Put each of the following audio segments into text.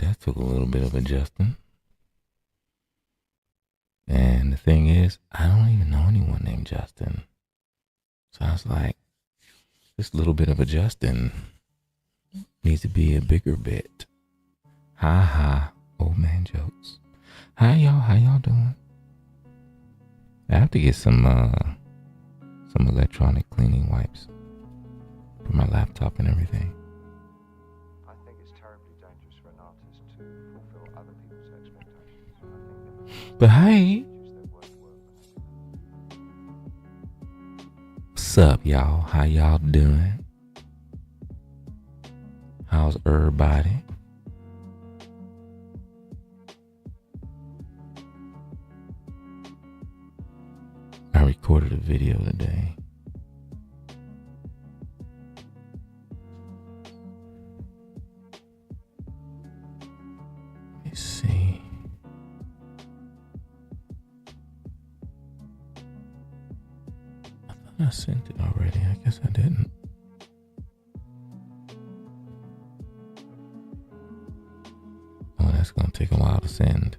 Alright, that took a little bit of adjusting. And the thing is, I don't even know anyone named Justin. So I was like, this little bit of adjusting needs to be a bigger bit. Ha ha, old man jokes. Hi y'all, how y'all doing? I have to get some electronic cleaning wipes for my laptop and everything. I think it's terribly dangerous for an artist to fulfill other people's expectations. I think But hey, use their work what's up y'all? How y'all doing? How's everybody? I recorded a video today. Let's see. I thought I sent it already. I guess I didn't. Oh, that's gonna take a while to send.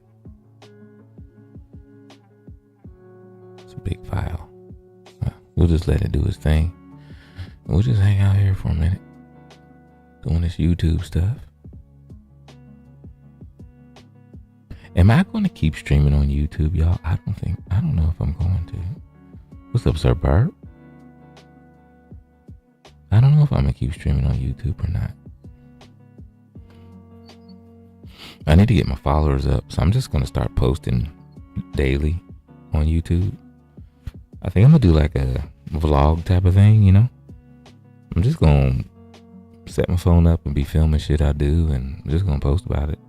Big file. We'll just let it do its thing. We'll just hang out here for a minute doing this YouTube stuff. Am I going to keep streaming on YouTube, y'all? I don't know if I'm going to. What's up, Sir Bert? I don't know if I'm going to keep streaming on YouTube or not. I need to get my followers up, so I'm just going to start posting daily on YouTube. I think I'm gonna do like a vlog type of thing, you know? I'm just gonna set my phone up and be filming shit I do, and I'm just gonna post about it.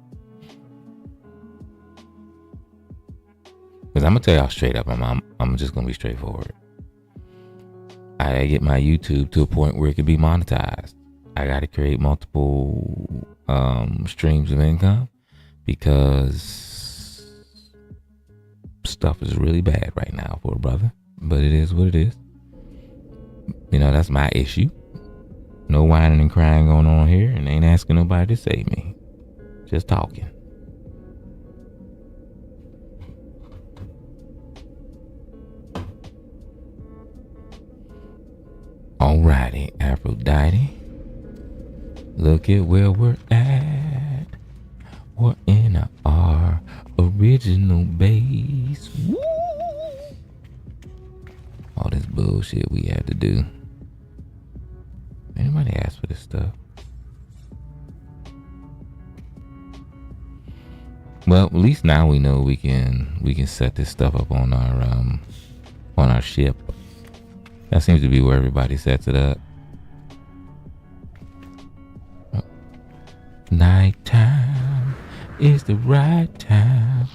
Cause I'm gonna tell y'all straight up, I'm just gonna be straightforward. I gotta get my YouTube to a point where it can be monetized. I gotta create multiple streams of income because stuff is really bad right now for a brother. But it is what it is. You know, that's my issue. No whining and crying going on here, and ain't asking nobody to save me. Just talking. Alrighty, Aphrodite. Look at where we're at. We're in our original base. Woo! All this bullshit we had to do. Anybody ask for this stuff? Well, at least now we know we can set this stuff up on our ship. That seems to be where everybody sets it up. Nighttime is the right time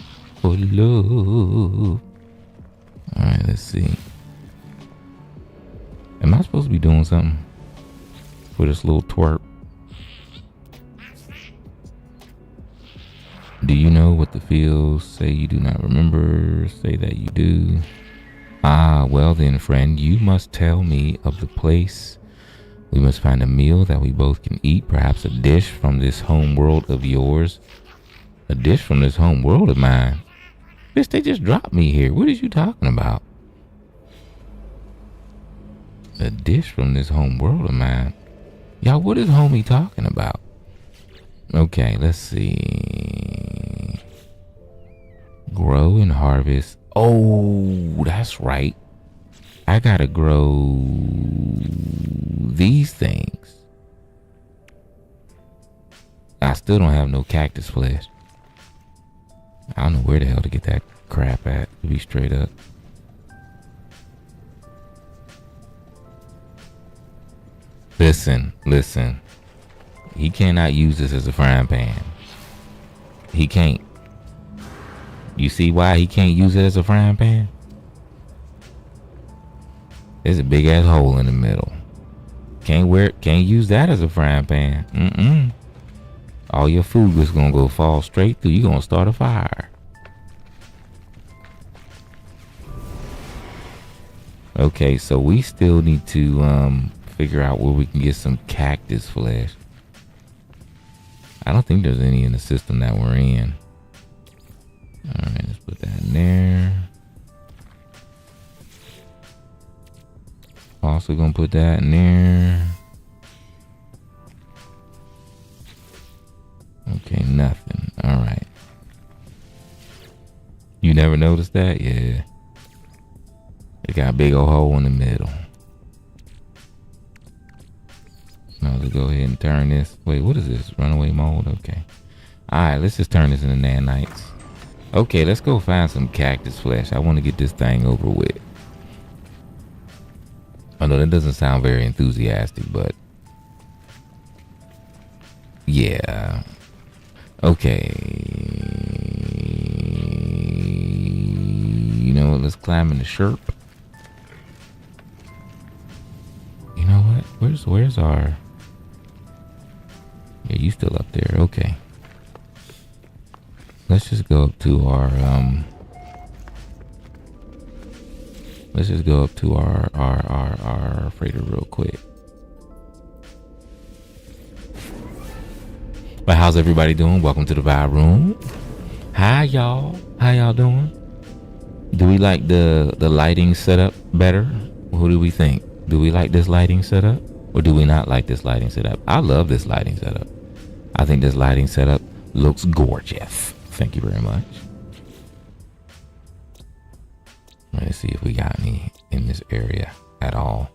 for love. Alright, let's see. Am I supposed to be doing something for this little twerp? Do you know what the feels? Say you do not remember. Say that you do. Ah, well then, friend, you must tell me of the place. We must find a meal that we both can eat. Perhaps a dish from this home world of yours. A dish from this home world of mine? Bitch, they just dropped me here. What is you talking about? A dish from this home world of mine. Y'all, what is homie talking about? Okay, let's see. Grow and harvest. Oh, that's right. I gotta grow these things. I still don't have no cactus flesh. I don't know where the hell to get that crap at, to be straight up. Listen. He cannot use this as a frying pan. He can't. You see why he can't use it as a frying pan? There's a big ass hole in the middle. Can't use that as a frying pan. All your food is gonna go fall straight through. You're gonna start a fire. Okay, so we still need to figure out where we can get some cactus flesh. I don't think there's any in the system that we're in. Alright, let's put that in there. Also gonna put that in there. Okay, nothing. Alright. You never noticed that? Yeah. It got a big old hole in the middle. Now let's go ahead and turn this. Wait, what is this? Runaway mode? Okay. Alright, let's just turn this into nanites. Okay, let's go find some cactus flesh. I want to get this thing over with. I know that doesn't sound very enthusiastic, but yeah. Okay. You know what? Let's climb in the sherp. You know what? Where's our? Yeah, you still up there? Okay. Let's just go up to our Let's just go up to our freighter real quick. But how's everybody doing? Welcome to the vibe room. Hi y'all. How y'all doing? Do we like the lighting setup better? Who do we think? Do we like this lighting setup? Or do we not like this lighting setup? I love this lighting setup. I think this lighting setup looks gorgeous. Thank you very much. Let's see if we got any in this area at all.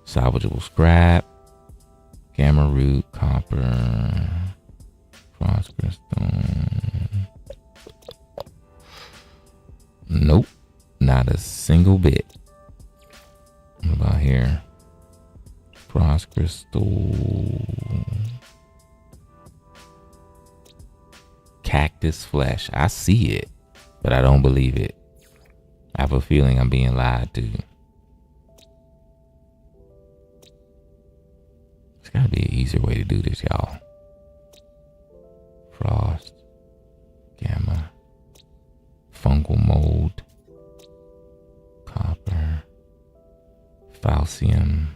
Salvageable scrap, gamma root, copper, frost crystal. Nope, not a single bit. What about here? Frost crystal, cactus flesh. I see it, but I don't believe it. I have a feeling I'm being lied to. There's gotta be an easier way to do this, y'all. Frost, gamma, fungal mold, copper, falcium.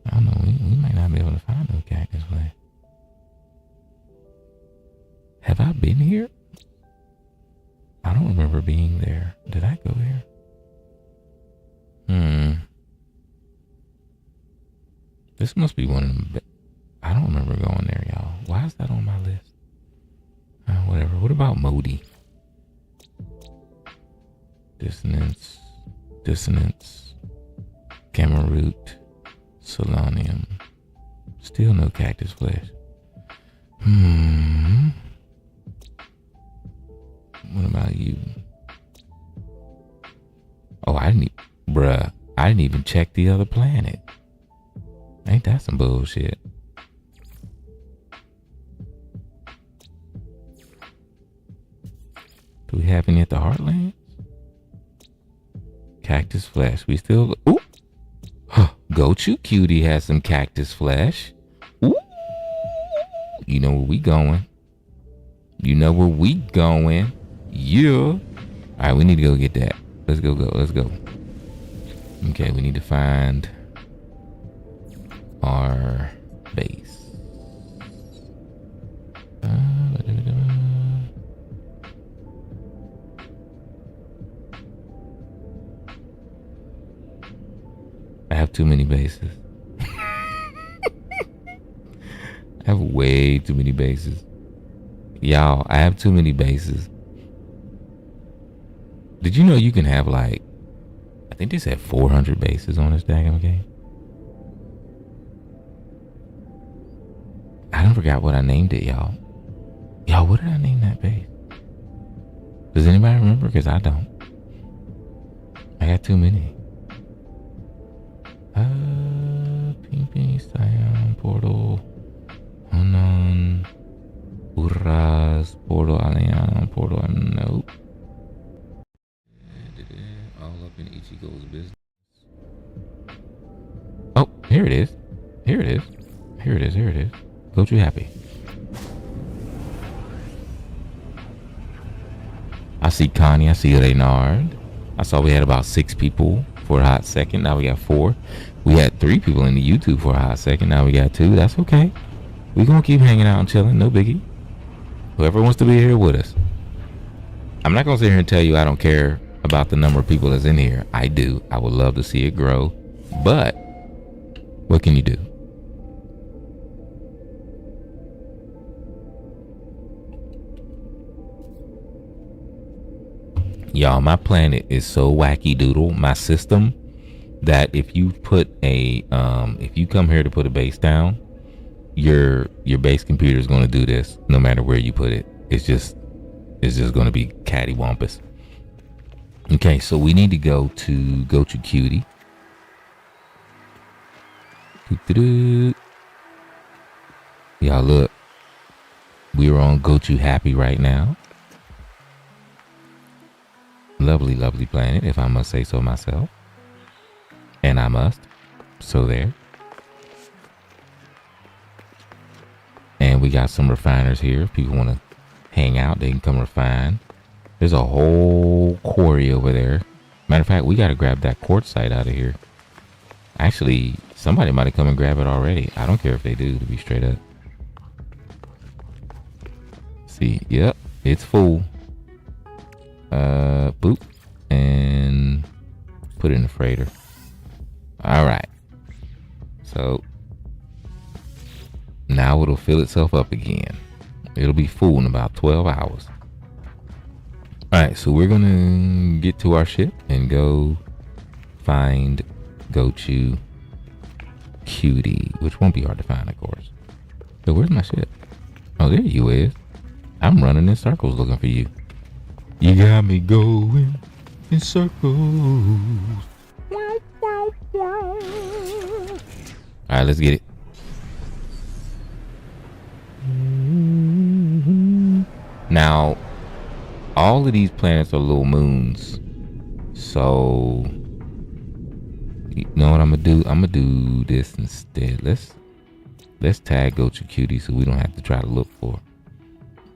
I don't know, we might not be able to find no cactus flesh. Have I been here? I don't remember being there. Did I go here? This must be one of them. I don't remember going there, y'all. Why is that on my list? Whatever. What about Modi? Dissonance, gamma root, selenium. Still no cactus flesh. What about you? Oh, I didn't even check the other planet. Ain't that some bullshit? Do we have any at the Heartlands? Cactus flesh. We still... Ooh! Gochu Cutie has some cactus flesh. Ooh! You know where we going. You know where we going. Yeah. All right, we need to go get that. Let's go. Let's go. Okay, we need to find our base. I have too many bases. I have way too many bases. Y'all, I have too many bases. Did you know you can have like, I think they said 400 bases on this daggone game? I don't forgot what I named it, y'all. Y'all, what did I name that base? Does anybody remember? Because I don't. I got too many. Ping, Cyan, Portal, Unknown, Urras, Portal, Alien, Portal, nope. All up in Ichigo's business. Oh, here it is. Here it is. Here it is. Here it is. Go to happy. I see Connie. I see Reynard. I saw we had about 6 people for a hot second. Now we got 4. We had 3 people in the YouTube for a hot second. Now we got 2. That's okay. We gonna keep hanging out and chilling. No biggie. Whoever wants to be here with us. I'm not gonna sit here and tell you I don't care about the number of people that's in here. I do. I would love to see it grow. But what can you do? Y'all, my planet is so wacky doodle, my system, that if you put a if you come here to put a base down, your base computer is going to do this no matter where you put it. It's just going to be cattywampus. Okay, so we need to go to Cutie. Y'all look, we are on Go to Happy right now. Lovely, lovely planet, if I must say so myself. And I must. So there. And we got some refiners here. If people want to hang out, they can come refine. There's a whole quarry over there. Matter of fact, we got to grab that quartzite out of here. Actually, somebody might have come and grab it already. I don't care if they do, to be straight up. See, yep, it's full. Boop. And put it in the freighter. Alright. So now it'll fill itself up again. It'll be full in about 12 hours. Alright, so we're gonna get to our ship and go to Cutie, which won't be hard to find, of course. So where's my ship? Oh, there you is. I'm running in circles looking for you. You got me going in circles. Alright, let's get it. Now, all of these planets are little moons. So, you know what I'm gonna do? I'm gonna do this instead. Let's tag Go to Cutie so we don't have to try to look for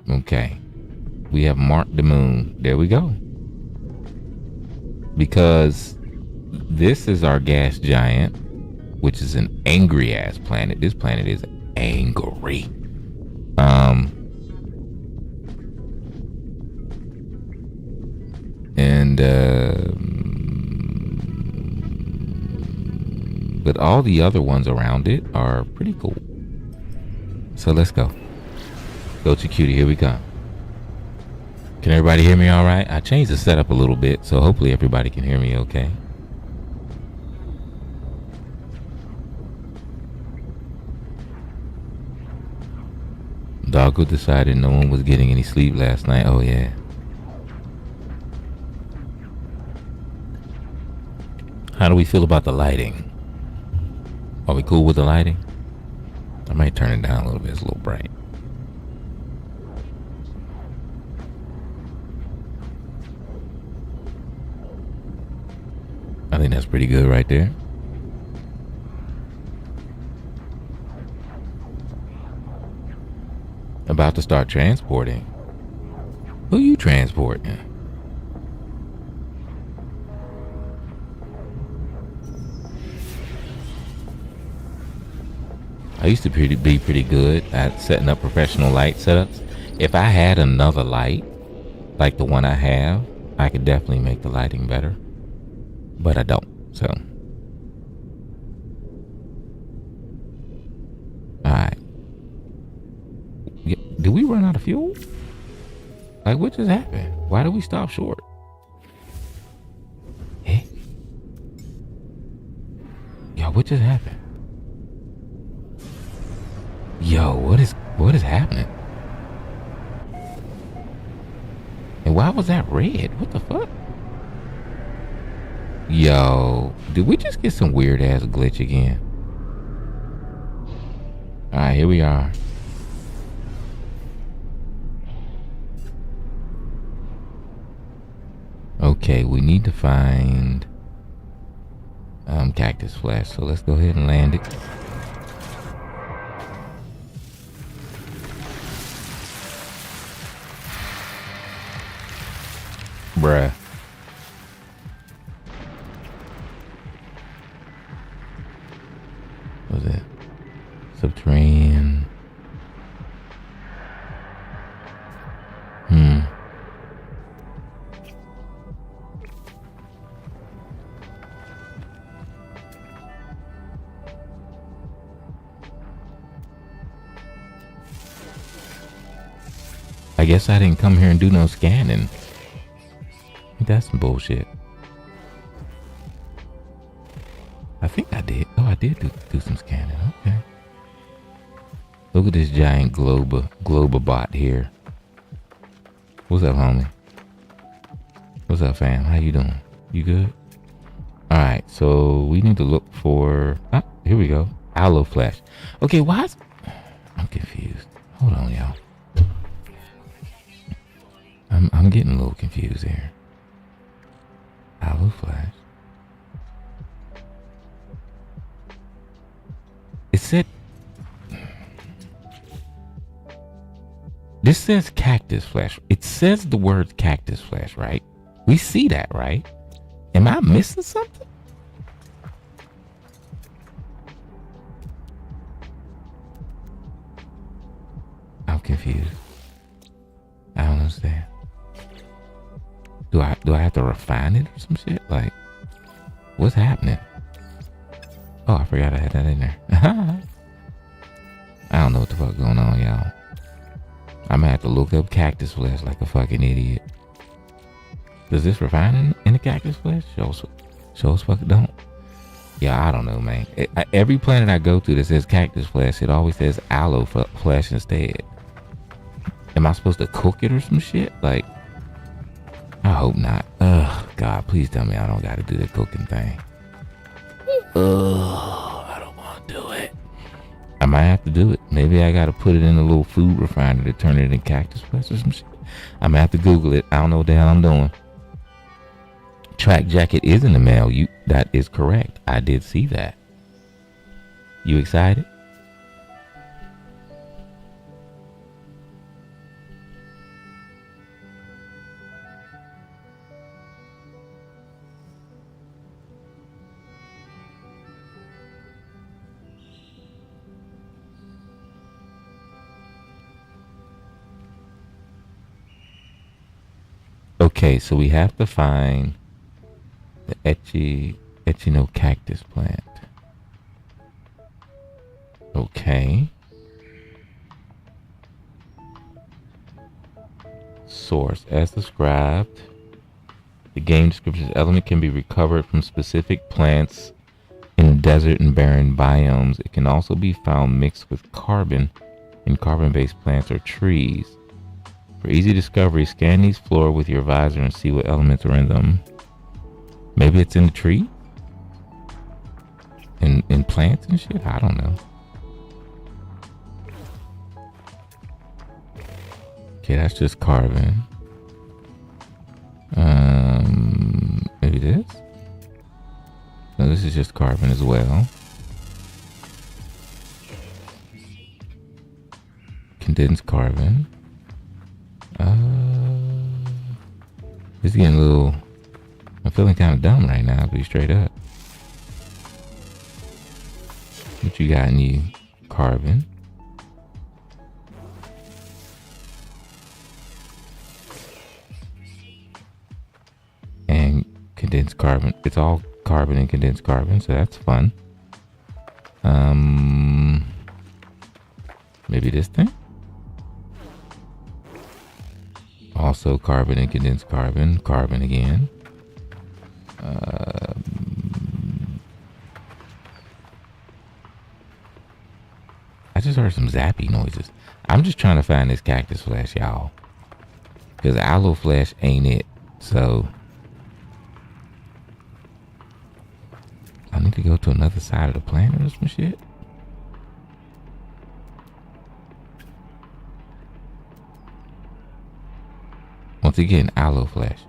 it. Okay. We have marked the moon. There we go. Because this is our gas giant, which is an angry ass planet. This planet is angry. But all the other ones around it are pretty cool. So let's go. Go to Cutie. Here we come. Can everybody hear me all right? I changed the setup a little bit, so hopefully everybody can hear me okay. Doggo decided no one was getting any sleep last night. Oh, yeah. How do we feel about the lighting? Are we cool with the lighting? I might turn it down a little bit. It's a little bright. I think that's pretty good right there. About to start transporting. Who you transporting? I used to be pretty good at setting up professional light setups. If I had another light, like the one I have, I could definitely make the lighting better. But I don't, so. Alright. Did we run out of fuel? Like, what just happened? Why did we stop short? Hey? Yo, what just happened? Yo, what is happening? And why was that red? What the fuck? Yo, did we just get some weird ass glitch again? Alright, here we are. Okay, we need to find cactus flesh, so let's go ahead and land it. Bruh. What was that? Subterranean. I guess I didn't come here and do no scanning. That's some bullshit. I think I did. Oh, I did do some scanning. Okay. Look at this giant Globabot here. What's up, homie? What's up, fam? How you doing? You good? Alright, so we need to look for... Ah, here we go. Aloe Flash. Okay, why is... I'm confused. Hold on, y'all. I'm getting a little confused here. Aloe Flash. It said... This says Cactus Flash. It says the word Cactus Flash, right? We see that, right? Am I missing something? I'm confused. I don't understand. Do I have to refine it or some shit? Like, what's happening? Oh, I forgot I had that in there. I don't know what the fuck going on, y'all. I'm gonna have to look up Cactus Flash like a fucking idiot. Does this refine in the Cactus Flash? Show us fucking don't. Yeah, I don't know, man. Every planet I go to that says Cactus Flash, it always says Aloe Flash instead. Am I supposed to cook it or some shit? Like, I hope not. Ugh, God, please tell me I don't gotta do the cooking thing. Ugh, I don't want to do it. I might have to do it. Maybe I gotta put it in a little food refiner to turn it into Cactus Flash or some shit. I might have to Google it. I don't know what the hell I'm doing. Track jacket is in the mail. That is correct. I did see that. You excited? Okay, so we have to find the Echino cactus plant. Okay. Source. As described, the game description's element can be recovered from specific plants in desert and barren biomes. It can also be found mixed with carbon in carbon-based plants or trees. For easy discovery, scan these floor with your visor and see what elements are in them. Maybe it's in the tree? In plants and shit? I don't know. Okay, that's just carbon. Maybe this? No, this is just carbon as well. Condensed carbon. It's getting a little... I'm feeling kind of dumb right now, to be straight up. What you got in you? Carbon. And condensed carbon. It's all carbon and condensed carbon, so that's fun. Maybe this thing? Also carbon and condensed carbon. Carbon again. I just heard some zappy noises. I'm just trying to find this cactus flash, y'all. Because aloe flash ain't it. So I need to go to another side of the planet or some shit. Once again, aloe flash.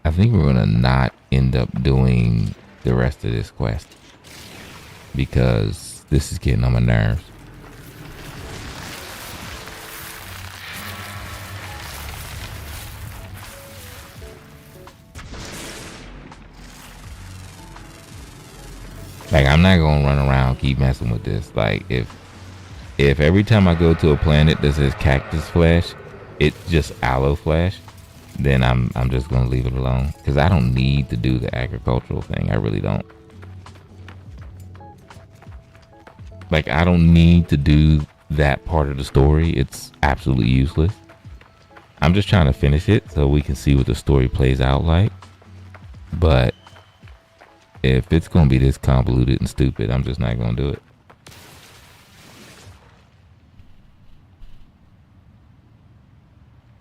I think we're gonna not end up doing the rest of this quest because this is getting on my nerves. Like, I'm not gonna run around keep messing with this. Like, if every time I go to a planet that says cactus flash, it's just aloe flash, then I'm just gonna leave it alone because I don't need to do the agricultural thing. I really don't. Like, I don't need to do that part of the story. It's absolutely useless. I'm just trying to finish it so we can see what the story plays out like. But if it's gonna be this convoluted and stupid, I'm just not gonna do it.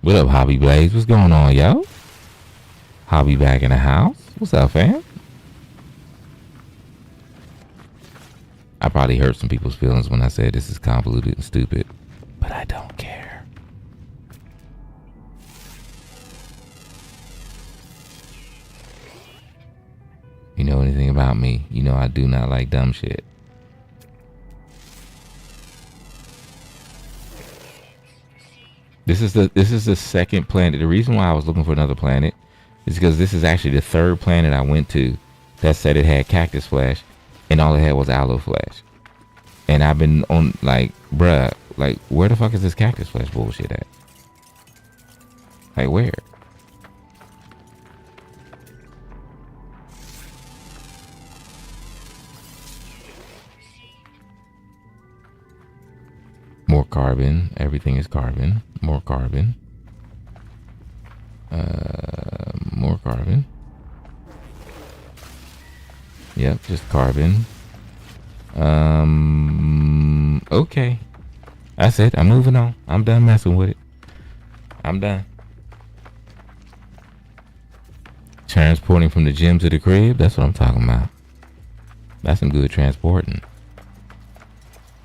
What up, Posi-VIbes? What's going on, yo? Hobby back in the house. What's up, fam? I probably hurt some people's feelings when I said this is convoluted and stupid, but I don't care. You know anything about me, you know I do not like dumb shit. This is the second planet. The reason why I was looking for another planet is because this is actually the third planet I went to that said it had cactus flash, and all it had was aloe flash. And I've been on, like, bruh, like, where the fuck is this cactus flash bullshit at? Like, where? More carbon. Everything is carbon. More carbon. More carbon. Yep, just carbon. Okay. That's it. I'm moving on. I'm done messing with it. I'm done. Transporting from the gym to the crib. That's what I'm talking about. That's some good transporting.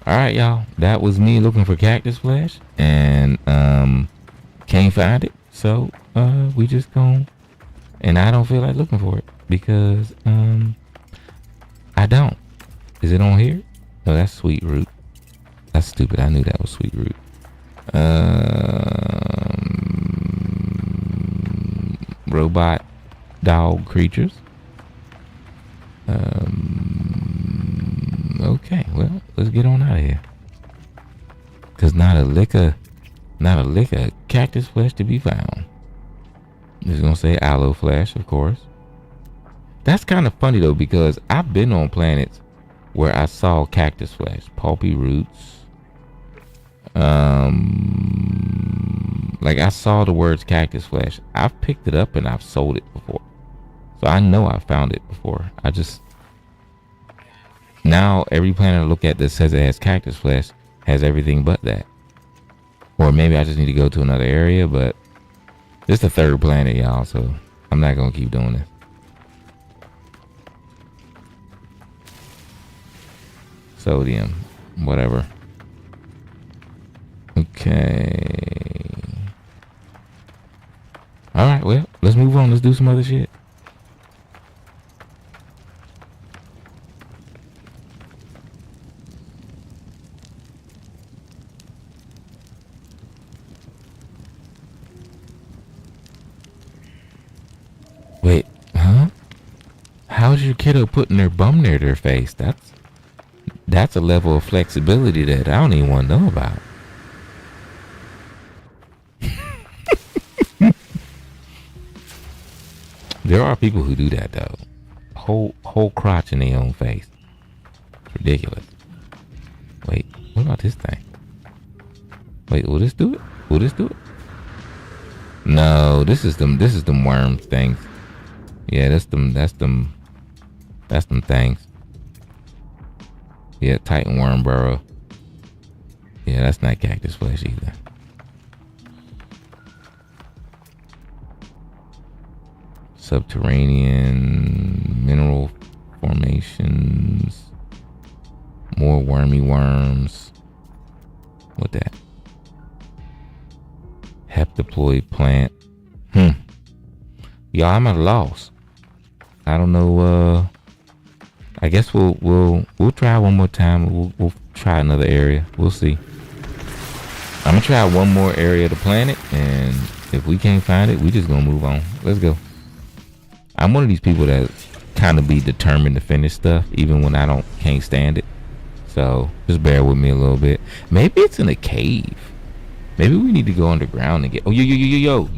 Alright, y'all. That was me looking for cactus flash. And can't find it. So we just gone. And I don't feel like looking for it. Because I don't. Is it on here? No, that's sweet root. That's stupid. I knew that was sweet root. Robot dog creatures. Okay, well, let's get on out of here. Cause not a lick of cactus flesh to be found. It's gonna say aloe flash, of course. That's kind of funny though, because I've been on planets where I saw cactus flesh, pulpy roots. Like I saw the words cactus flesh. I've picked it up and I've sold it before. So I know I found it before. Now every planet I look at that says it has cactus flesh has everything but that. Or maybe I just need to go to another area, but this is the third planet, y'all, so I'm not gonna keep doing this. Sodium, whatever. Okay. Alright, well, let's move on. Let's do some other shit. Wait, huh? How's your kiddo putting their bum near their face? That's a level of flexibility that I don't even want to know about. There are people who do that though. Whole crotch in their own face. It's ridiculous. Wait, what about this thing? Wait, will this do it? Will this do it? No, this is them worm things. Yeah, that's them things. Yeah, Titan worm burrow. Yeah, that's not cactus flesh either. Subterranean mineral formations. More wormy worms. What that? Heptaploid plant. Y'all, I'm at a loss. I don't know. I guess we'll try one more time. We'll try another area. We'll see. I'm gonna try one more area of the planet, and if we can't find it, we just gonna move on. Let's go. I'm one of these people that kind of be determined to finish stuff, even when I can't stand it. So just bear with me a little bit. Maybe it's in a cave. Maybe we need to go underground and get. Oh, yo.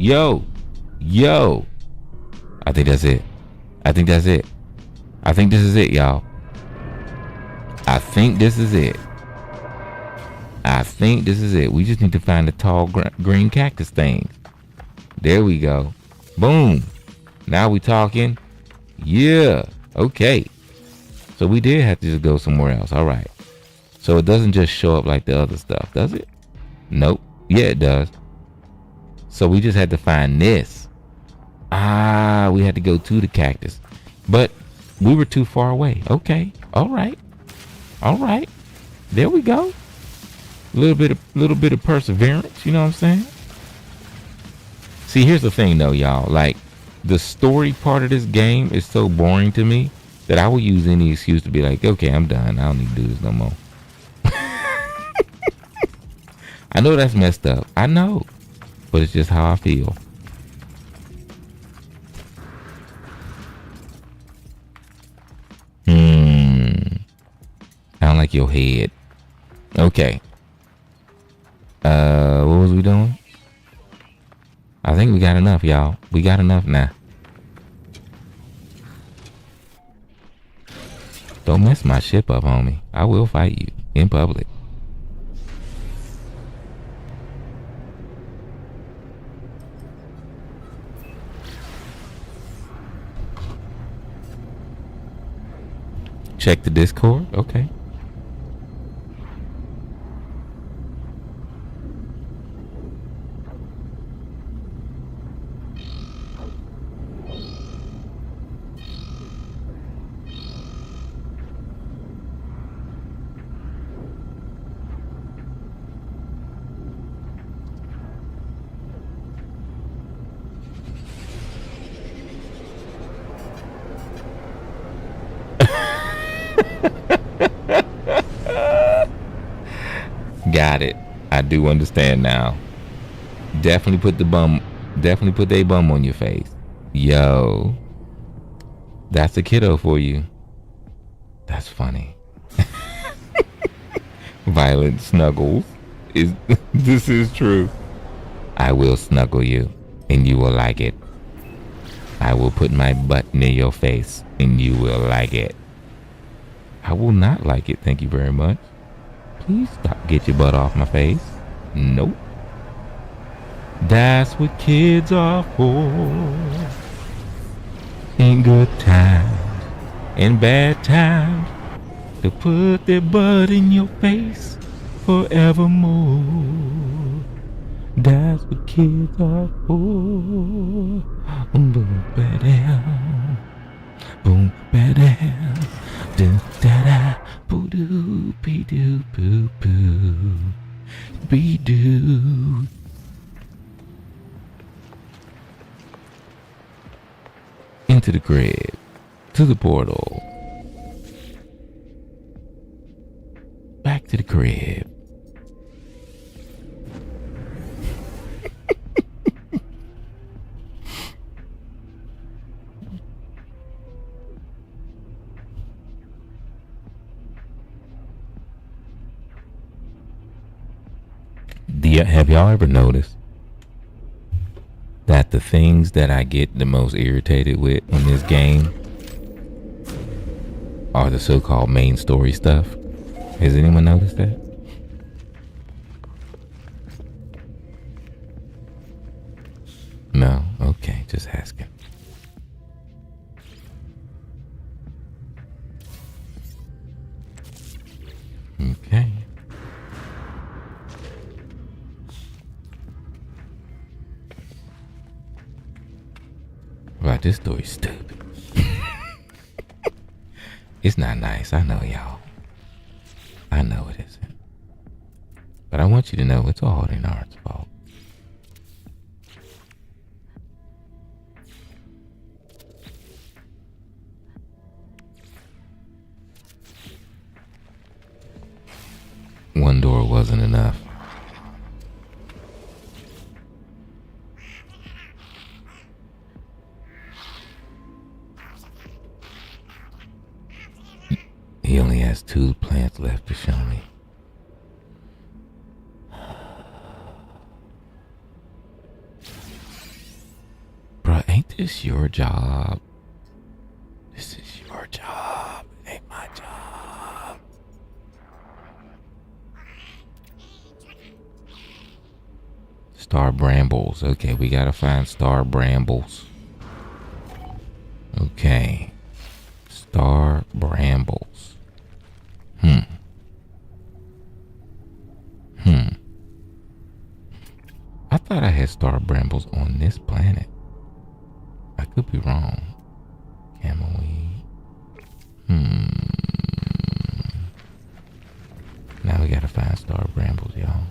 Yo, I think that's it. I think that's it. I think this is it, y'all. I think this is it. I think this is it. We just need to find the tall green cactus thing. There we go. Boom. Now we talking. Yeah. Okay. So we did have to just go somewhere else. All right. So it doesn't just show up like the other stuff, does it? Nope. Yeah, it does. So we just had to find this. We had to go to the cactus. But we were too far away. Okay. All right. All right. There we go. Little bit of perseverance, you know what I'm saying? See, here's the thing though, y'all. Like, the story part of this game is so boring to me that I will use any excuse to be like, okay, I'm done. I don't need to do this no more. I know that's messed up. I know. But it's just how I feel. I don't like your head. Okay. What was we doing? I think we got enough, y'all. We got enough now. Don't mess my ship up, homie. I will fight you in public. Check the Discord. Okay. Got it. I do understand now. Definitely put their bum on your face. Yo. That's a kiddo for you. That's funny. Violent snuggles. This is true. I will snuggle you and you will like it. I will put my butt near your face and you will like it. I will not like it, thank you very much. Please stop. Get your butt off my face. Nope. That's what kids are for. In good times and bad times, to put their butt in your face forevermore. That's what kids are for. Boom, ba-dam. Boom, ba-dam. Da-da-da. Boo-doo, be-doo, boo-boo. Be-doo. Into the crib. To the portal. Back to the crib. Have y'all ever noticed that the things that I get the most irritated with in this game are the so-called main story stuff? Has anyone noticed that? No? Okay, just asking. Okay. Right, this story's stupid. It's not nice, I know, y'all. I know it isn't. But I want you to know it's all Art's fault. One door wasn't enough. He only has 2 plants left to show me. is your job. This is your job. It ain't my job. Star brambles. Okay, we gotta find star brambles. Okay. Star brambles. I thought I had star brambles on this planet. I could be wrong. Camelweed. Now we gotta find star brambles, y'all.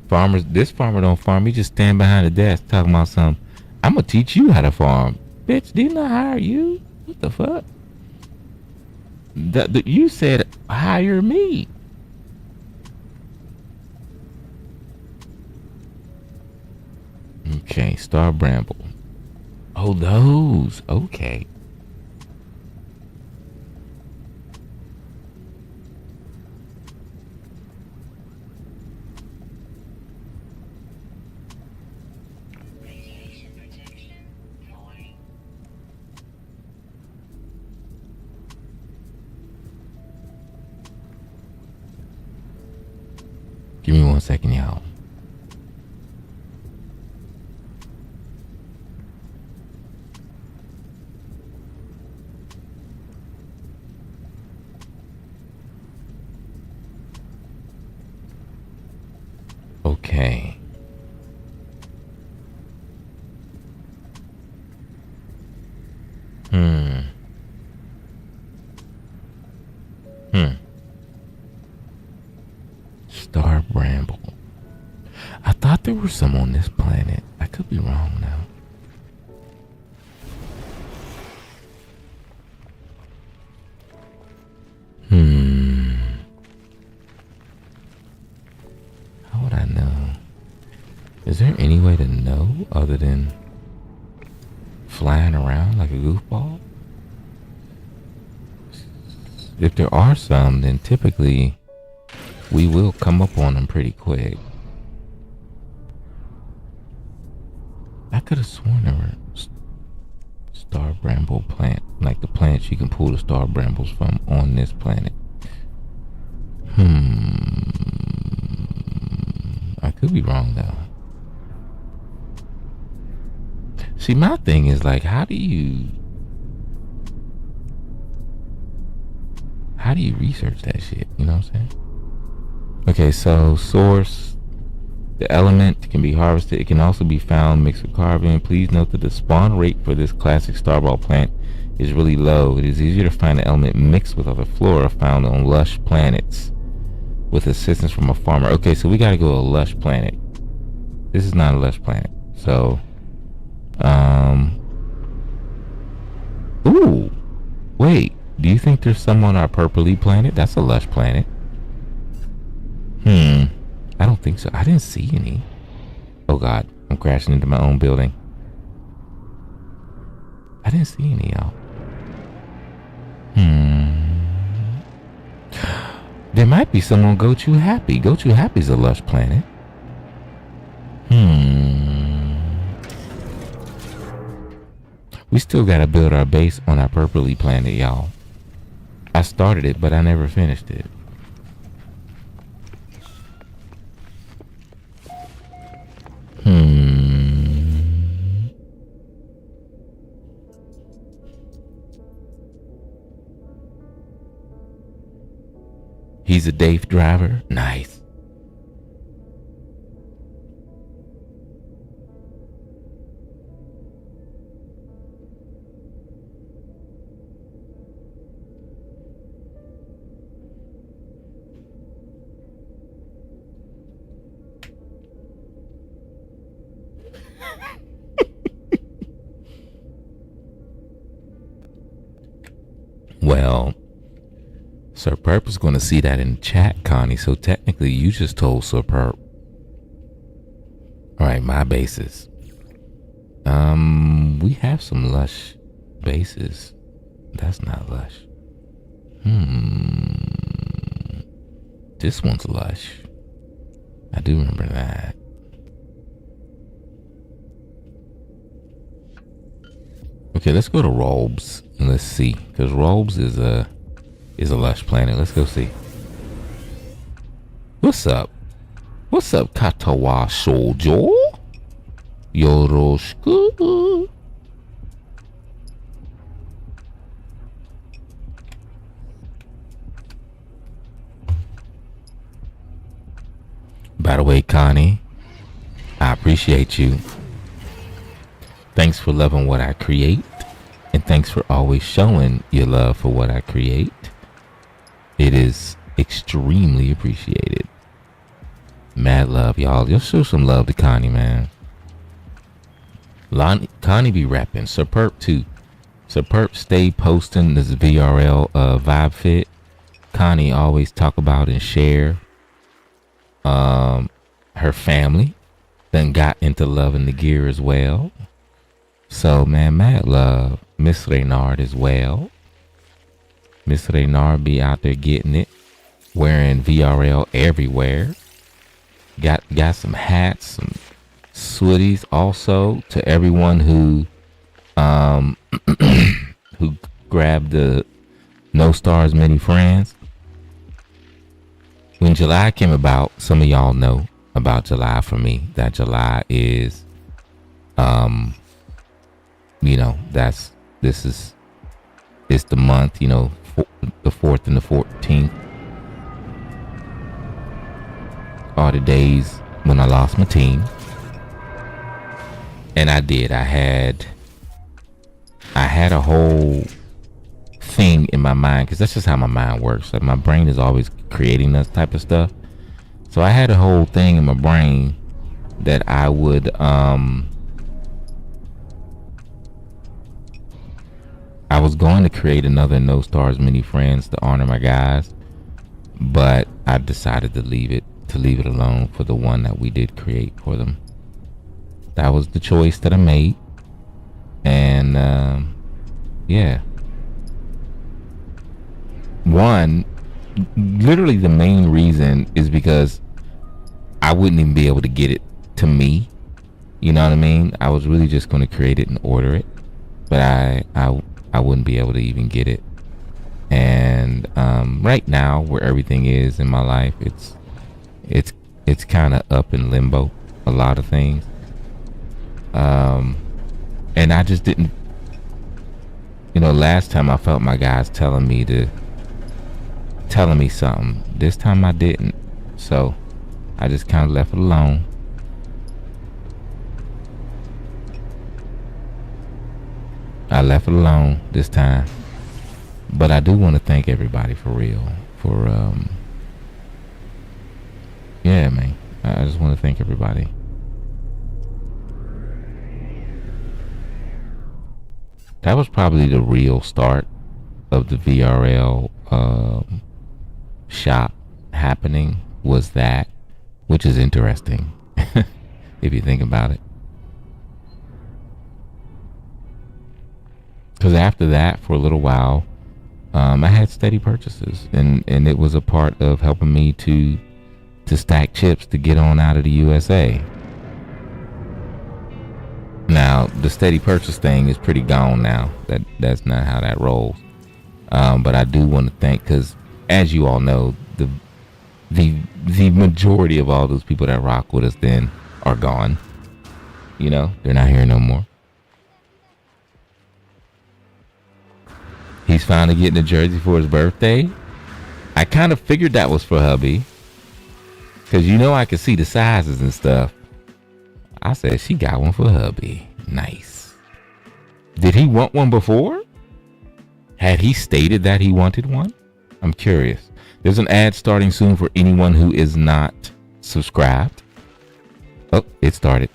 Farmers, this farmer don't farm. He just stand behind the desk talking about something. I'm gonna teach you how to farm. Bitch, didn't I hire you? What the fuck? You said hire me. Okay, star bramble. Oh, those. Okay. Give me 1 second, y'all. Okay. Star bramble. I thought there were some on this planet. I could be wrong now. How would I know? Is there any way to know other than flying around like a goofball? If there are some, then typically we will come up on them pretty quick. I could have sworn there were star bramble plant, like the plants you can pull the star brambles from on this planet. I could be wrong though. See, my thing is like, how do you research that shit? You know what I'm saying? Okay, so source, the element can be harvested. It can also be found mixed with carbon. Please note that the spawn rate for this classic starball plant is really low. It is easier to find the element mixed with other flora found on lush planets with assistance from a farmer. Okay, so we gotta go to a lush planet. This is not a lush planet. So, ooh, wait. Do you think there's some on our purpley planet? That's a lush planet. I don't think so. I didn't see any. Oh God, I'm crashing into my own building. I didn't see any, y'all. There might be some on Go Chew Happy. Go Chew Happy's a lush planet. We still gotta build our base on our purpley planet, y'all. I started it, but I never finished it. He's a Dave driver. Nice. Well, Sir Perp is going to see that in chat, Connie. So technically, you just told Sir Perp. All right, my bases. We have some lush bases. That's not lush. This one's lush. I do remember that. Okay, let's go to Robes and let's see, because Robes is a lush planet. Let's go see. What's up? What's up, Katawa Shoujo? Yoroshiku. By the way, Connie, I appreciate you. Thanks for loving what I create, and thanks for always showing your love for what I create. It is extremely appreciated. Mad love, y'all. You'll show some love to Connie, man. Connie be rapping. Superb too. Superb stay posting this VRL vibe fit. Connie always talk about and share her family. Then got into loving the gear as well. So man, mad love. Miss Reynard as well. Miss Reynard be out there getting it. Wearing VRL everywhere. Got some hats, some sweaties also to everyone who who grabbed the No Stars Many Friends. When July came about, some of y'all know about July for me. That July is it's the month, the 4th and the 14th are the days when I lost my team. And I did. I had a whole thing in my mind, because that's just how my mind works. Like, my brain is always creating that type of stuff. So I had a whole thing in my brain that I would I was going to create another No Stars Many Friends to honor my guys, but I decided to leave it alone for the one that we did create for them. That was the choice that I made. And yeah, literally the main reason is because I wouldn't even be able to get it to me. You know what I mean? I was really just going to create it and order it, but I wouldn't be able to even get it. And right now, where everything is in my life, it's kind of up in limbo, a lot of things. And I just didn't, last time I felt my guys telling me something. This time I didn't. So I just kind of left it alone. I left it alone this time. But I do want to thank everybody for real. Yeah, man. I just want to thank everybody. That was probably the real start of the VRL shop happening, was that, which is interesting if you think about it. Because after that, for a little while, I had steady purchases, and it was a part of helping me to stack chips to get on out of the USA. Now, the steady purchase thing is pretty gone now. That's not how that rolls. But I do want to thank, because as you all know, the majority of all those people that rock with us then are gone. They're not here no more. He's finally getting a jersey for his birthday. I kind of figured that was for hubby, because I could see the sizes and stuff. I said, she got one for hubby. Nice. Did he want one before? Had he stated that he wanted one? I'm curious. There's an ad starting soon for anyone who is not subscribed. Oh, it started.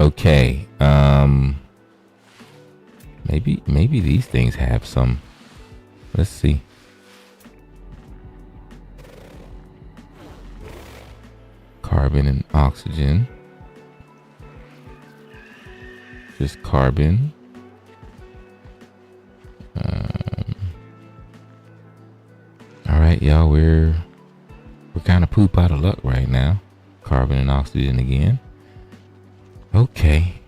Okay. Maybe these things have some. Let's see. Carbon and oxygen. Just carbon. All right, y'all. We're kind of poop out of luck right now. carbon and oxygen again. Okay.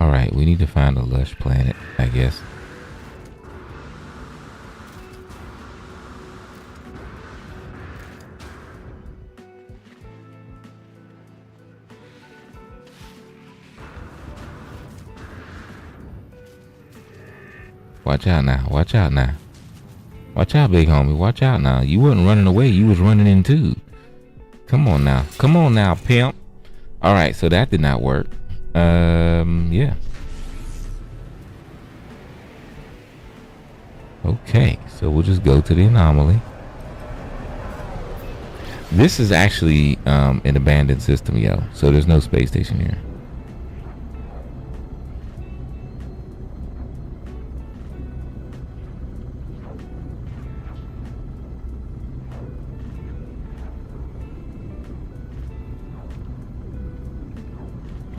Alright, we need to find a lush planet, I guess. Watch out now. Watch out now. Watch out, big homie. Watch out now. You wasn't running away. You was running in too. Come on now. Come on now, pimp. All right, so that did not work. Yeah. Okay, so we'll just go to the anomaly. This is actually an abandoned system, yo. So there's no space station here.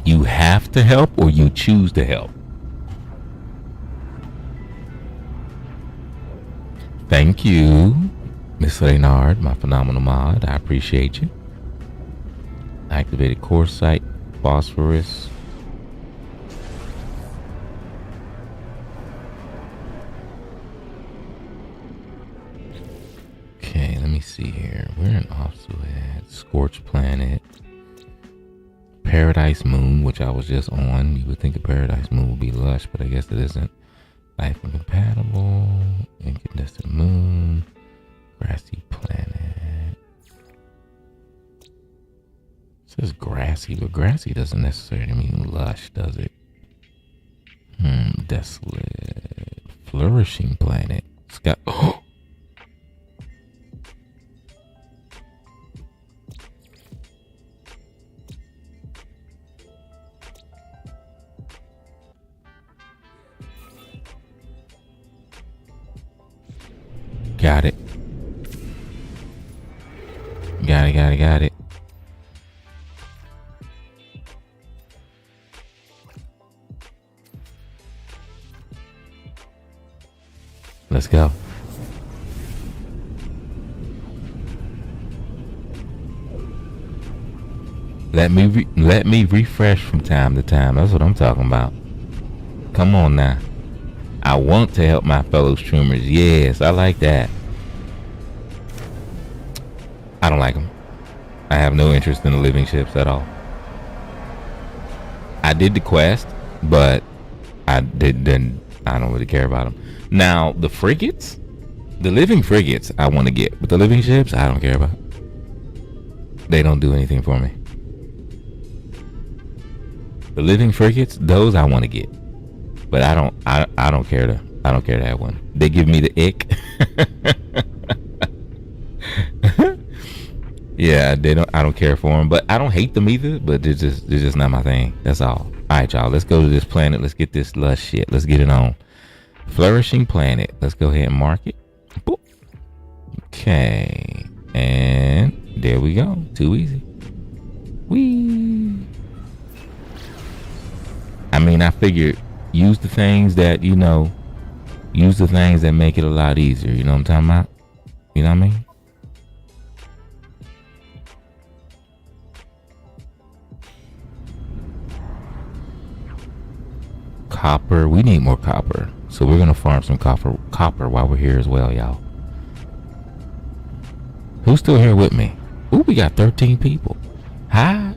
You have to help or you choose to help. Thank you, Miss Reynard, my phenomenal mod. I appreciate you. Activated core site, phosphorus. Okay, let me see here. We're in Offsuet, Scorched Planet. Paradise Moon, which I was just on. You would think a Paradise Moon would be lush, but I guess it isn't. Life incompatible, incandescent moon, grassy planet. It says grassy, but grassy doesn't necessarily mean lush, does it? Desolate, flourishing planet. It's got. Oh! Got it. Got it. Let's go. Let me refresh from time to time. That's what I'm talking about. Come on now. I want to help my fellow streamers. Yes, I like that. I don't like them. I have no interest in the living ships at all. I did the quest, but I don't really care about them. Now, the frigates, the living frigates I want to get, but the living ships I don't care about. They don't do anything for me. The living frigates, those I want to get. But I don't care to have one. They give me the ick. Yeah, I don't care for them, but I don't hate them either, but they're just not my thing. That's all. All right, y'all, let's go to this planet. Let's get this lush shit. Let's get it on. Flourishing planet. Let's go ahead and mark it. Boop. Okay. And there we go. Too easy. Whee. I mean, I figured use the things that make it a lot easier. You know what I'm talking about? You know what I mean? Copper. We need more copper. So we're going to farm some copper while we're here as well, y'all. Who's still here with me? Ooh, we got 13 people. Hi,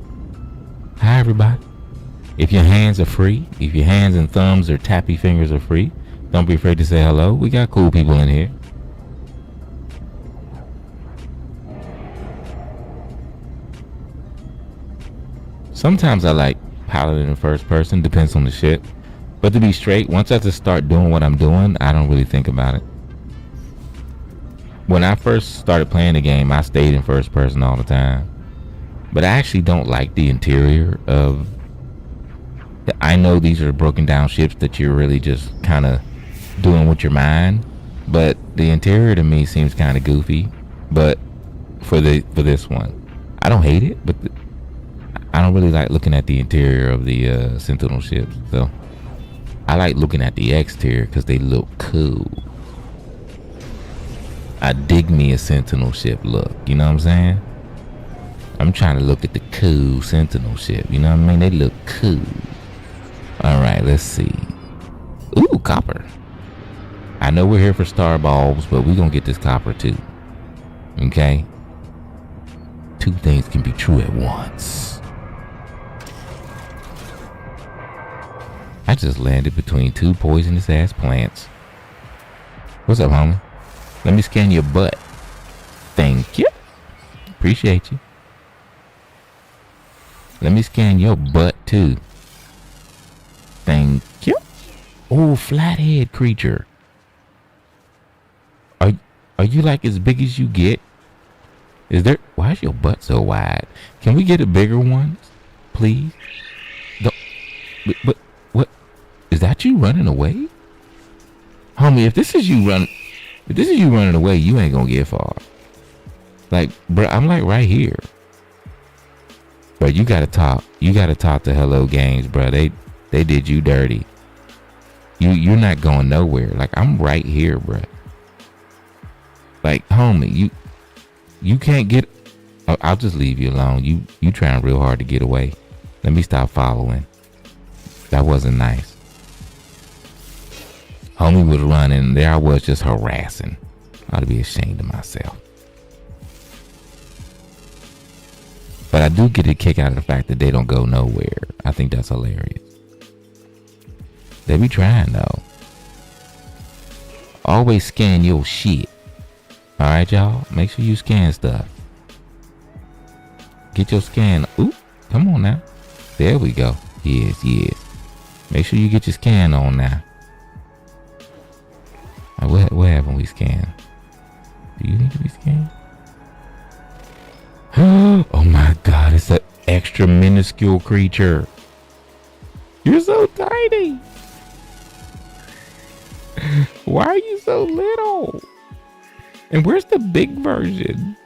everybody. If your hands are free, if your hands and thumbs or tappy fingers are free, don't be afraid to say hello. We got cool people in here. Sometimes I like piloting in first person, depends on the ship. But to be straight, once I just start doing what I'm doing, I don't really think about it. When I first started playing the game, I stayed in first person all the time. But I actually don't like the interior of... I know these are broken down ships that you're really just kind of doing with your mind, but the interior to me seems kind of goofy. But for this one, I don't hate it, but I don't really like looking at the interior of the Sentinel ships. So I like looking at the exterior because they look cool. I dig me a Sentinel ship look. You know what I'm saying? I'm trying to look at the cool Sentinel ship. You know what I mean? They look cool. All right, let's see. Ooh, copper. I know we're here for star bulbs, but we're going to get this copper too. Okay? Two things can be true at once. I just landed between two poisonous ass plants. What's up, homie? Let me scan your butt. Thank you. Appreciate you. Let me scan your butt too. Thank you. Oh, flathead creature. Are you like as big as you get? Is there? Why is your butt so wide? Can we get a bigger one, please? Don't, but what? Is that you running away, homie? If this is you running away, you ain't gonna get far. Like, bro, I'm like right here. But you gotta talk. You gotta talk to Hello Games, bro. They did you dirty. You're not going nowhere. Like, I'm right here, bro. Like, homie, you can't get. I'll just leave you alone. You trying real hard to get away. Let me stop following. That wasn't nice. Homie was running. There I was just harassing. I ought to be ashamed of myself. But I do get a kick out of the fact that they don't go nowhere. I think that's hilarious. They be trying though. Always scan your shit. Alright, y'all? Make sure you scan stuff. Get your scan. Ooh, come on now. There we go. Yes. Make sure you get your scan on now. What haven't we scanned? Do you need to be scanned? Oh my god, it's an extra minuscule creature. You're so tiny. Why are you so little? And where's the big version?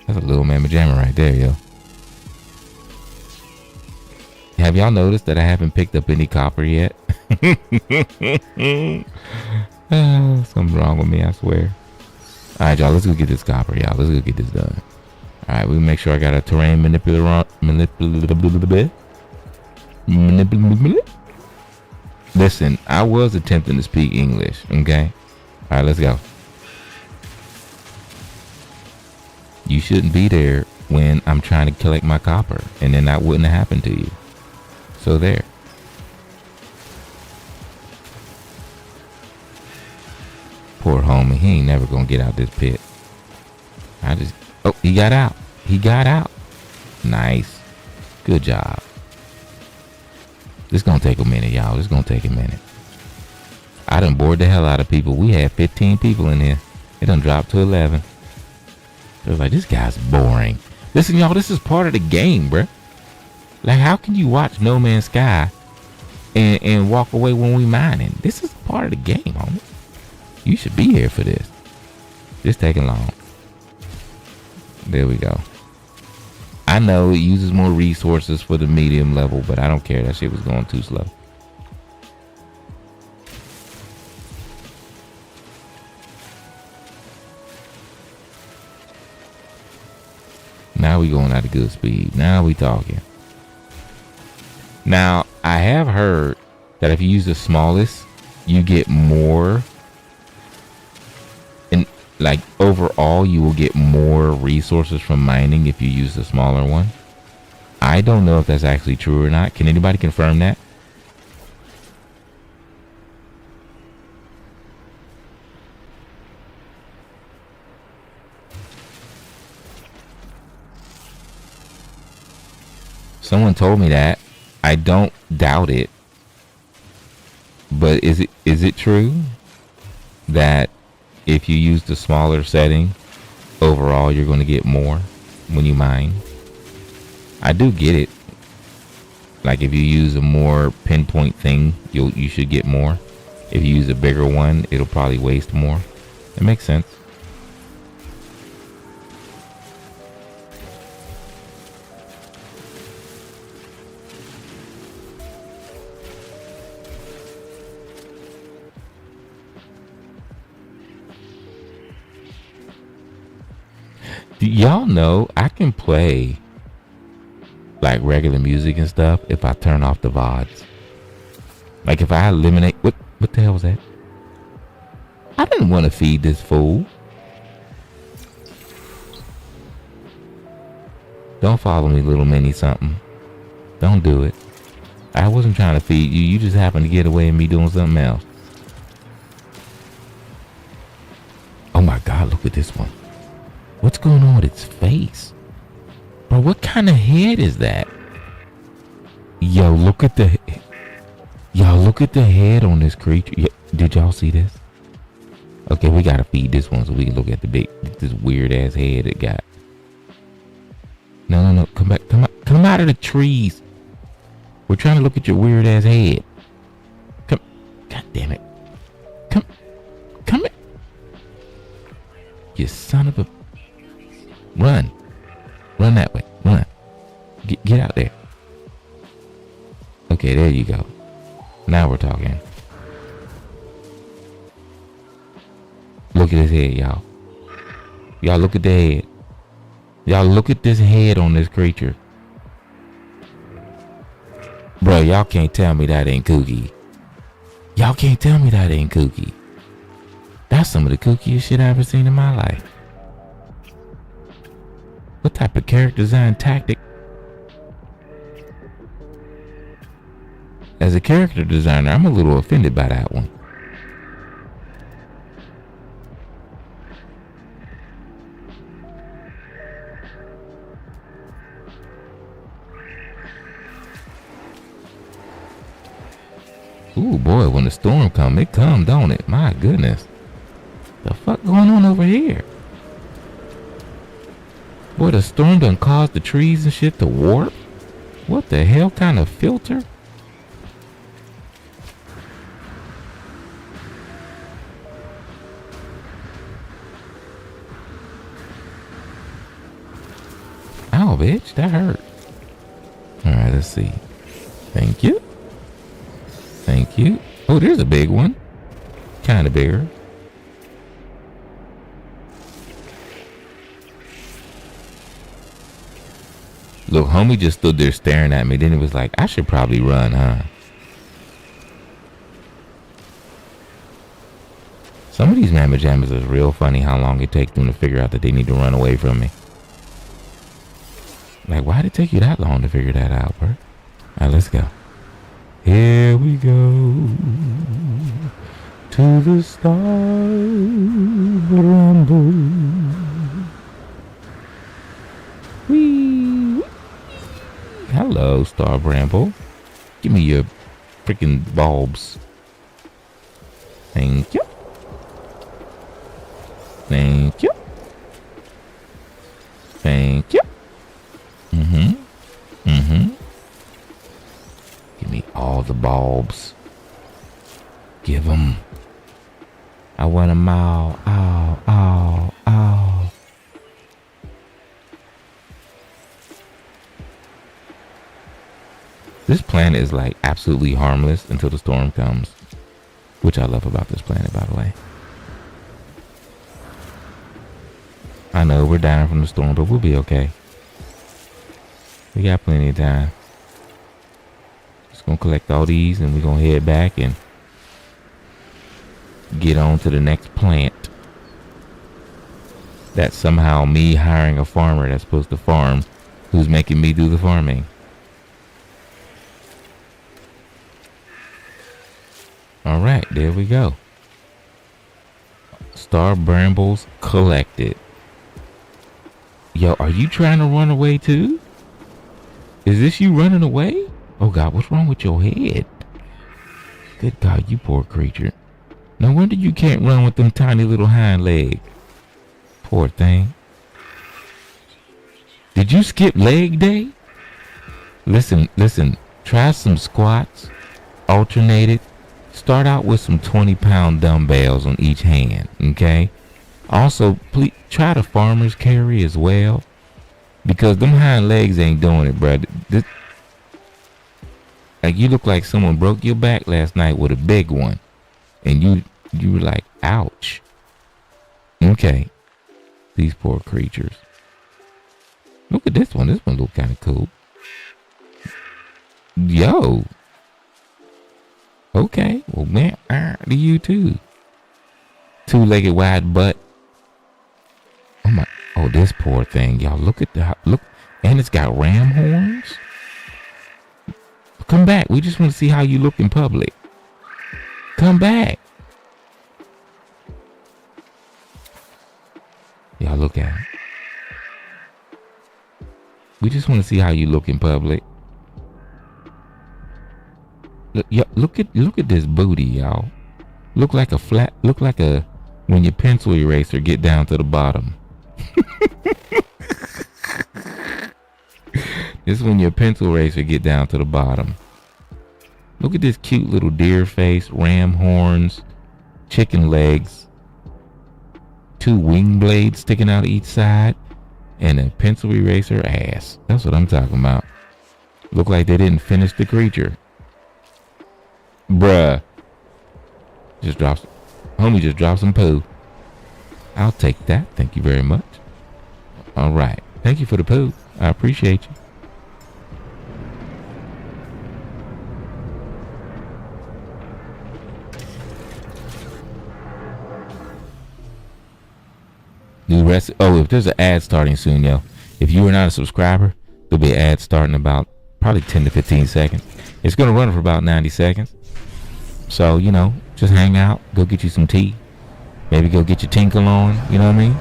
That's a little mamma jamma right there, yo. Have y'all noticed that I haven't picked up any copper yet? Something's wrong with me, I swear. Alright, y'all, let's go get this copper, y'all. Let's go get this done. Alright, we make sure I got a terrain manipulator. Listen, I was attempting to speak English, okay? Alright, let's go. You shouldn't be there when I'm trying to collect my copper, and then that wouldn't have happened to you. So there. Poor homie, he ain't never gonna get out this pit. Oh, he got out. He got out. Nice. Good job. This gonna take a minute, y'all. This gonna take a minute. I done bored the hell out of people. We had 15 people in here. It done dropped to 11. It was like, this guy's boring. Listen, y'all, this is part of the game, bruh. Like, how can you watch No Man's Sky and walk away when we mining? This is part of the game, homie. You should be here for this. This taking long. There we go. I know it uses more resources for the medium level, but I don't care. That shit was going too slow. Now we going at a good speed. Now we talking. Now, I have heard that if you use the smallest, you get more. And like overall, you will get more resources from mining if you use the smaller one. I don't know if that's actually true or not. Can anybody confirm that? Someone told me that. I don't doubt it. But is it true that if you use the smaller setting, overall you're going to get more when you mine? I do get it. Like if you use a more pinpoint thing, you should get more. If you use a bigger one, it'll probably waste more. It makes sense. Y'all know I can play like regular music and stuff if I turn off the VODs. Like if I eliminate what the hell was that? I didn't want to feed this fool. Don't follow me, little mini something. Don't do it. I wasn't trying to feed you. You just happened to get away with me doing something else. Oh my God, look at this one. What's going on with its face? Bro, what kind of head is that? Yo, look at the head on this creature. Did y'all see this? Okay, we gotta feed this one so we can look at this weird ass head it got. No, come back, come out of the trees. We're trying to look at your weird ass head. Come, God damn it. Come here. You son of a... Run that way, run. Get out there. Okay, there you go. Now we're talking. Look at his head, y'all. Y'all look at the head. Y'all look at this head on this creature. Bro, y'all can't tell me that ain't kooky. Y'all can't tell me that ain't kooky. That's some of the kookiest shit I've ever seen in my life. What type of character design tactic? As a character designer, I'm a little offended by that one. Ooh boy, when the storm come, it come, don't it? My goodness. The fuck going on over here? Boy, the storm done caused the trees and shit to warp? What the hell kind of filter? Ow, bitch, that hurt. Alright, let's see. Thank you. Thank you. Oh, there's a big one. Kind of bigger. Look, homie just stood there staring at me. Then he was like, I should probably run, huh? Some of these mamma jammas is real funny how long it takes them to figure out that they need to run away from me. Like, why'd it take you that long to figure that out, bro? Alright, let's go. Here we go to the star bramble. Whee! Hello, Star Bramble. Give me your freaking bulbs. Thank you. Thank you. Thank you. Give me all the bulbs. Give them. I want them all. Ow, ow, ow. This planet is like absolutely harmless until the storm comes. Which I love about this planet, by the way. I know we're dying from the storm, but we'll be okay. We got plenty of time. Just gonna collect all these and we're gonna head back and get on to the next plant. That's somehow me hiring a farmer that's supposed to farm, who's making me do the farming. Alright, there we go. Star Brambles collected. Yo, are you trying to run away too? Is this you running away? Oh God, what's wrong with your head? Good God, you poor creature. No wonder you can't run with them tiny little hind legs. Poor thing. Did you skip leg day? Listen. Try some squats. Alternated. Start out with some 20-pound dumbbells on each hand, okay? Also, please try the farmer's carry as well. Because them hind legs ain't doing it, bro. Like, you look like someone broke your back last night with a big one. And you were like, ouch. Okay. These poor creatures. Look at this one. This one look kind of cool. Yo. Okay. Well, man, to you too. Two-legged wide butt. Oh my. Oh, this poor thing, y'all. Look at the look, and it's got ram horns. Come back. We just want to see how you look in public. Come back. Y'all look at it. We just want to see how you look in public. Look at this booty, y'all. Look like a when your pencil eraser get down to the bottom. This is when your pencil eraser get down to the bottom. Look at this cute little deer face, ram horns, chicken legs, 2 wing blades sticking out each side, and a pencil eraser ass. That's what I'm talking about. Look like they didn't finish the creature. Bruh. Homie just dropped some poo. I'll take that. Thank you very much. All right. Thank you for the poo. I appreciate you. If there's an ad starting soon, yo. If you are not a subscriber, there'll be an ad starting about probably 10 to 15 seconds. It's going to run for about 90 seconds. So, just hang out, go get you some tea. Maybe go get your tinkle on, you know what I mean?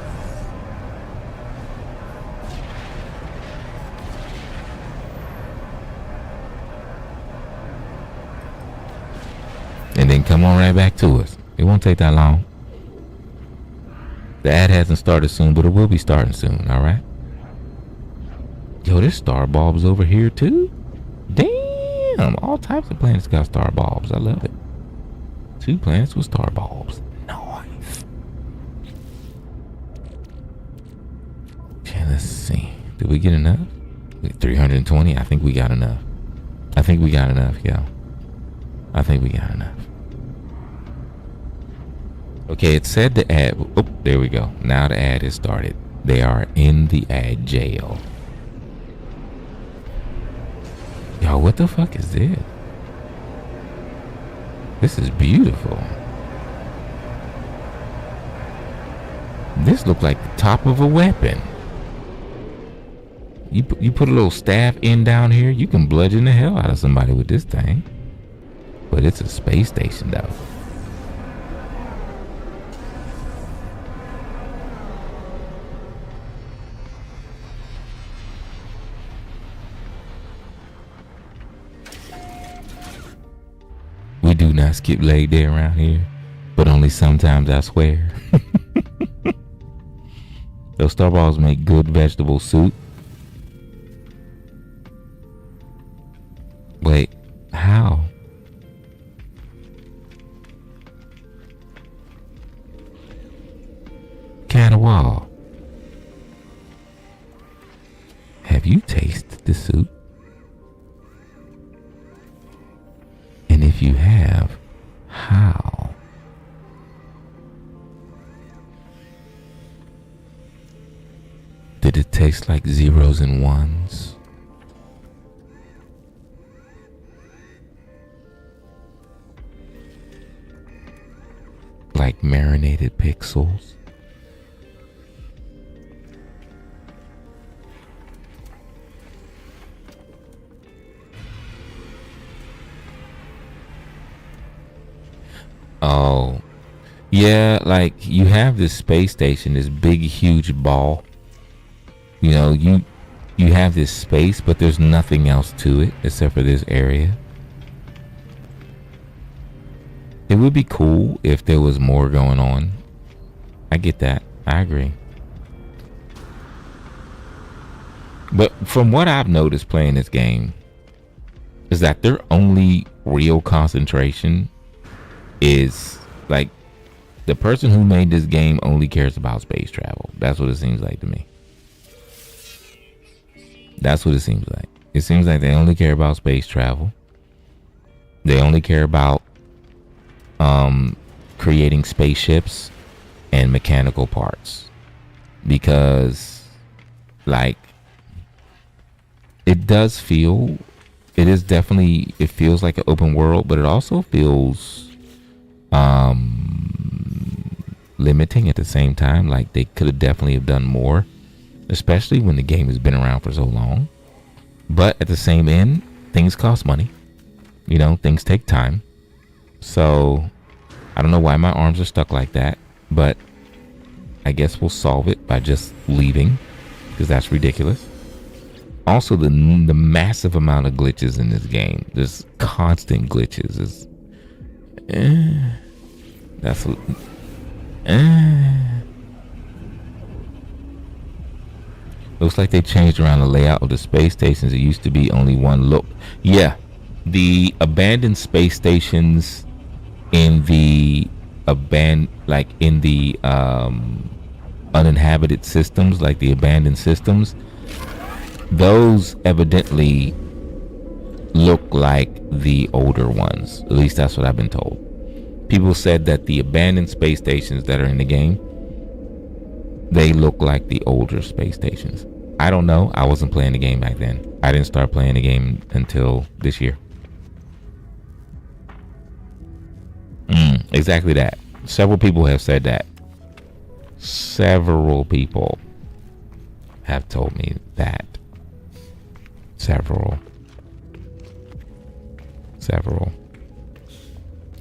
And then come on right back to us. It won't take that long. The ad hasn't started soon, but it will be starting soon, alright? Yo, there's star bulbs over here too? Damn, all types of planets got star bulbs. I love it. 2 planets with star bulbs. Nice. Okay, let's see. Did we get enough? 320? I think we got enough. Yo. I think we got enough. Okay, it said the ad. Oh, there we go. Now the ad is started. They are in the ad jail. Yo, what the fuck is this? This is beautiful. This looks like the top of a weapon. You put a little staff in down here, you can bludgeon the hell out of somebody with this thing. But it's a space station though. We do not skip leg day around here, but only sometimes, I swear. Those star balls make good vegetable soup. Wait, how? Catawal, have you tasted the soup? And if you have, how? Did it taste like zeros and ones? Like marinated pixels? Oh, yeah, like you have this space station, this big, huge ball. You have this space, but there's nothing else to it except for this area. It would be cool if there was more going on. I get that. I agree. But from what I've noticed playing this game is that their only real concentration is like the person who made this game only cares about space travel. That's what it seems like to me. That's what it seems like. It seems like they only care about space travel. They only care about creating spaceships and mechanical parts. Because like it does feel, it is definitely, it feels like an open world, but it also feels limiting at the same time. Like they could have definitely have done more, especially when the game has been around for so long. But at the same end, things cost money. You know, things take time. So I don't know why my arms are stuck like that, but I guess we'll solve it by just leaving, because that's ridiculous. Also, the massive amount of glitches in this game. There's constant glitches. That's looks like they changed around the layout of the space stations. It used to be only one look. Yeah, the abandoned space stations in the uninhabited systems, like the abandoned systems, those evidently look like the older ones. At least that's what I've been told. People said that the abandoned space stations that are in the game, they look like the older space stations. I don't know. I wasn't playing the game back then. I didn't start playing the game until this year. Exactly that. Several people have said that. Several people have told me that. Several.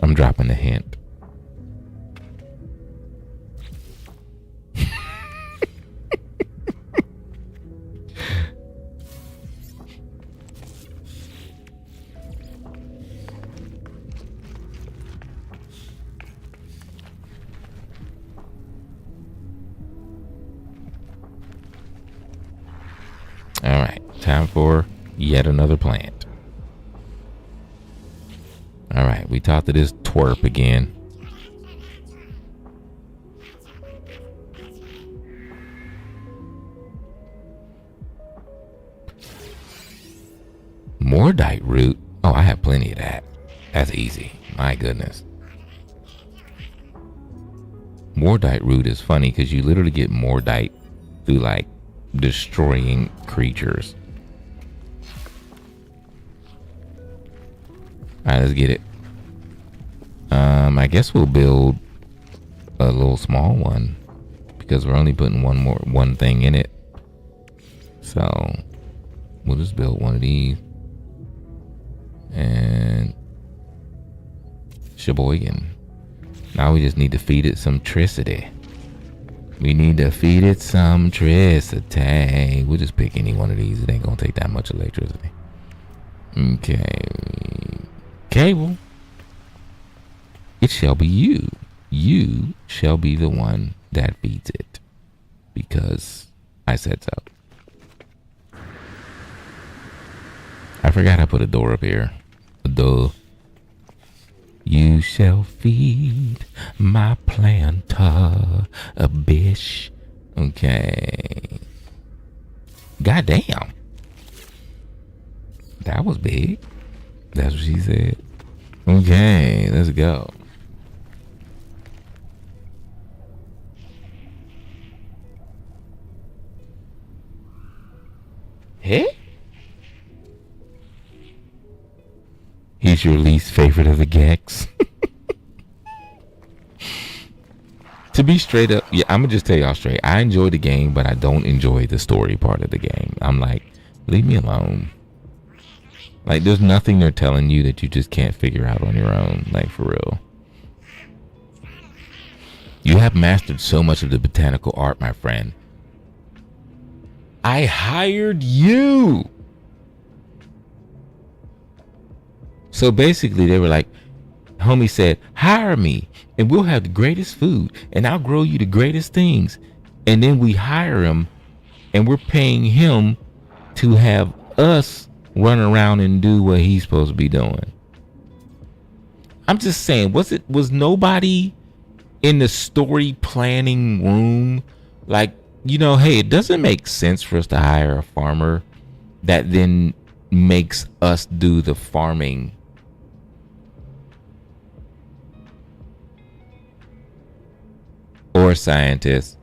I'm dropping a hint. All right, time for yet another plant. All right, we talked to this twerp again. Mordite root. Oh, I have plenty of that. That's easy. My goodness. Mordite root is funny because you literally get Mordite through like destroying creatures. Alright, let's get it. I guess we'll build a little small one because we're only putting one thing in it. So we'll just build one of these. And Sheboygan. Now we just need to feed it some tricity. We need to feed it some tricity. We'll just pick any one of these. It ain't gonna take that much electricity. Okay. Cable. It shall be you. You shall be the one that feeds it. Because I said so. I forgot I put a door up here. A door. You shall feed my planter a bish. Okay. Goddamn. That was big. That's what she said. Okay, let's go. Hey? He's your least favorite of the Gex. To be straight up, yeah, I'm gonna just tell y'all straight. I enjoy the game, but I don't enjoy the story part of the game. I'm like, leave me alone. Like, there's nothing they're telling you that you just can't figure out on your own. Like, for real. You have mastered so much of the botanical art, my friend. I hired you. So basically, they were like, homie said, hire me and we'll have the greatest food and I'll grow you the greatest things. And then we hire him and we're paying him to have us run around and do what he's supposed to be doing. I'm just saying, was nobody in the story planning room like, you know, hey, it doesn't make sense for us to hire a farmer that then makes us do the farming. Or a scientist.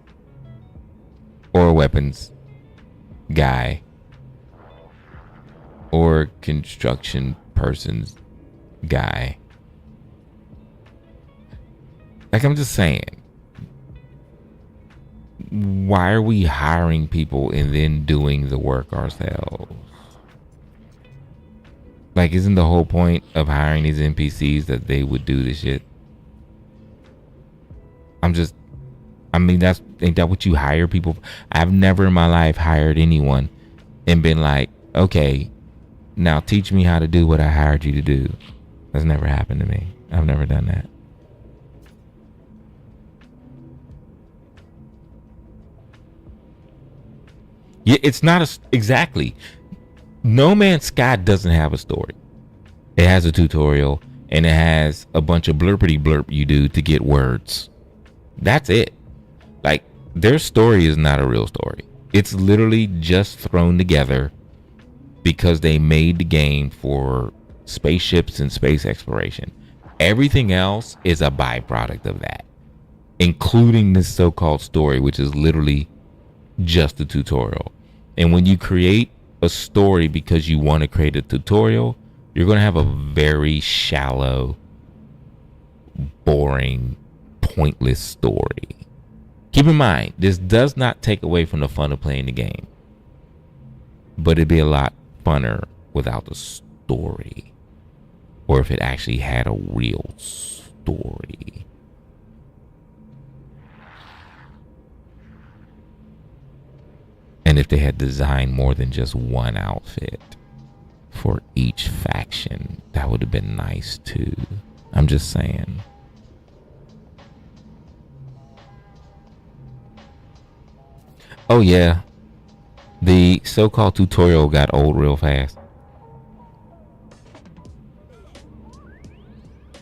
Or a weapons guy. or construction person's guy. Like, I'm just saying, why are we hiring people and then doing the work ourselves? Like, isn't the whole point of hiring these NPCs that they would do this shit? Ain't that what you hire people? I've never in my life hired anyone and been like, okay, now teach me how to do what I hired you to do. That's never happened to me. I've never done that. Yeah, it's not exactly. No Man's Sky doesn't have a story. It has a tutorial and it has a bunch of blurpity blurp you do to get words. That's it. Like, their story is not a real story. It's literally just thrown together because they made the game for spaceships and space exploration. Everything else is a byproduct of that, including this so-called story, which is literally just a tutorial. And when you create a story because you want to create a tutorial, you're going to have a very shallow, boring, pointless story. Keep in mind, this does not take away from the fun of playing the game, but it'd be a lot funner without the story, or if it actually had a real story. And if they had designed more than just one outfit for each faction, that would have been nice too. I'm just saying. Oh yeah, the so-called tutorial got old real fast.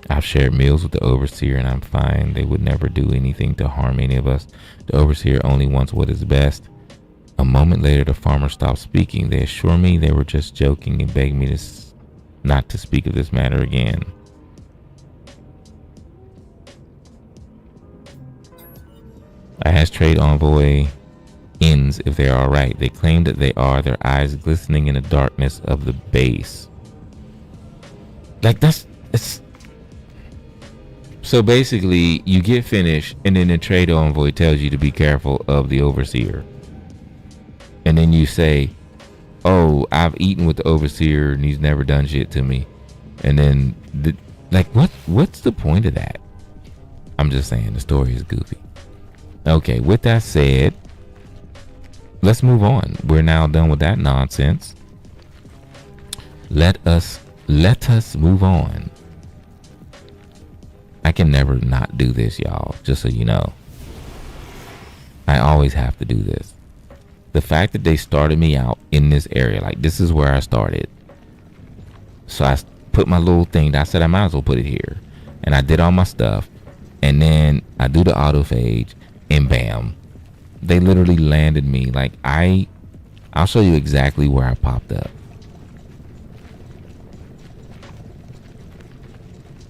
I've shared meals with the Overseer and I'm fine. They would never do anything to harm any of us. The Overseer only wants what is best. A moment later, the farmer stopped speaking. They assure me they were just joking and begged me not to speak of this matter again. I asked Trade Envoy ends if they are alright. They claim that they are, their eyes glistening in the darkness of the base. Like, it's so basically you get finished and then the Trade Envoy tells you to be careful of the Overseer. And then you say, oh, I've eaten with the Overseer and he's never done shit to me. And then what's the point of that? I'm just saying the story is goofy. Okay, with that said, let's move on. We're now done with that nonsense. Let us move on. I can never not do this, y'all, just so you know. I always have to do this. The fact that they started me out in this area, like this is where I started. So I put my little thing, I said I might as well put it here. And I did all my stuff. And then I do the autophage and bam. They literally landed me. Like I'll show you exactly where I popped up.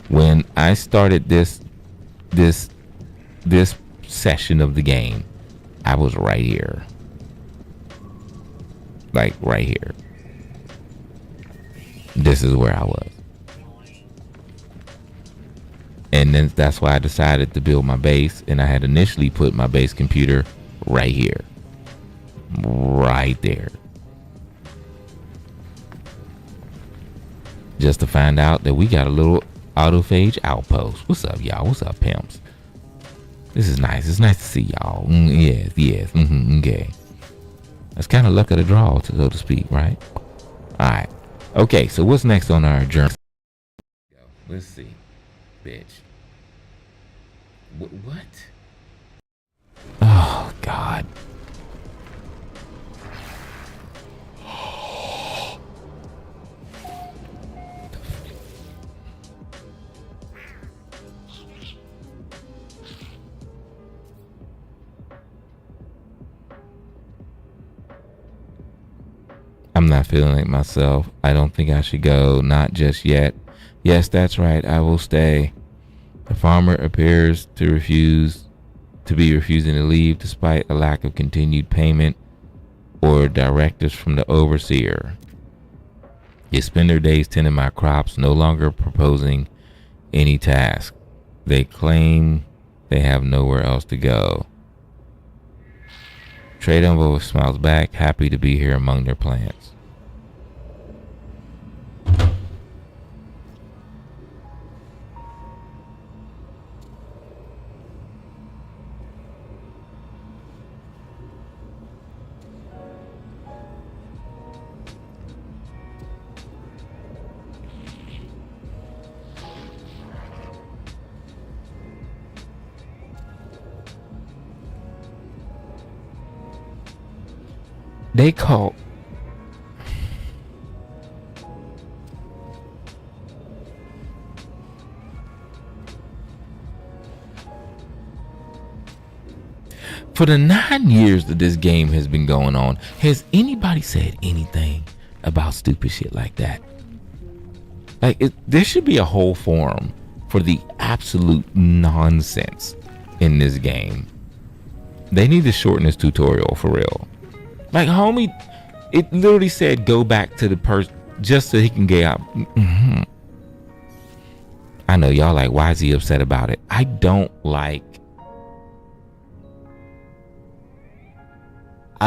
When I started this session of the game, I was right here. Like right here. This is where I was. And then that's why I decided to build my base. And I had initially put my base computer right here. Right there. Just to find out that we got a little autophage outpost. What's up, y'all? What's up, pimps? This is nice. It's nice to see y'all. Yes. Okay. That's kind of luck of the draw, so to speak, right? All right. Okay, so what's next on our journey? Let's see. Bitch. What? Oh, God. I'm not feeling like myself. I don't think I should go. Not just yet. Yes, that's right. I will stay. The farmer appears to be refusing to leave despite a lack of continued payment or directives from the overseer. They spend their days tending my crops, no longer proposing any task. They claim they have nowhere else to go. Trade envoy smiles back, happy to be here among their plants. They call for the 9 years that this game has been going on, has anybody said anything about stupid shit like that? Like, there should be a whole forum for the absolute nonsense in this game. They need to shorten this tutorial for real. Like, homie, it literally said go back to the person just so he can get out. Mm-hmm. I know y'all like, why is he upset about it? I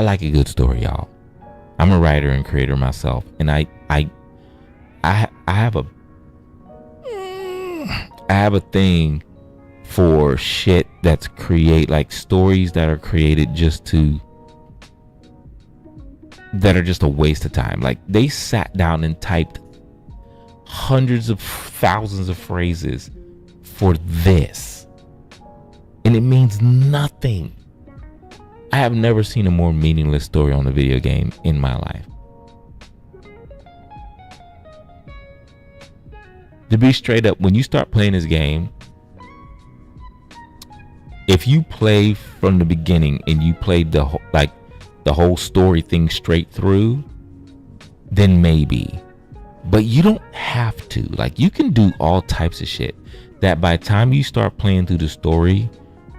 like a good story, y'all. I'm a writer and creator myself, and I have a thing for shit that's like stories that are created that are just a waste of time. Like, they sat down and typed hundreds of thousands of phrases for this, and it means nothing. I have never seen a more meaningless story on a video game in my life. To be straight up, when you start playing this game, if you play from the beginning and you played the whole story thing straight through, then maybe. But you don't have to. Like, you can do all types of shit that by the time you start playing through the story,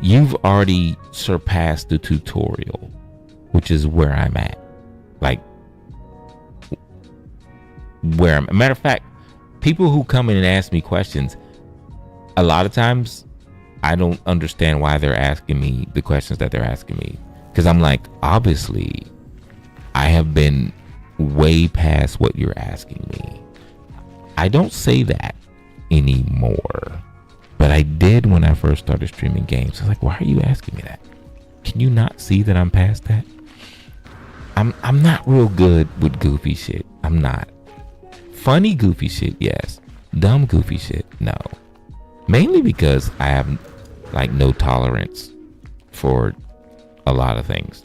you've already surpassed the tutorial, which is where I'm at. Like, matter of fact, people who come in and ask me questions, a lot of times I don't understand why they're asking me the questions that they're asking me. Because I'm like, obviously, I have been way past what you're asking me. I don't say that anymore. But I did when I first started streaming games. I was like, why are you asking me that? Can you not see that I'm past that? I'm not real good with goofy shit. I'm not. Funny goofy shit, yes. Dumb goofy shit, no. Mainly because I have like no tolerance for a lot of things.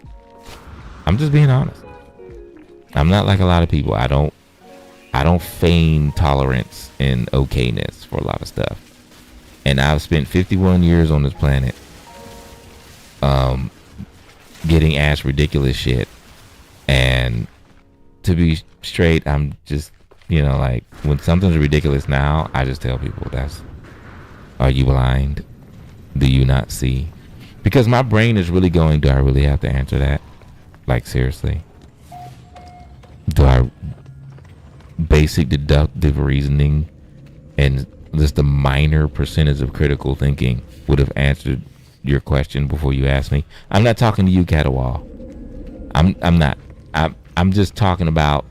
I'm just being honest. I'm not like a lot of people. I don't feign tolerance and okayness for a lot of stuff. And I've spent 51 years on this planet getting asked ridiculous shit. And to be straight, I'm just, like, when something's ridiculous now, I just tell people, are you blind? Do you not see? Because my brain is really going, do I really have to answer that? Like, seriously? Basic deductive reasoning and just a minor percentage of critical thinking would have answered your question before you asked me. I'm not talking to you, Catawall. I'm not. I'm just talking about.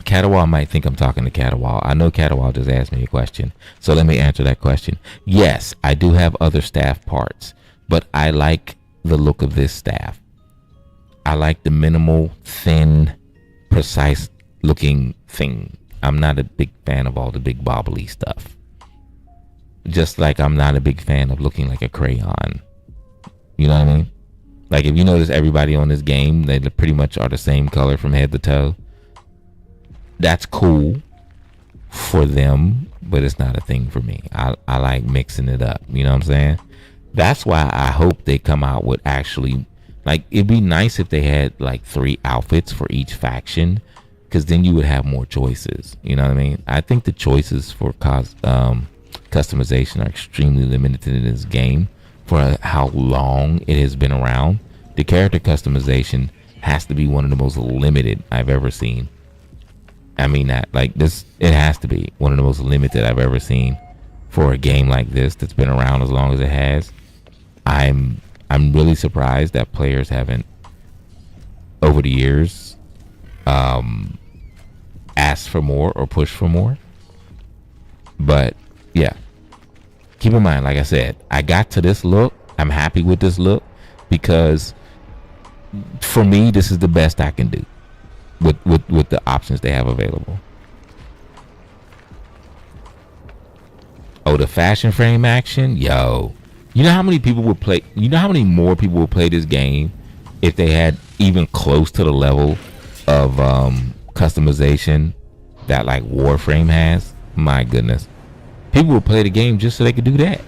Catawall might think I'm talking to Catawall. I know Catawall just asked me a question, so let me answer that question. Yes, I do have other staff parts, but I like the look of this staff. I like the minimal, thin, precise looking thing. I'm not a big fan of all the big bobbly stuff. Just like I'm not a big fan of looking like a crayon. You know what I mean? Like, if you notice, everybody on this game, they pretty much are the same color from head to toe. That's cool for them, but it's not a thing for me. I like mixing it up. You know what I'm saying? That's why I hope they come out with actually, like, it'd be nice if they had like 3 outfits for each faction, because then you would have more choices. You know what I mean? I think the choices for customization are extremely limited in this game for how long it has been around. The character customization has to be one of the most limited I've ever seen. I mean that. Like this, it has to be one of the most limited I've ever seen for a game like this that's been around as long as it has. I'm really surprised that players haven't over the years asked for more or pushed for more. But yeah, keep in mind, like I said, I got to this look. I'm happy with this look because for me, this is the best I can do with the options they have available. Oh, the fashion frame action, yo. You know how many people would play? You know how many more people would play this game if they had even close to the level of customization that like Warframe has? My goodness, people would play the game just so they could do that.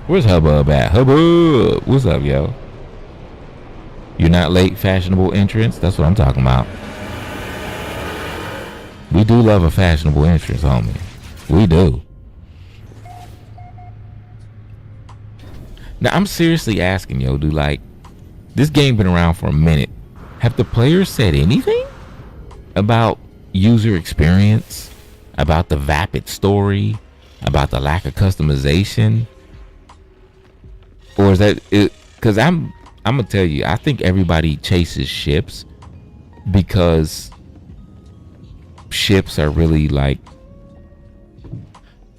Where's Hubbub at? Hubbub, what's up, yo? You're not late, fashionable entrance. That's what I'm talking about. We do love a fashionable entrance, homie. We do. Now, I'm seriously asking, yo, dude, like, this game been around for a minute. Have the players said anything about user experience, about the vapid story, about the lack of customization? Or is that it? Because I'm gonna tell you, I think everybody chases ships because ships are really like,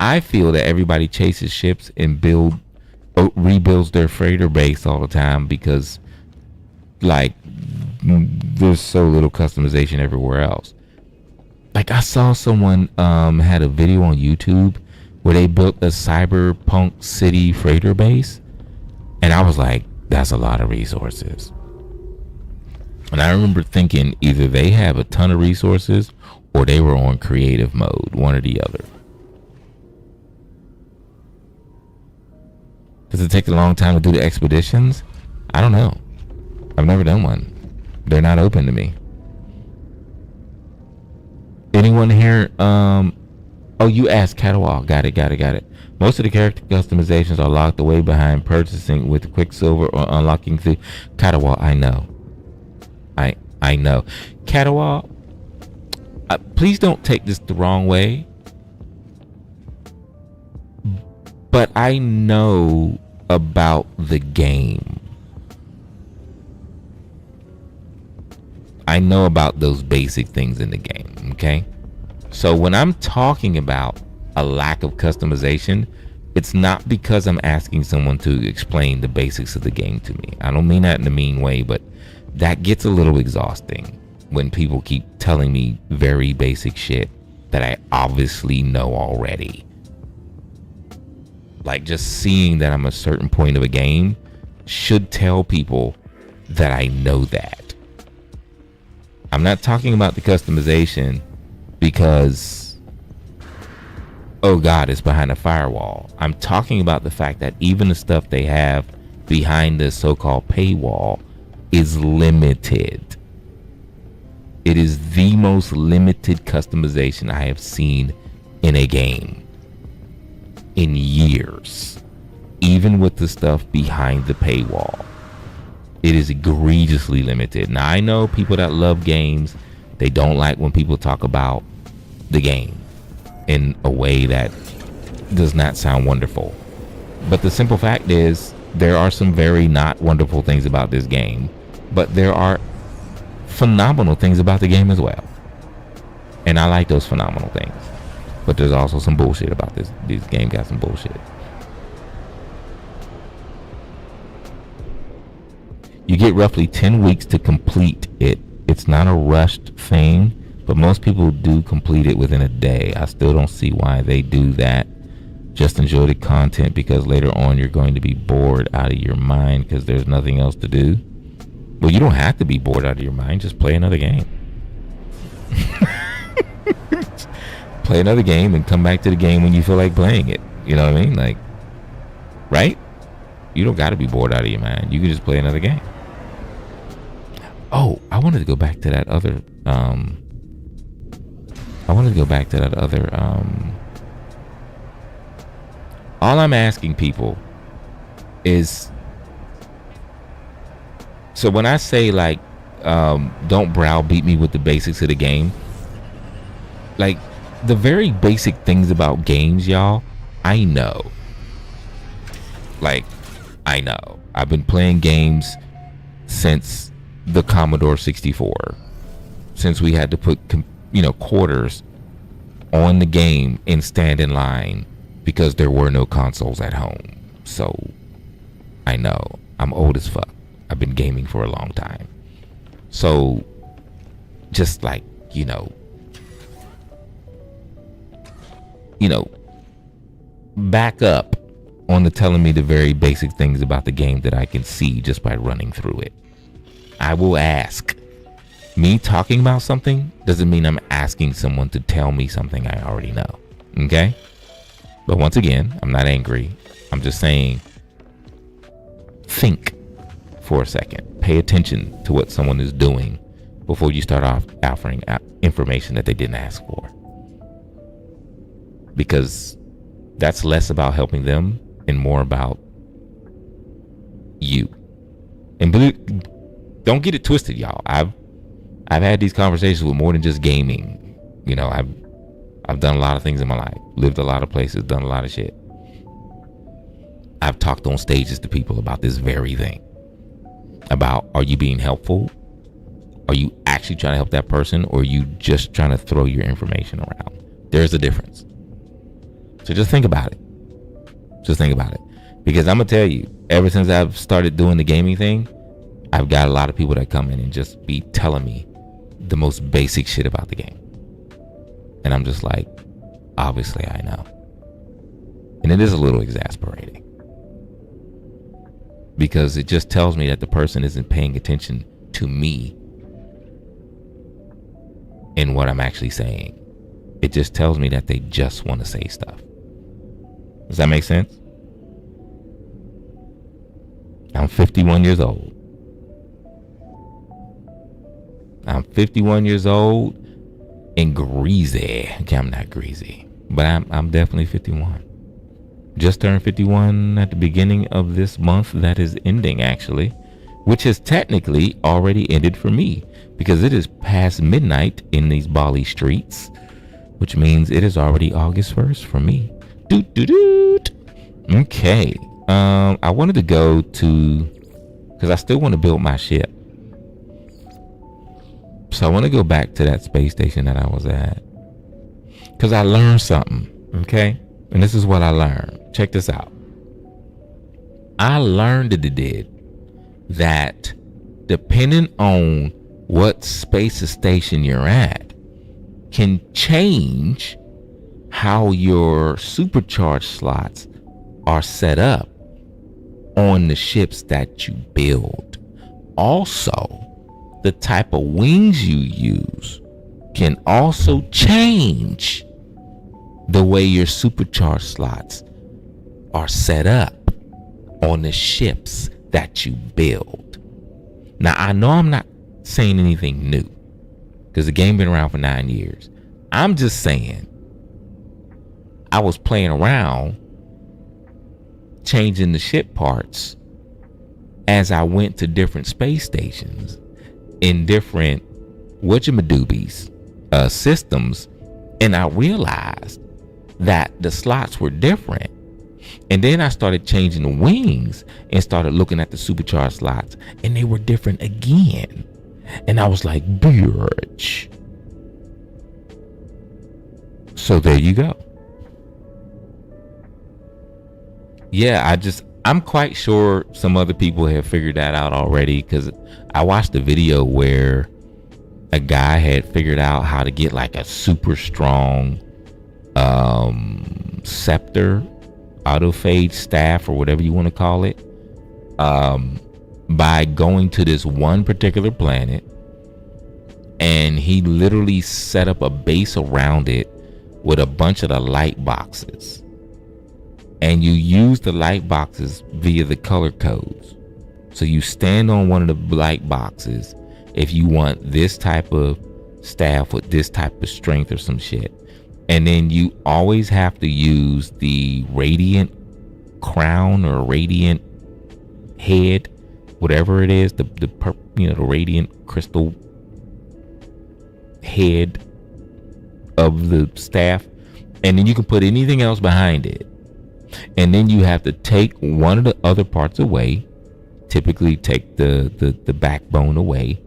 I feel that everybody chases ships and rebuilds their freighter base all the time because like there's so little customization everywhere else. Like I saw someone had a video on YouTube where they built a cyberpunk city freighter base, and I was like, that's a lot of resources. And I remember thinking either they have a ton of resources or they were on creative mode, one or the other. Does it take a long time to do the expeditions? I don't know. I've never done one. They're not open to me. Anyone here? Oh, you asked Catawal. Got it. Most of the character customizations are locked away behind purchasing with Quicksilver or unlocking through Catawal. I know. I know. Catawal, please don't take this the wrong way. But I know about the game. I know about those basic things in the game, okay? So when I'm talking about a lack of customization, it's not because I'm asking someone to explain the basics of the game to me. I don't mean that in a mean way, but that gets a little exhausting when people keep telling me very basic shit that I obviously know already. Like just seeing that I'm a certain point of a game should tell people that I know that. I'm not talking about the customization because, oh God, it's behind a firewall. I'm talking about the fact that even the stuff they have behind the so-called paywall is limited. It is the most limited customization I have seen in a game in years, even with the stuff behind the paywall. It is egregiously limited. Now I know people that love games, they don't like when people talk about the game in a way that does not sound wonderful. But the simple fact is, there are some very not wonderful things about this game, but there are phenomenal things about the game as well. And I like those phenomenal things. But there's also some bullshit about this. This game got some bullshit. You get roughly 10 weeks to complete it. It's not a rushed thing, but most people do complete it within a day. I still don't see why they do that. Just enjoy the content because later on you're going to be bored out of your mind because there's nothing else to do. Well, you don't have to be bored out of your mind. Just play another game. Play another game and come back to the game when you feel like playing it. You know what I mean? Like, right? You don't got to be bored out of your mind. You can just play another game. Oh, I wanted to go back to that other all I'm asking people is, so when I say like don't browbeat me with the basics of the game. Like, the very basic things about games, y'all, I know. Like, I know. I've been playing games since the Commodore 64. Since we had to put, quarters on the game and stand in line because there were no consoles at home. So, I know. I'm old as fuck. I've been gaming for a long time. So, just like, back up on the telling me the very basic things about the game that I can see just by running through it. I will ask. Me talking about something doesn't mean I'm asking someone to tell me something I already know. Okay? But once again, I'm not angry. I'm just saying, think for a second. Pay attention to what someone is doing before you start off offering information that they didn't ask for. Because that's less about helping them and more about you. And don't get it twisted, y'all. I've had these conversations with more than just gaming. I've done a lot of things in my life, lived a lot of places, done a lot of shit. I've talked on stages to people about this very thing. About, are you being helpful? Are you actually trying to help that person, or are you just trying to throw your information around? There's a difference. So just think about it. Because I'm going to tell you, ever since I've started doing the gaming thing, I've got a lot of people that come in and just be telling me the most basic shit about the game. And I'm just like, obviously I know. And it is a little exasperating. Because it just tells me that the person isn't paying attention to me and what I'm actually saying. It just tells me that they just want to say stuff. Does that make sense? I'm 51 years old. I'm 51 years old and greasy. Okay, I'm not greasy, but I'm definitely 51. Just turned 51 at the beginning of this month that is ending, actually, which has technically already ended for me because it is past midnight in these Bali streets, which means it is already August 1st for me. Doot, doot, doot. Okay. I wanted to go to, because I still want to build my ship. So I want to go back to that space station that I was at. Because I learned something, okay? And this is what I learned. Check this out. I learned that depending on what space station you're at can change how your supercharged slots are set up on the ships that you build. Also, the type of wings you use can also change the way your supercharged slots are set up on the ships that you build. Now, I know I'm not saying anything new because the game been around for 9 years. I'm just saying I was playing around changing the ship parts as I went to different space stations in different whatchamadoobies systems, and I realized that the slots were different. And then I started changing the wings and started looking at the supercharged slots, and they were different again. And I was like, bitch. So there you go. Yeah, I'm quite sure some other people have figured that out already, because I watched a video where a guy had figured out how to get like a super strong scepter, autophage staff, or whatever you want to call it, by going to this one particular planet, and he literally set up a base around it with a bunch of the light boxes. And you use the light boxes via the color codes. So you stand on one of the light boxes if you want this type of staff with this type of strength or some shit. And then you always have to use the radiant crown or radiant head whatever it is, the radiant crystal head of the staff, and then you can put anything else behind it. And then you have to take one of the other parts away, typically take the backbone away,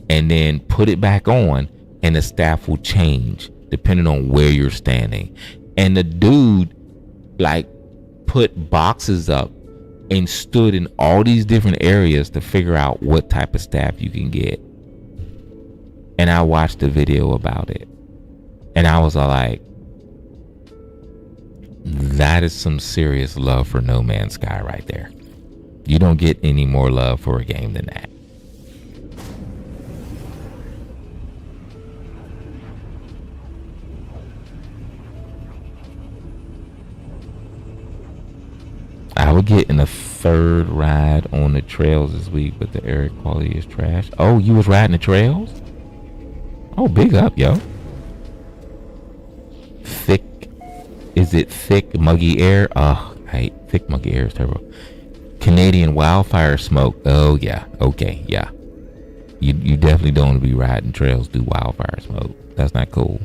and then put it back on, and the staff will change depending on where you're standing. And the dude like put boxes up and stood in all these different areas to figure out what type of staff you can get. And I watched a video about it, and I was like, that is some serious love for No Man's Sky right there. You don't get any more love for a game than that. I would get in a third ride on the trails this week, but the air quality is trash. Oh, you was riding the trails? Oh, big up, yo. Thick. Is it thick, muggy air? Oh, I hate thick, muggy air is terrible. Canadian wildfire smoke. Oh, yeah. Okay, yeah. You definitely don't want to be riding trails through wildfire smoke. That's not cool.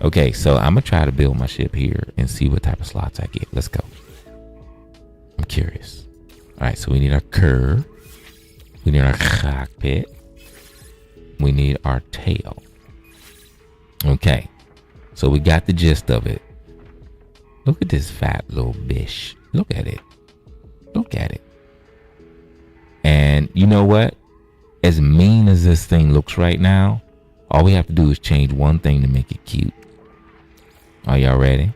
Okay, so I'm going to try to build my ship here and see what type of slots I get. Let's go. I'm curious. All right, so we need our curve. We need our cockpit. We need our tail. Okay, so we got the gist of it. Look at this fat little bish. Look at it. Look at it. And you know what? As mean as this thing looks right now, all we have to do is change one thing to make it cute. Are y'all ready?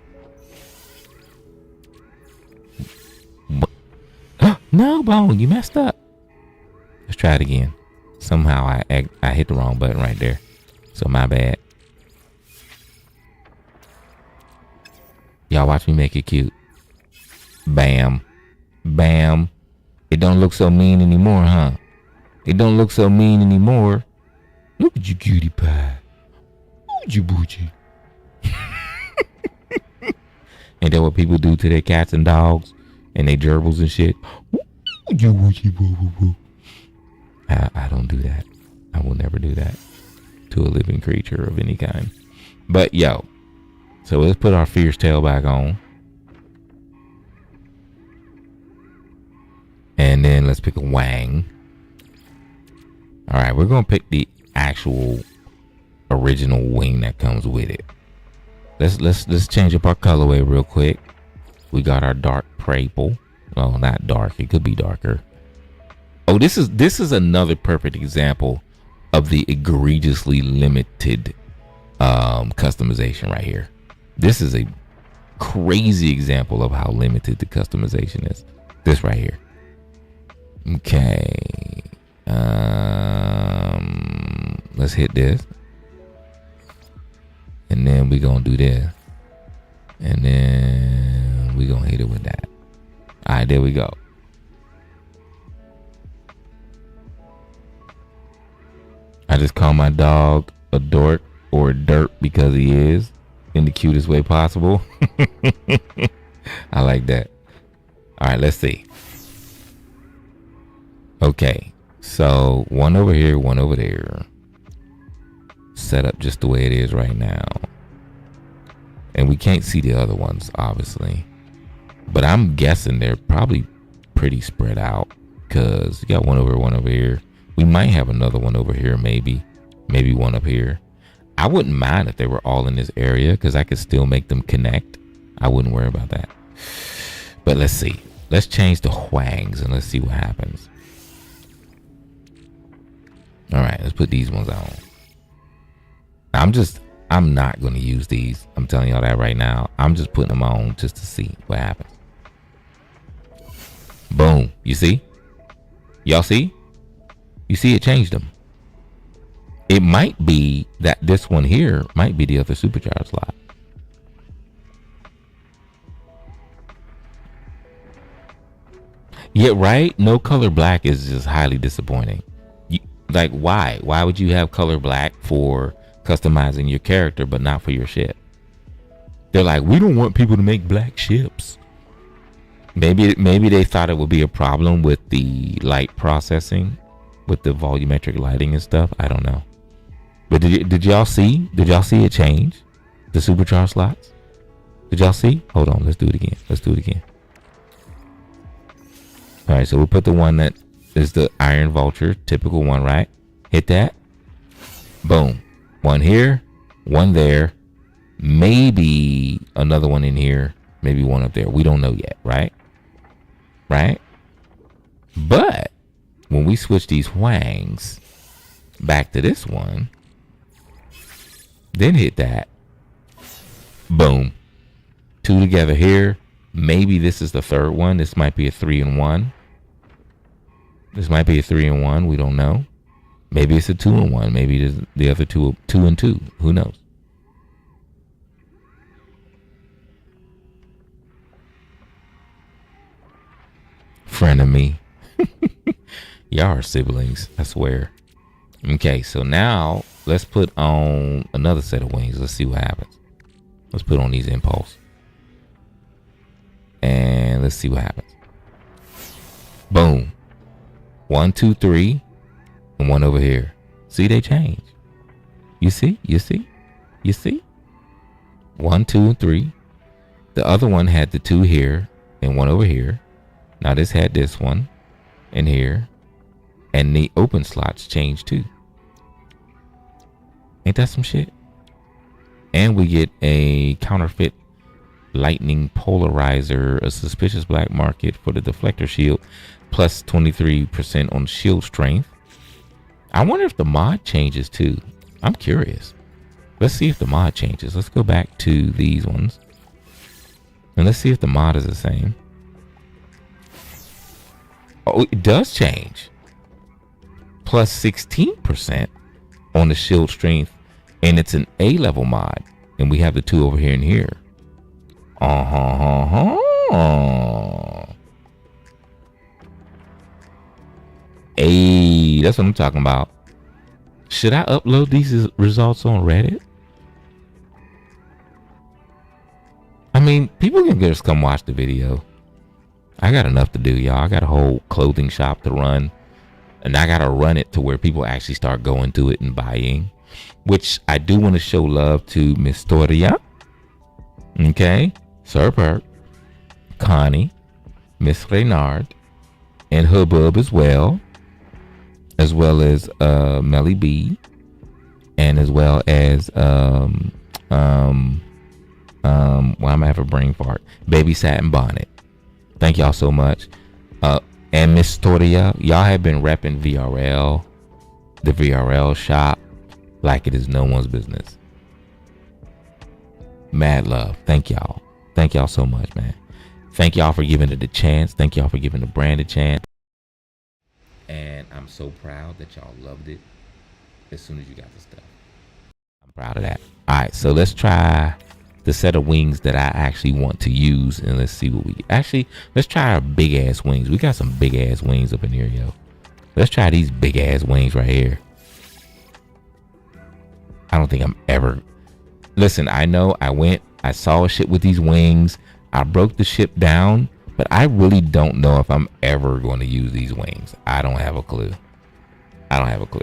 No, Bone, you messed up. Let's try it again. Somehow I hit the wrong button right there. So my bad. Y'all watch me make it cute. Bam. Bam. It don't look so mean anymore, huh? It don't look so mean anymore. Look at you, cutie pie. Oochie boochie. Ain't that what people do to their cats and dogs? And they gerbils and shit? I don't do that. I will never do that to a living creature of any kind. But yo, so let's put our fierce tail back on. And then let's pick a wang. All right, we're going to pick the actual original wing that comes with it. Let's change up our colorway real quick. We got our dark purple. Well, not dark. It could be darker. Oh, this is another perfect example of the egregiously limited customization right here. This is a crazy example of how limited the customization is. This right here. Okay. Let's hit this. And then we're going to do this. And then we're going to hit it with that. All right, there we go. I just call my dog a dork or a dirt because he is, in the cutest way possible. I like that. All right, let's see. Okay, so one over here, one over there. Set up just the way it is right now. And we can't see the other ones, obviously. But I'm guessing they're probably pretty spread out, because you got one over here. We might have another one over here, maybe one up here. I wouldn't mind if they were all in this area, because I could still make them connect. I wouldn't worry about that. But let's see. Let's change the whangs and let's see what happens. All right, let's put these ones on. I'm not going to use these. I'm telling y'all that right now. I'm just putting them on just to see what happens. Boom. You see? Y'all see? You see it changed them. It might be that this one here might be the other supercharged slot. Yeah, right? No color black is just highly disappointing. Like, why? Why would you have color black for customizing your character but not for your ship? They're like, we don't want people to make black ships. Maybe they thought it would be a problem with the light processing, with the volumetric lighting and stuff. I don't know. But did y'all see? Did y'all see it change? The supercharged slots? Did y'all see? Hold on, let's do it again. Let's do it again. All right, so we'll put the one that is the Iron Vulture, typical one, right? Hit that. Boom. One here, one there, maybe another one in here, maybe one up there. We don't know yet, right? Right? But when we switch these whangs back to this one, then hit that. Boom. Two together here. Maybe this is the third one. This might be a 3-in-1. This might be a 3-in-1. We don't know. Maybe it's a 2-in-1. Maybe the other 2-in-2. Who knows? Friend of me. Y'all are siblings, I swear. Okay, so now let's put on another set of wings. Let's see what happens. Let's put on these Impulse. And let's see what happens. Boom. 1, 2, 3. And one over here. See, they change. You see? You see? You see? 1, 2, and 3. The other one had the 2 here and one over here. Now this had this one and here. And the open slots changed too. Ain't that some shit? And we get a counterfeit lightning polarizer, a suspicious black market for the deflector shield, plus 23% on shield strength. I wonder if the mod changes too. I'm curious. Let's see if the mod changes. Let's go back to these ones. And let's see if the mod is the same. Oh, it does change. Plus 16% on the shield strength. And it's an A-level mod. And we have the 2 over here and here. Hey, that's what I'm talking about. Should I upload these results on Reddit? I mean, people can just come watch the video. I got enough to do, y'all. I got a whole clothing shop to run. And I got to run it to where people actually start going to it and buying. Which I do want to show love to Miss Toria. Okay. Sir Perk. Connie. Miss Reynard. And Hubbub as well. As well as Melly B. And as well as well, I'm gonna have a brain fart. Baby Satin Bonnet. Thank y'all so much. And Miss Toria, y'all have been repping VRL, the VRL shop, like it is no one's business. Mad love. Thank y'all. Thank y'all so much, man. Thank y'all for giving it a chance. Thank y'all for giving the brand a chance. And I'm so proud that y'all loved it as soon as you got the stuff. I'm proud of that. All right, so let's try the set of wings that I actually want to use, and let's see what we get. Actually, let's try our big ass wings. We got some big ass wings up in here, yo. Let's try these big ass wings right here. I don't think I'm ever. Listen, I know I saw shit with these wings. I broke the ship down, but I really don't know if I'm ever going to use these wings. I don't have a clue. I don't have a clue.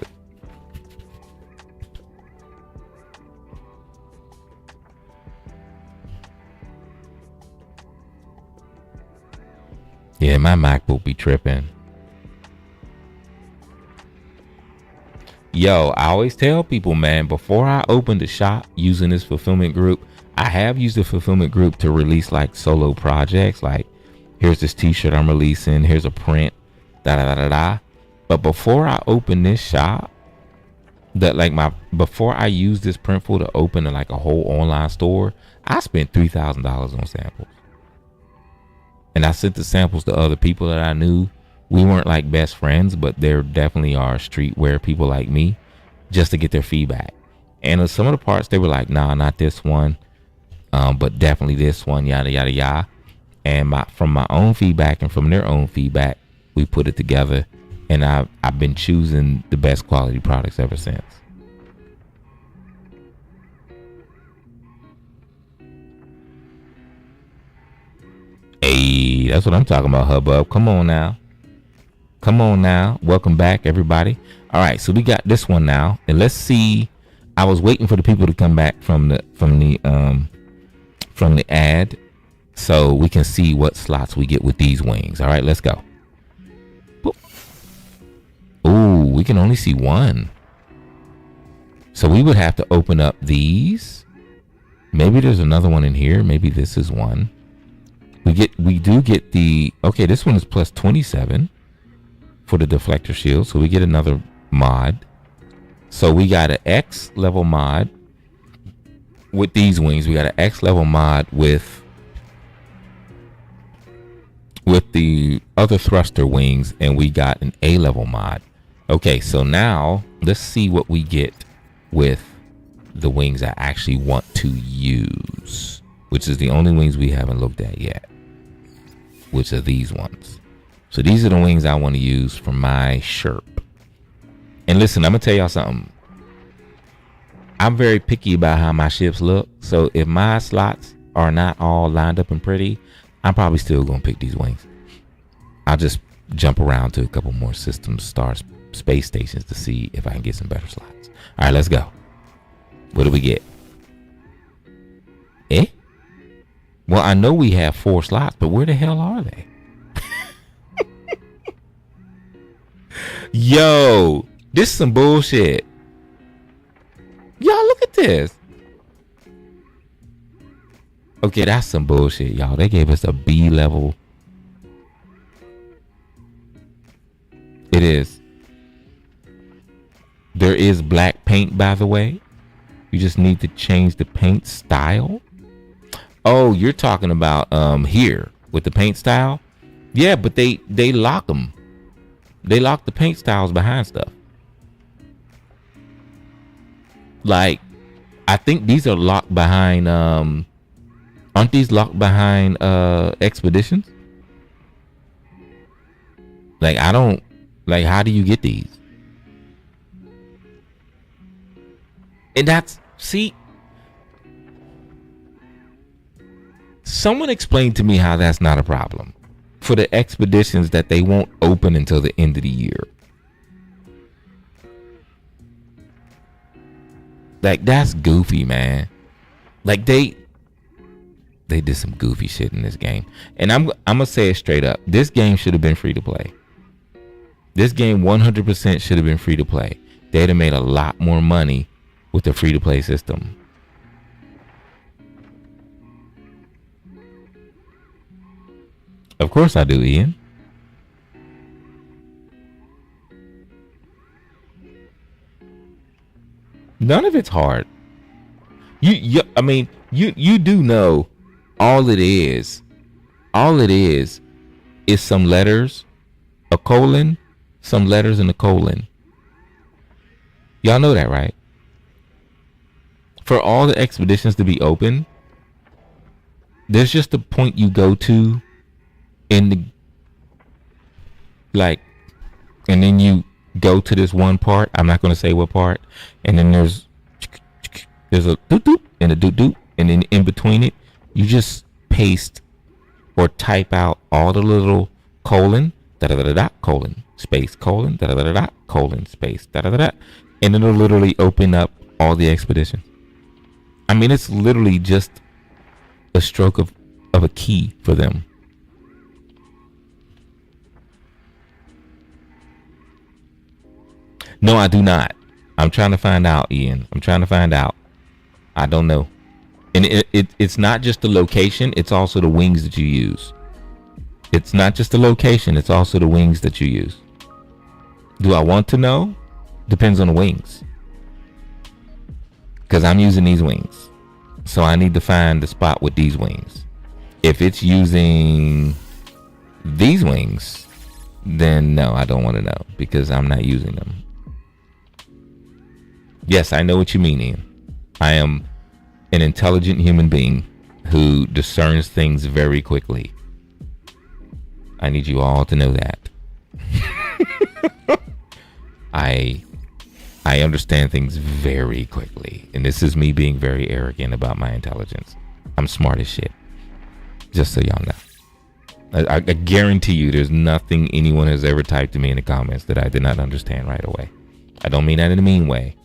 Yeah, my MacBook be tripping. Yo, I always tell people, man, before I open the shop using this fulfillment group, I have used the fulfillment group to release like solo projects. Like, here's this t-shirt I'm releasing. Here's a print. Da-da-da-da-da. But before I open this shop, before I use this Printful to open like a whole online store, I spent $3,000 on samples. And I sent the samples to other people that I knew. We weren't like best friends, but there definitely are streetwear people like me, just to get their feedback. And some of the parts, they were like, nah, not this one, but definitely this one, yada, yada, yada. And from my own feedback and from their own feedback, we put it together. And I've been choosing the best quality products ever since. Hey, see. That's what I'm talking about, hubbub. Come on now. Come on now. Welcome back, everybody. All right, so we got this one now, and let's see. I was waiting for the people to come back from the ad, so we can see what slots we get with these wings. All right, let's go. Ooh, we can only see one. So we would have to open up these. Maybe there's another one in here. Maybe this is one. We do get the, okay, this one is plus 27 for the deflector shield. So we get another mod. So we got an X level mod with these wings. We got an X level mod with the other thruster wings, and we got an A level mod. Okay, so now let's see what we get with the wings I actually want to use, which is the only wings we haven't looked at yet, which are these ones. So these are the wings I want to use for my Sherp. And listen, I'm gonna tell y'all something. I'm very picky about how my ships look. So if my slots are not all lined up and pretty, I'm probably still gonna pick these wings. I'll just jump around to a couple more systems, stars, space stations to see if I can get some better slots. All right, let's go. What do we get? Well, I know we have 4 slots, but where the hell are they? Yo, this is some bullshit. Y'all, look at this. Okay, that's some bullshit, y'all. They gave us a B level. It is. There is black paint, by the way. You just need to change the paint style. Oh, you're talking about here with the paint style? Yeah, but they lock them. They lock the paint styles behind stuff. Like, I think these are locked behind aren't these locked behind expeditions? Like, I don't, like, how do you get these? And that's, see, someone explained to me how that's not a problem for the expeditions that they won't open until the end of the year. Like, that's goofy, man. Like, they did some goofy shit in this game. And I'm gonna say it straight up. This game should have been free to play. This game 100% should have been free to play. They'd have made a lot more money with the free to play system. Of course I do, Ian. None of it's hard. You do know all it is some letters, a colon, some letters and a colon. Y'all know that, right? For all the expeditions to be open, there's just a point you go to in the, like, and then you go to this one part. I'm not going to say what part. And then there's a doot doot and a doot doot, and then in between it, you just paste or type out all the little colon, da da da da, colon, space, colon, da da da da, colon, space, da da da da, and it'll literally open up all the expeditions. I mean, it's literally just a stroke of a key for them. No, I do not. I'm trying to find out, Ian. I'm trying to find out. I don't know. And it's not just the location, it's also the wings that you use. It's not just the location, it's also the wings that you use. Do I want to know? Depends on the wings. Because I'm using these wings. So I need to find the spot with these wings. If it's using these wings, then no, I don't want to know because I'm not using them. Yes, I know what you mean, Ian. I am an intelligent human being who discerns things very quickly. I need you all to know that. I understand things very quickly. And this is me being very arrogant about my intelligence. I'm smart as shit. Just so y'all know. I guarantee you there's nothing anyone has ever typed to me in the comments that I did not understand right away. I don't mean that in a mean way.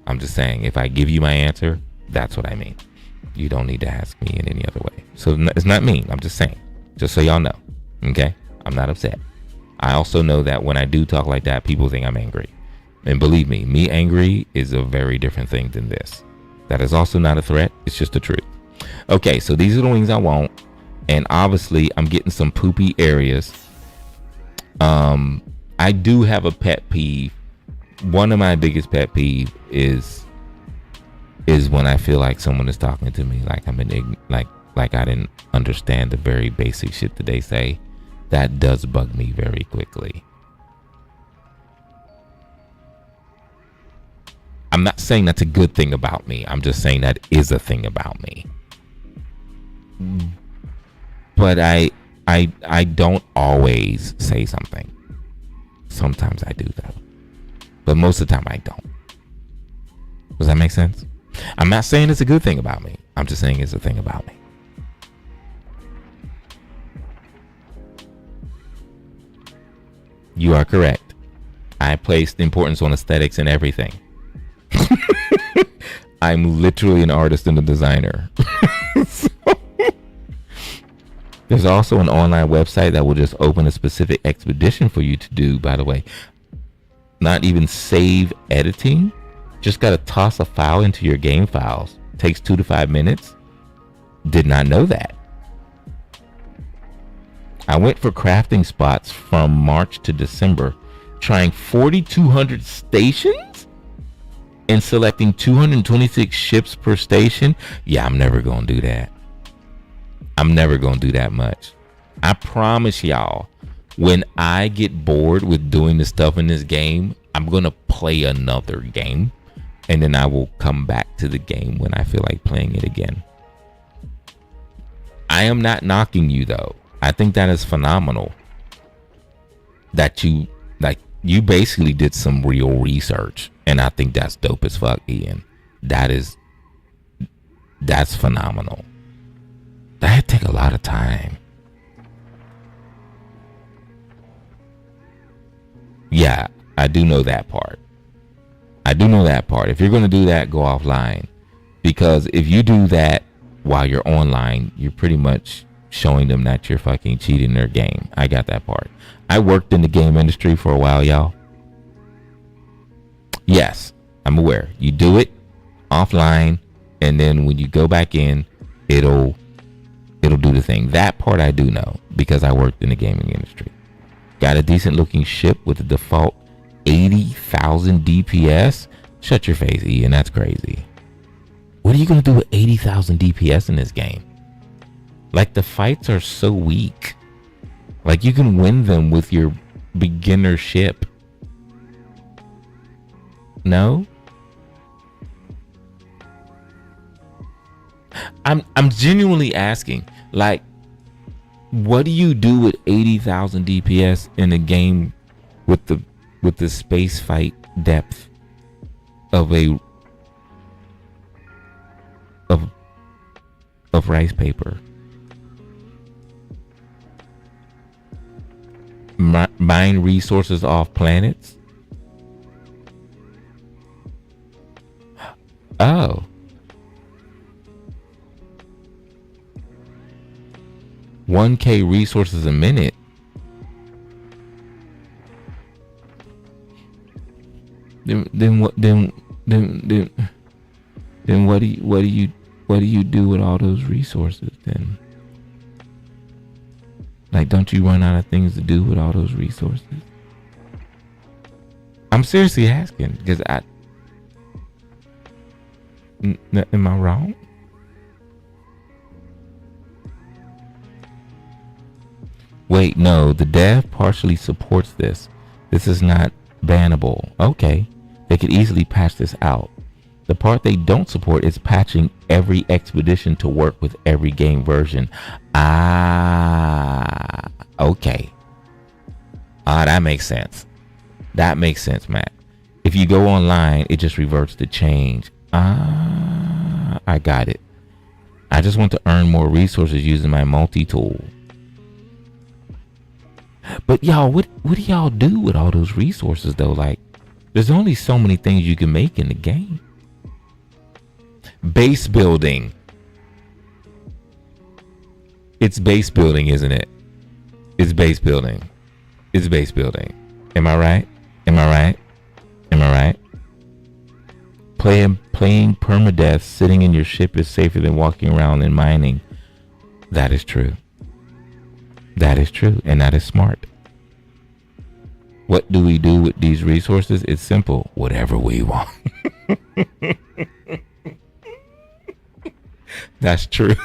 I'm just saying, if I give you my answer, that's what I mean. You don't need to ask me in any other way. So it's not mean. I'm just saying. Just so y'all know. Okay? I'm not upset. I also know that when I do talk like that, people think I'm angry. And believe me angry is a very different thing than this. That is also not a threat. It's just the truth. Okay, so these are the wings I want. And obviously, I'm getting some poopy areas. I do have a pet peeve. One of my biggest pet peeve is when I feel like someone is talking to me like I'm like I didn't understand the very basic shit that they say. That does bug me very quickly. I'm not saying that's a good thing about me. I'm just saying that is a thing about me. But I don't always say something. Sometimes I do though. But most of the time I don't. Does that make sense? I'm not saying it's a good thing about me. I'm just saying it's a thing about me. You are correct. I placed importance on aesthetics and everything. I'm literally an artist and a designer. There's also an online website that will just open a specific expedition for you to do, by the way. Not even save editing. Just got to toss a file into your game files. Takes 2 to 5 minutes. Did not know that. I went for crafting spots from March to December, trying 4,200 stations and selecting 226 ships per station. Yeah, I'm never going to do that. I'm never going to do that much. I promise y'all, when I get bored with doing the stuff in this game, I'm going to play another game. And then I will come back to the game when I feel like playing it again. I am not knocking you though. I think that is phenomenal. That you basically did some real research. And I think that's dope as fuck, Ian. That's phenomenal. That take a lot of time. Yeah, I do know that part. If you're going to do that, go offline. Because if you do that while you're online, you're pretty much showing them that you're fucking cheating their game. I got that part. I worked in the game industry for a while, y'all. Yes, I'm aware. You do it offline, and then when you go back in, it'll do the thing. That part I do know because I worked in the gaming industry. Got a decent looking ship with a default 80,000 DPS. Shut your face, Ian. That's crazy. What are you gonna do with 80,000 DPS in this game? Like, the fights are so weak. Like, you can win them with your beginner ship. No? I'm genuinely asking, like, what do you do with 80,000 DPS in a game with the space fight depth of rice paper? Mine resources off planets? Oh. $1K resources a minute. Then what do you do with all those resources then? Like, don't you run out of things to do with all those resources? I'm seriously asking because am I wrong? Wait, no, the dev partially supports this. This is not bannable. Okay, they could easily patch this out. The part they don't support is patching every expedition to work with every game version. Okay. That makes sense. That makes sense, Matt. If you go online, it just reverts to change. I got it. I just want to earn more resources using my multi-tool. But y'all, what do y'all do with all those resources though? Like, there's only so many things you can make in the game. Base building. It's base building, isn't it? It's base building. It's base building. Am I right? Am I right? Am I right? Playing permadeath, sitting in your ship is safer than walking around and mining. That is true. That is true, and that is smart. What do we do with these resources? It's simple. Whatever we want. That's true.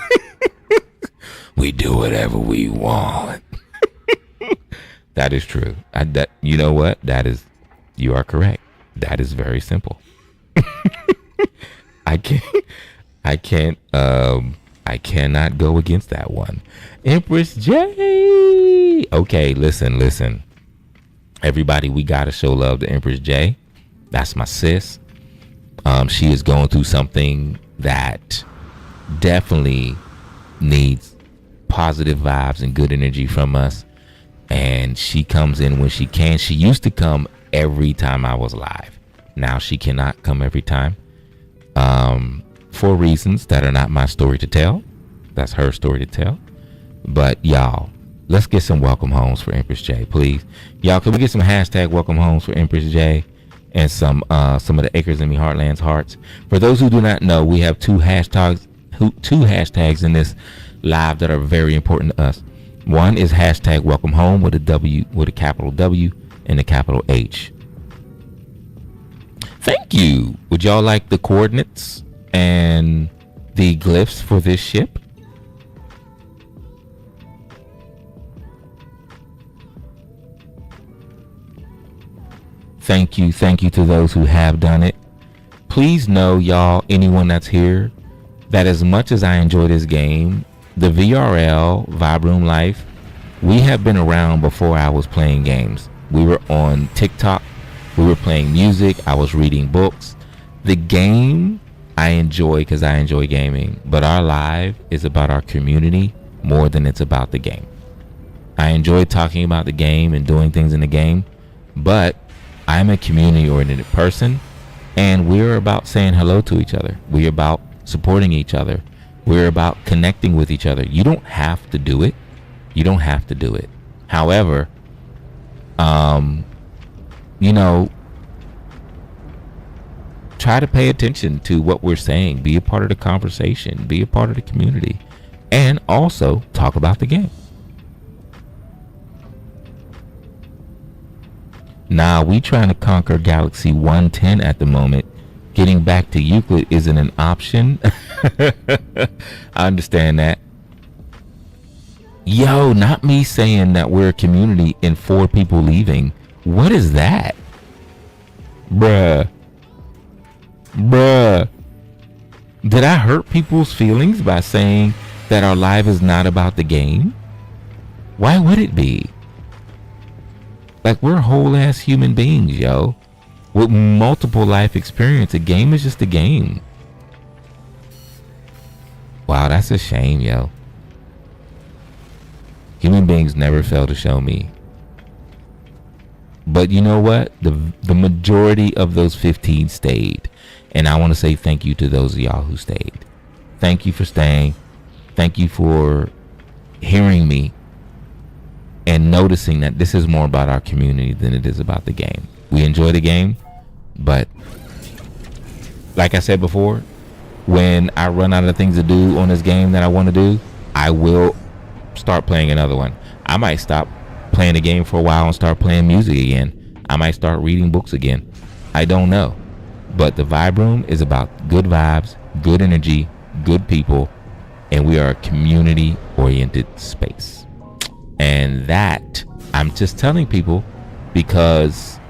We do whatever we want. That is true. You know what? You are correct. That is very simple. I cannot go against that one. Empress J. Okay, listen. Everybody, we gotta show love to Empress J. That's my sis. She is going through something that definitely needs positive vibes and good energy from us. And she comes in when she can. She used to come every time I was live. Now she cannot come every time. For reasons that are not my story to tell. That's her story to tell. But y'all, let's get some welcome homes for Empress J, please. Y'all, can we get some hashtag welcome homes for Empress J and some of the Acres in Me Heartlands hearts? For those who do not know, we have two hashtags in this live that are very important to us. One is hashtag welcome home with a capital W and a capital H. Thank you. Would y'all like the coordinates and the glyphs for this ship? Thank you to those who have done it. Please know, y'all, anyone that's here, that as much as I enjoy this game, the VRL, Vibe Room Life, we have been around before I was playing games. We were on TikTok. We were playing music. I was reading books. The game I enjoy because I enjoy gaming, but our live is about our community more than it's about the game. I enjoy talking about the game and doing things in the game, but I'm a community-oriented person, and we're about saying hello to each other. We're about supporting each other. We're about connecting with each other. You don't have to do it. You don't have to do it. However, try to pay attention to what we're saying. Be a part of the conversation. Be a part of the community. And also talk about the game. Now, we trying to conquer Galaxy 110 at the moment. Getting back to Euclid isn't an option. I understand that. Yo, not me saying that we're a community and 4 people leaving. What is that? Bruh. Did I hurt people's feelings by saying that our life is not about the game? Why would it be? Like, we're whole ass human beings, yo, with multiple life experience. A game is just a game. Wow, that's a shame, yo. Human beings never fail to show me. But you know what? The majority of those 15 stayed. And I want to say thank you to those of y'all who stayed. Thank you for staying. Thank you for hearing me and noticing that this is more about our community than it is about the game. We enjoy the game, but like I said before, when I run out of things to do on this game that I want to do, I will start playing another one. I might stop playing the game for a while and start playing music again. I might start reading books again. I don't know. But the Vibe Room is about good vibes, good energy, good people, and we are a community-oriented space. And that, I'm just telling people, because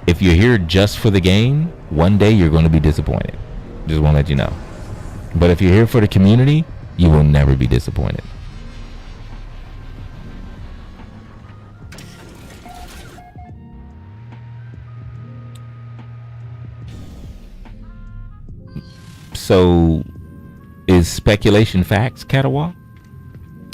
if you're here just for the game, one day you're going to be disappointed. Just want to let you know. But if you're here for the community, you will never be disappointed. So, is speculation facts, Catawa?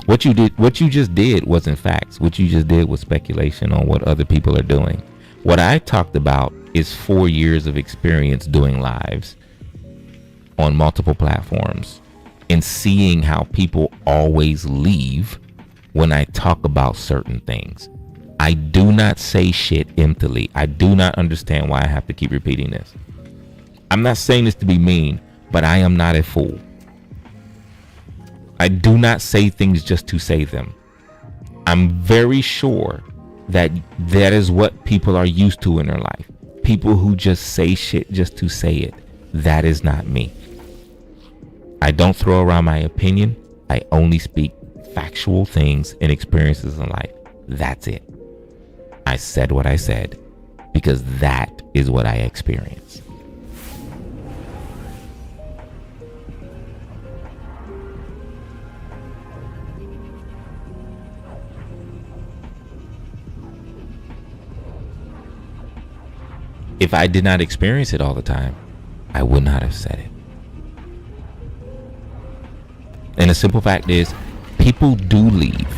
What you just did wasn't facts. What you just did was speculation on what other people are doing. What I talked about is 4 years of experience doing lives on multiple platforms and seeing how people always leave when I talk about certain things. I do not say shit emptily. I do not understand why I have to keep repeating this. I'm not saying this to be mean, but I am not a fool. I do not say things just to say them. I'm very sure that is what people are used to in their life. People who just say shit just to say it. That is not me. I don't throw around my opinion. I only speak factual things and experiences in life. That's it. I said what I said because that is what I experienced. If I did not experience it all the time, I would not have said it. And the simple fact is, people do leave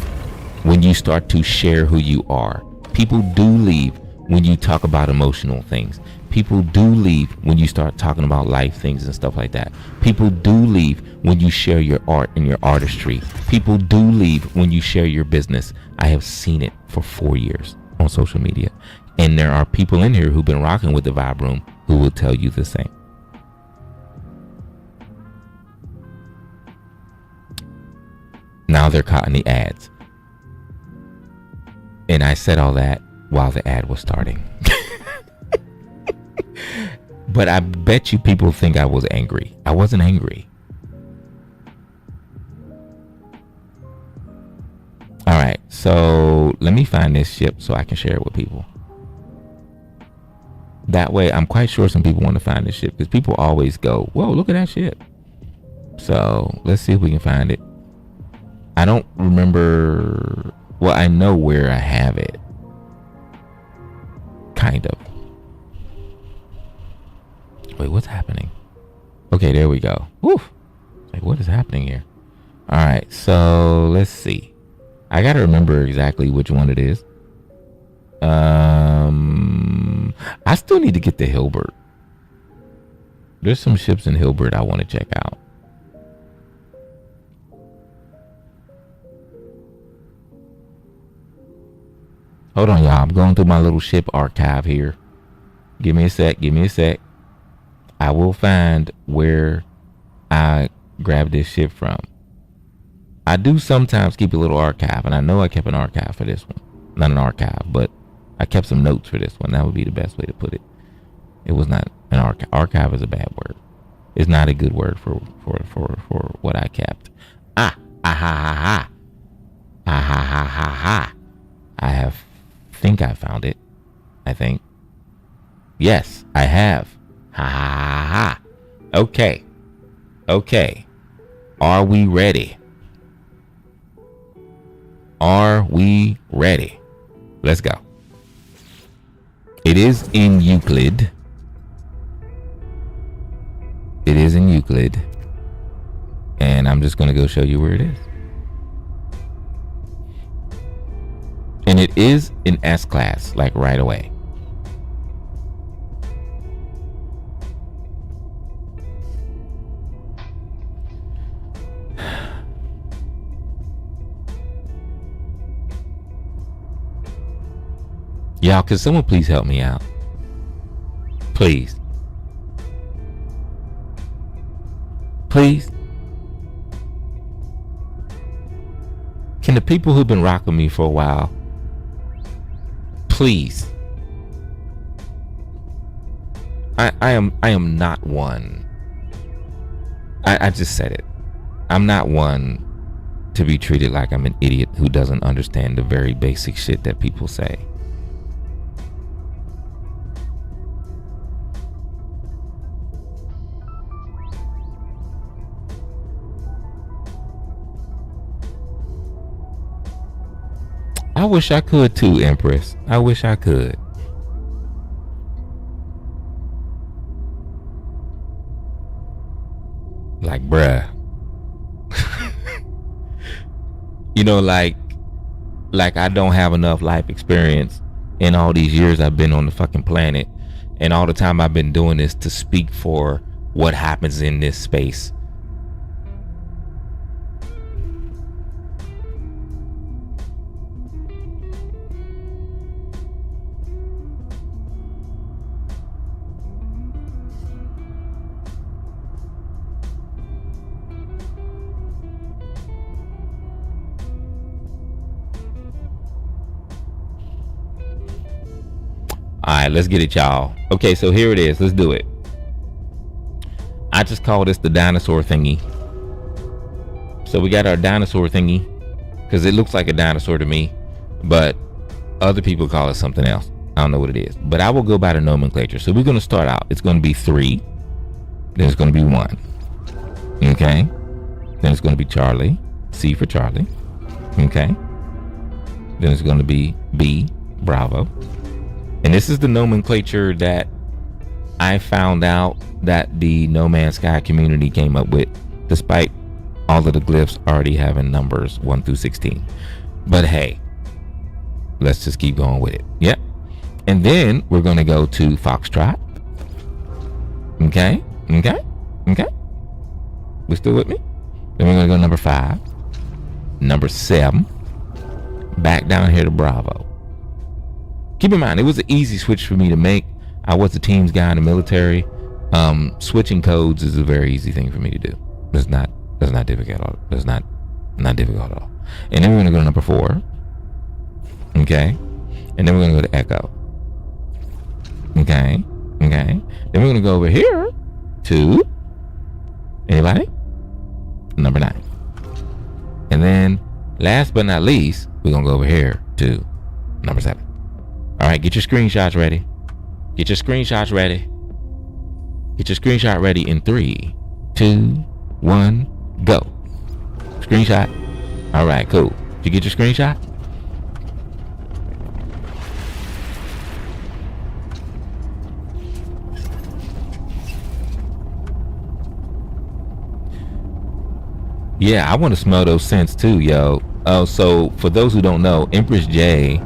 when you start to share who you are. People do leave when you talk about emotional things. People do leave when you start talking about life things and stuff like that. People do leave when you share your art and your artistry. People do leave when you share your business. I have seen it for 4 years on social media. And there are people in here who've been rocking with the Vibe Room who will tell you the same. Now they're caught in the ads. And I said all that while the ad was starting. But I bet you people think I was angry. I wasn't angry. All right, so let me find this ship so I can share it with people. That way, I'm quite sure some people want to find this ship because people always go, whoa, look at that ship. So let's see if we can find it. I don't remember. Well, I know where I have it. Kind of. Wait, what's happening? Okay, there we go. Woo. Like, what is happening here? All right, so let's see. I got to remember exactly which one it is. I still need to get to Hilbert. There's some ships in Hilbert I want to check out. Hold on, y'all. I'm going through my little ship archive here. Give me a sec. I will find where I grabbed this ship from. I do sometimes keep a little archive, and I know I kept an archive for this one. Not an archive, but I kept some notes for this one. That would be the best way to put it. It was not an archive. Archive is a bad word. It's not a good word for what I kept. Ha ha. I think I found it. I think. Yes, I have. Ha. Okay. Are we ready? Let's go. It is in Euclid. And I'm just going to go show you where it is. And it is in S class, like right away. Y'all, can someone please help me out? Please. Can the people who've been rocking me for a while, please. I am not one. I just said it. I'm not one to be treated like I'm an idiot who doesn't understand the very basic shit that people say. I wish I could too, Empress. I wish I could. Like, bruh. You know, like I don't have enough life experience in all these years I've been on the fucking planet, and all the time I've been doing this to speak for what happens in this space. All right, let's get it, y'all. Okay, so here it is. Let's do it. I just call this the dinosaur thingy. So we got our dinosaur thingy because it looks like a dinosaur to me, but other people call it something else. I don't know what it is, but I will go by the nomenclature. So we're going to start out. It's going to be 3. Then it's going to be 1. Okay. Then it's going to be Charlie. C for Charlie. Okay. Then it's going to be B, Bravo. And this is the nomenclature that I found out that the No Man's Sky community came up with, despite all of the glyphs already having numbers 1 through 16. But hey, let's just keep going with it. Yep. And then we're going to go to Foxtrot. Okay. We still with me? Then we're going to go number 5. Number 7. Back down here to Bravo. Keep in mind, it was an easy switch for me to make. I was a teams guy in the military. Switching codes is a very easy thing for me to do. That's not difficult. That's not difficult at all. And then we're gonna go to number 4. Okay. And then we're gonna go to Echo. Okay. Then we're gonna go over here to anybody? Number 9. And then last but not least, we're gonna go over here to number 7. All right, get your screenshots ready. Get your screenshot ready in 3, 2, 1, go. Screenshot. All right, cool. Did you get your screenshot? Yeah, I want to smell those scents too, yo. Oh, so for those who don't know, Empress J,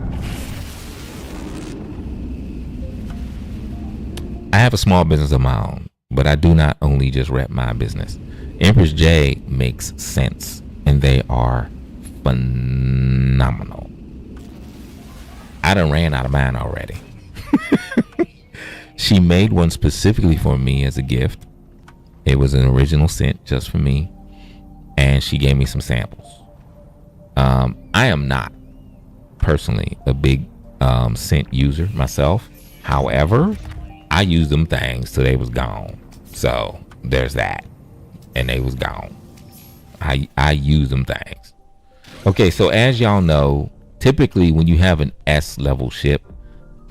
I have a small business of my own, but I do not only just rep my business. Empress J makes scents, and they are phenomenal. I done ran out of mine already. She made one specifically for me as a gift. It was an original scent just for me, and she gave me some samples. I am not personally a big scent user myself. However, I used them things till they was gone. So there's that. And they was gone. I use them things. Okay, so as y'all know, typically when you have an S level ship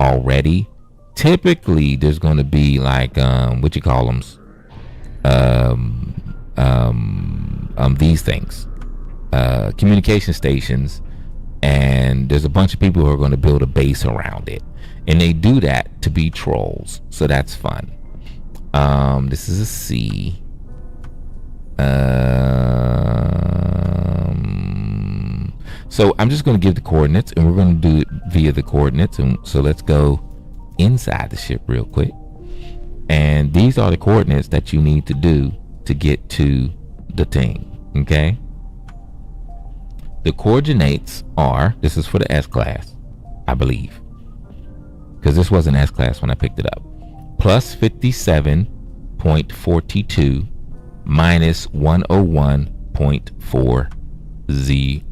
already, typically there's going to be like what you call them, these things, communication stations, and there's a bunch of people who are going to build a base around it, and they do that to be trolls, so that's fun. This is a C. So I'm just going to give the coordinates, and we're going to do it via the coordinates. And so let's go inside the ship real quick. And these are the coordinates that you need to do to get to the thing. Okay. The coordinates are, this is for the S class, I believe, because this was an S class when I picked it up. Plus 57.42 minus 101.40.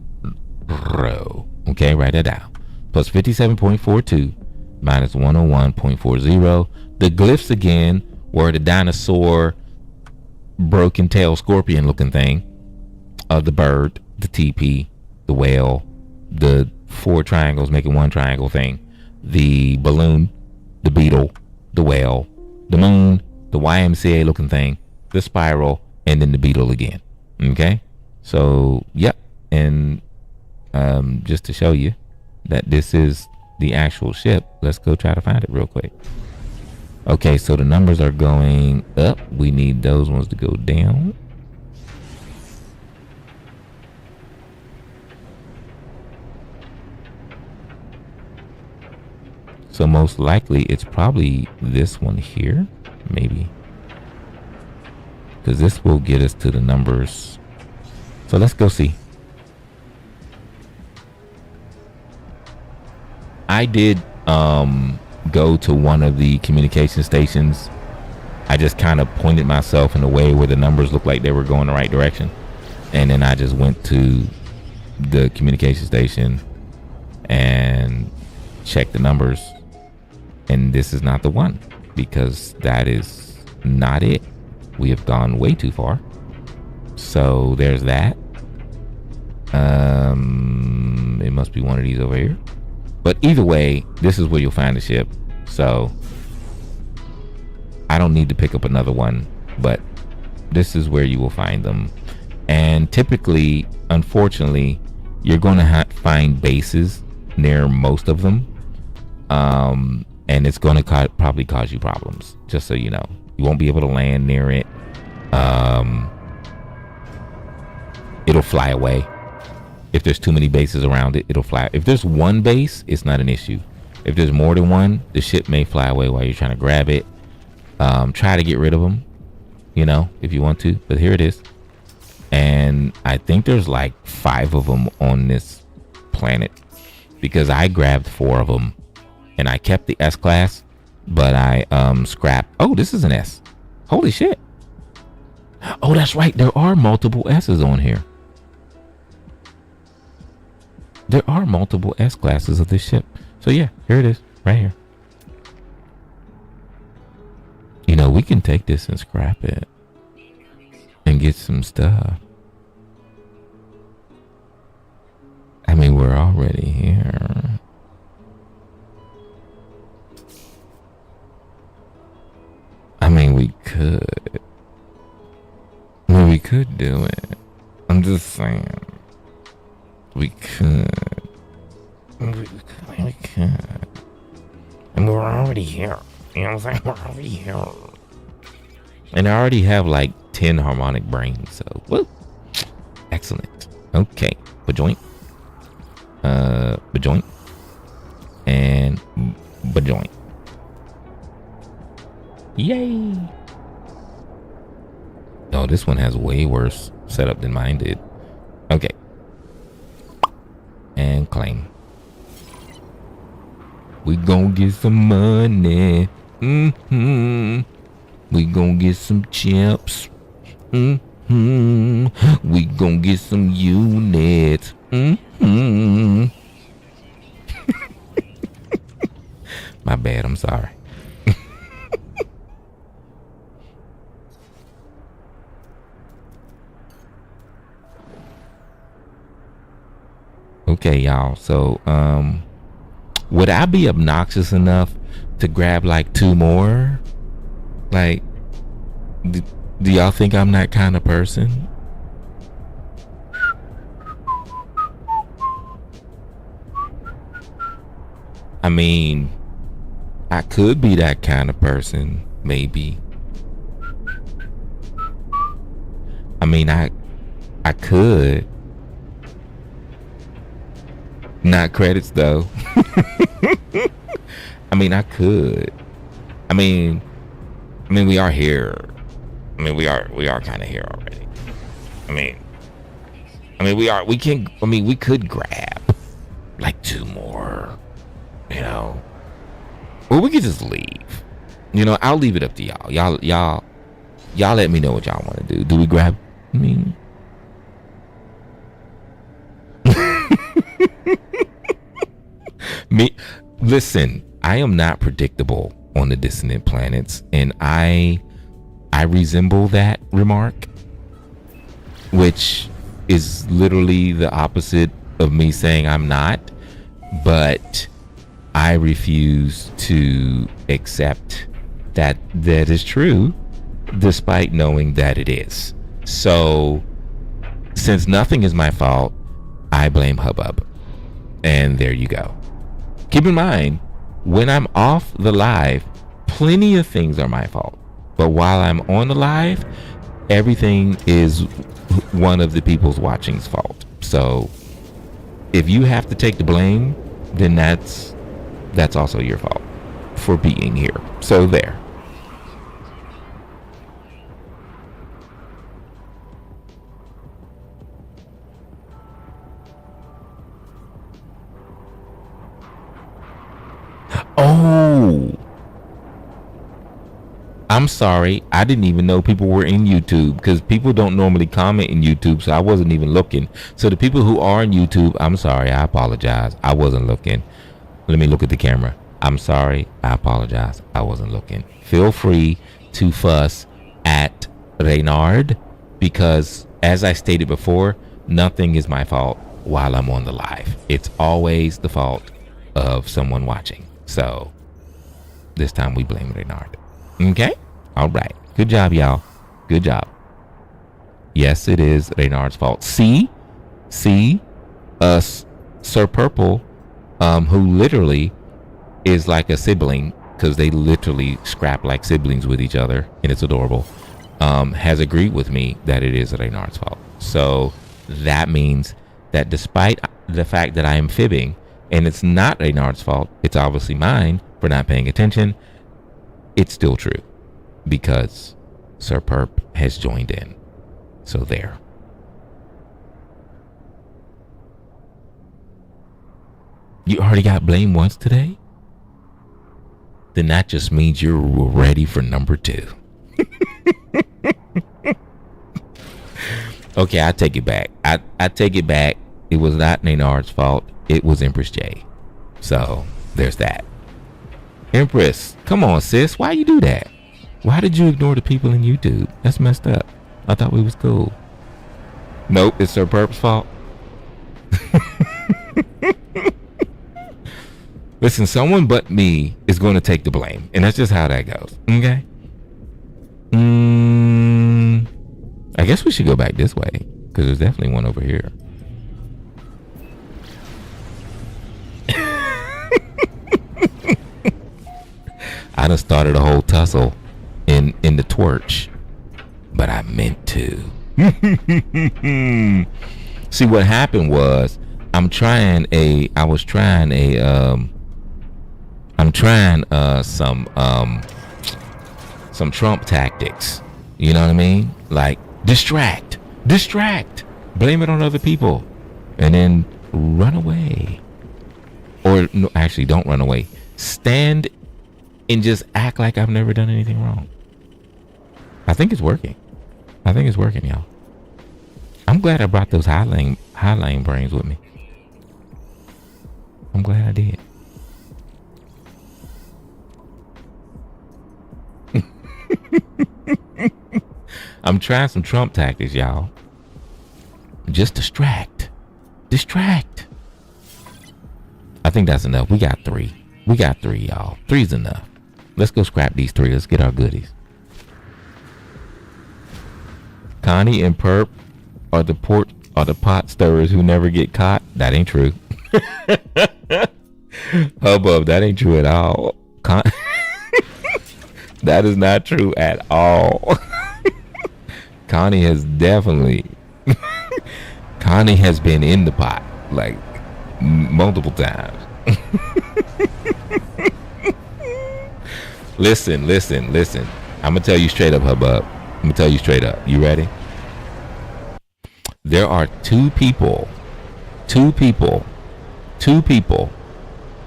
Okay, write that down. Plus 57.42 minus 101.40. The glyphs again were the dinosaur, broken tail scorpion looking thing, the bird, the TP, the whale, the 4 triangles making 1 triangle thing, the balloon, the beetle, the whale, the moon, the YMCA looking thing, the spiral, and then the beetle again. Okay, so yep. And just to show you that this is the actual ship, let's go try to find it real quick. Okay, so the numbers are going up. We need those ones to go down. So most likely it's probably this one here, maybe. Because this will get us to the numbers. So let's go see. I did go to one of the communication stations. I just kind of pointed myself in a way where the numbers looked like they were going the right direction. And then I just went to the communication station and checked the numbers. And this is not the one, because that is not it. We have gone way too far. So there's that. It must be one of these over here. But either way, this is where you'll find the ship. So I don't need to pick up another one, but this is where you will find them. And typically, unfortunately, you're going to find bases near most of them. And it's going to probably cause you problems, just so you know. You won't be able to land near it. It'll fly away. If there's too many bases around it, it'll fly. If there's one base, it's not an issue. If there's more than one, the ship may fly away while you're trying to grab it. Try to get rid of them, you know, if you want to. But here it is. And I think there's like 5 of them on this planet, because I grabbed 4 of them and I kept the S class, but I scrapped. Oh, this is an S. Holy shit. Oh, that's right. There are multiple S's on here. There are multiple S classes of this ship. So yeah, here it is, right here. You know, we can take this and scrap it and get some stuff. I mean, we're already here. I mean, we could. I mean, we could do it. I'm just saying. We could. We could. And we're already here. You know what I'm saying? We're already here. And I already have like 10 harmonic brains, so woo. Excellent. Okay. Bajoint. Bajoint. And bajoint. Yay. Oh, this one has way worse setup than mine did. Okay. And claim. We gon' get some money. We gon' get some chips. We gon' get some units. My bad, I'm sorry. Okay, y'all. So, would I be obnoxious enough to grab like 2 more? Like, do y'all think I'm that kind of person? I mean, I could be that kind of person, maybe. I mean, I could. Not credits though. I mean, I could. I mean, we are here. I mean, we are kind of here already. I mean, we could grab like 2 more, you know, or we could just leave. You know, I'll leave it up to y'all. Y'all let me know what y'all want to do. Do we grab? I mean, listen, I am not predictable on the dissonant planets, and I resemble that remark, which is literally the opposite of me saying I'm not, but I refuse to accept that is true, despite knowing that it is. So, since nothing is my fault, I blame Hubbub. And there you go. Keep in mind, when I'm off the live, plenty of things are my fault. But while I'm on the live, everything is one of the people's watching's fault. So if you have to take the blame, then that's that's also your fault for being here. So there. Oh, I'm sorry. I didn't even know people were in YouTube because people don't normally comment in YouTube, so I wasn't even looking. So the people who are in YouTube, I'm sorry. I apologize. I wasn't looking. Let me look at the camera. I'm sorry. I apologize. I wasn't looking. Feel free to fuss at Reynard because, as I stated before, nothing is my fault while I'm on the live. It's always the fault of someone watching. So this time we blame Reynard. Okay? All right. Good job, y'all. Good job. Yes, it is Reynard's fault. See, Sir Purple, who literally is like a sibling, because they literally scrap like siblings with each other, and it's adorable, has agreed with me that it is Reynard's fault. So that means that despite the fact that I am fibbing, and it's not Reynard's fault, it's obviously mine for not paying attention, it's still true because Sir Perp has joined in. So there. You already got blamed once today? Then that just means you're ready for number 2. Okay, I take it back. I take it back. It was not Reynard's fault. It was Empress J. So there's that. Empress, come on, sis. Why you do that? Why did you ignore the people in YouTube? That's messed up. I thought we was cool. Nope, it's Sir Perp's fault. Listen, someone but me is going to take the blame. And that's just how that goes. Okay? I guess we should go back this way. Because there's definitely one over here. I done started a whole tussle in the torch, but I meant to. See, what happened was I'm trying some Trump tactics. You know what I mean? Like distract, blame it on other people, and then run away. Or no, actually, don't run away. Stand and just act like I've never done anything wrong. I think it's working. Y'all. I'm glad I brought those high lane brains with me. I'm glad I did. I'm trying some Trump tactics, y'all. Just distract. I think that's enough. We got 3, y'all. 3's enough. Let's go scrap these 3. Let's get our goodies. Connie and Perp are the pot stirrers who never get caught. That ain't true. Hubbub, that ain't true at all. That is not true at all. Connie has definitely Connie has been in the pot like multiple times. Listen. I'm gonna tell you straight up, Hubbub. I'm gonna tell you straight up. You ready? There are two people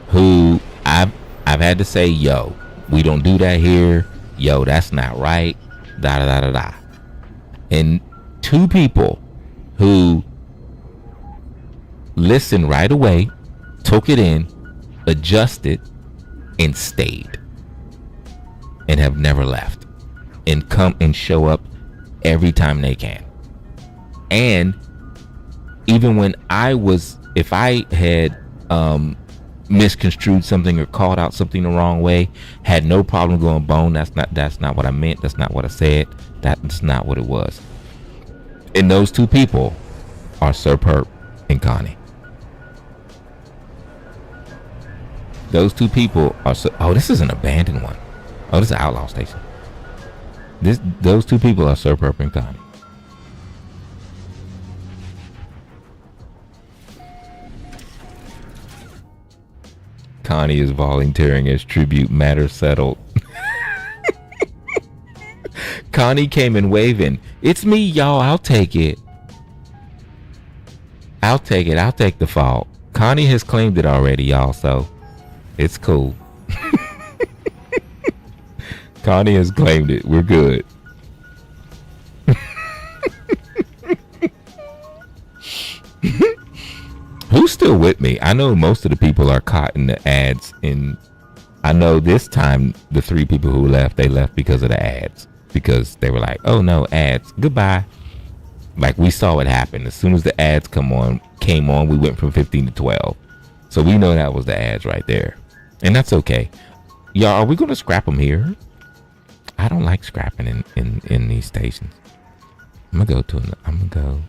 who I've had to say, yo, we don't do that here. Yo, that's not right. Da da da da da. And 2 people who listened right away, took it in, adjusted, and stayed, and have never left, and come and show up every time they can. And even when if I had misconstrued something or called out something the wrong way, had no problem going bone. That's not what I meant. That's not what I said. That's not what it was. And those 2 people are Sir Perp and Connie. Those 2 people are this is an abandoned one. Oh, this is an outlaw station. Those 2 people are Sir Perp and Connie. Connie is volunteering as tribute. Matter settled. Connie came in waving. It's me, y'all. I'll take it. I'll take it. I'll take the fault. Connie has claimed it already, y'all, so it's cool. Connie has claimed it. We're good. Who's still with me? I know most of the people are caught in the ads. I know this time the 3 people who left, they left because of the ads. Because they were like, oh no, ads. Goodbye. Like we saw what happened. As soon as the ads came on, we went from 15 to 12. So we know that was the ads right there. And that's okay. Y'all, are we going to scrap them here? I don't like scrapping in these stations. I'm going to go.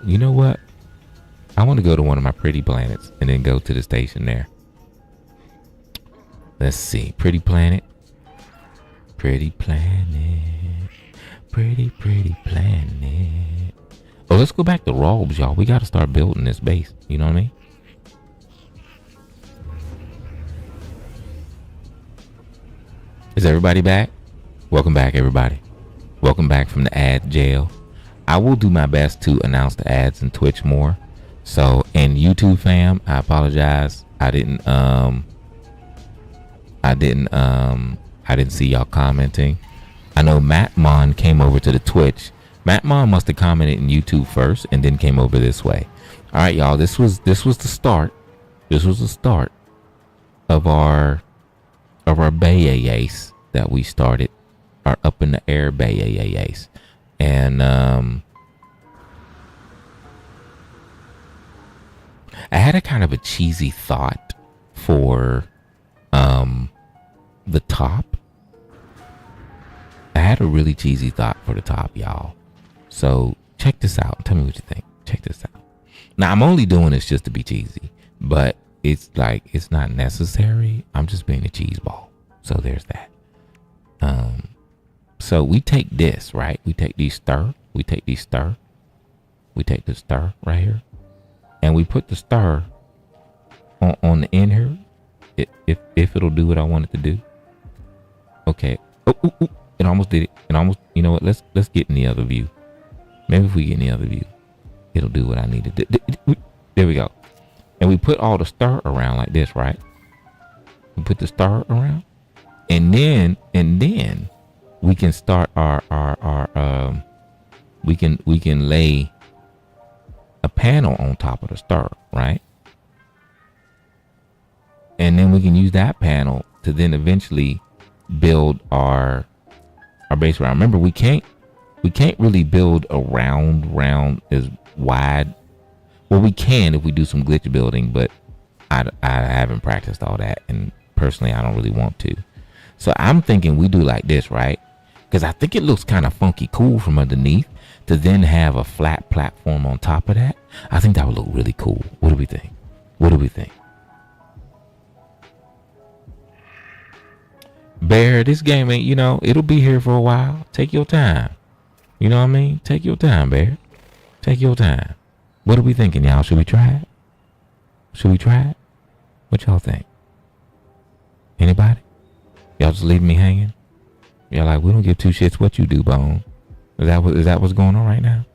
You know what? I want to go to one of my pretty planets and then go to the station there. Let's see. Pretty planet. Pretty planet. Pretty planet. Oh, let's go back to Robes, y'all. We got to start building this base. You know what I mean? Is everybody back? Welcome back, everybody. Welcome back from the ad jail. I will do my best to announce the ads in Twitch more. So, and YouTube fam, I apologize. I didn't see y'all commenting. I know Matt Mon came over to the Twitch. Matt Mon must have commented in YouTube first and then came over this way. All right, y'all. This was the start. This was the start of our Bayayas that we started. Our up in the air Bayayas. And I had a kind of a cheesy thought for the top. I had a really cheesy thought for the top, y'all. So check this out. Tell me what you think. Check this out. Now I'm only doing this just to be cheesy, but it's like it's not necessary. I'm just being a cheese ball. So there's that. So we take this, right? We take these stir. We take the stir right here. And we put the stir on the end here. If it'll do what I want it to do. Okay. Oh, it almost did it. It almost, you know what? Let's get in the other view. Maybe if we get in the other view, it'll do what I need to do. There we go. And we put all the star around like this, right? We put the star around. And then we can start our we can lay a panel on top of the star, right? And then we can use that panel to then eventually build our base around. Remember, we can't really build a round as wide. Well, we can if we do some glitch building, but I haven't practiced all that, and personally I don't really want to. So I'm thinking we do like this, right? Because I think it looks kind of funky cool from underneath to then have a flat platform on top of that. I think that would look really cool. What do we think? Bear, this game ain't, it'll be here for a while. Take your time. You know what I mean? Take your time, Bear. Take your time. What are we thinking, y'all? Should we try it? What y'all think? Anybody? Y'all just leaving me hanging? Y'all like, we don't give 2 shits what you do, Bone. Is that what's going on right now?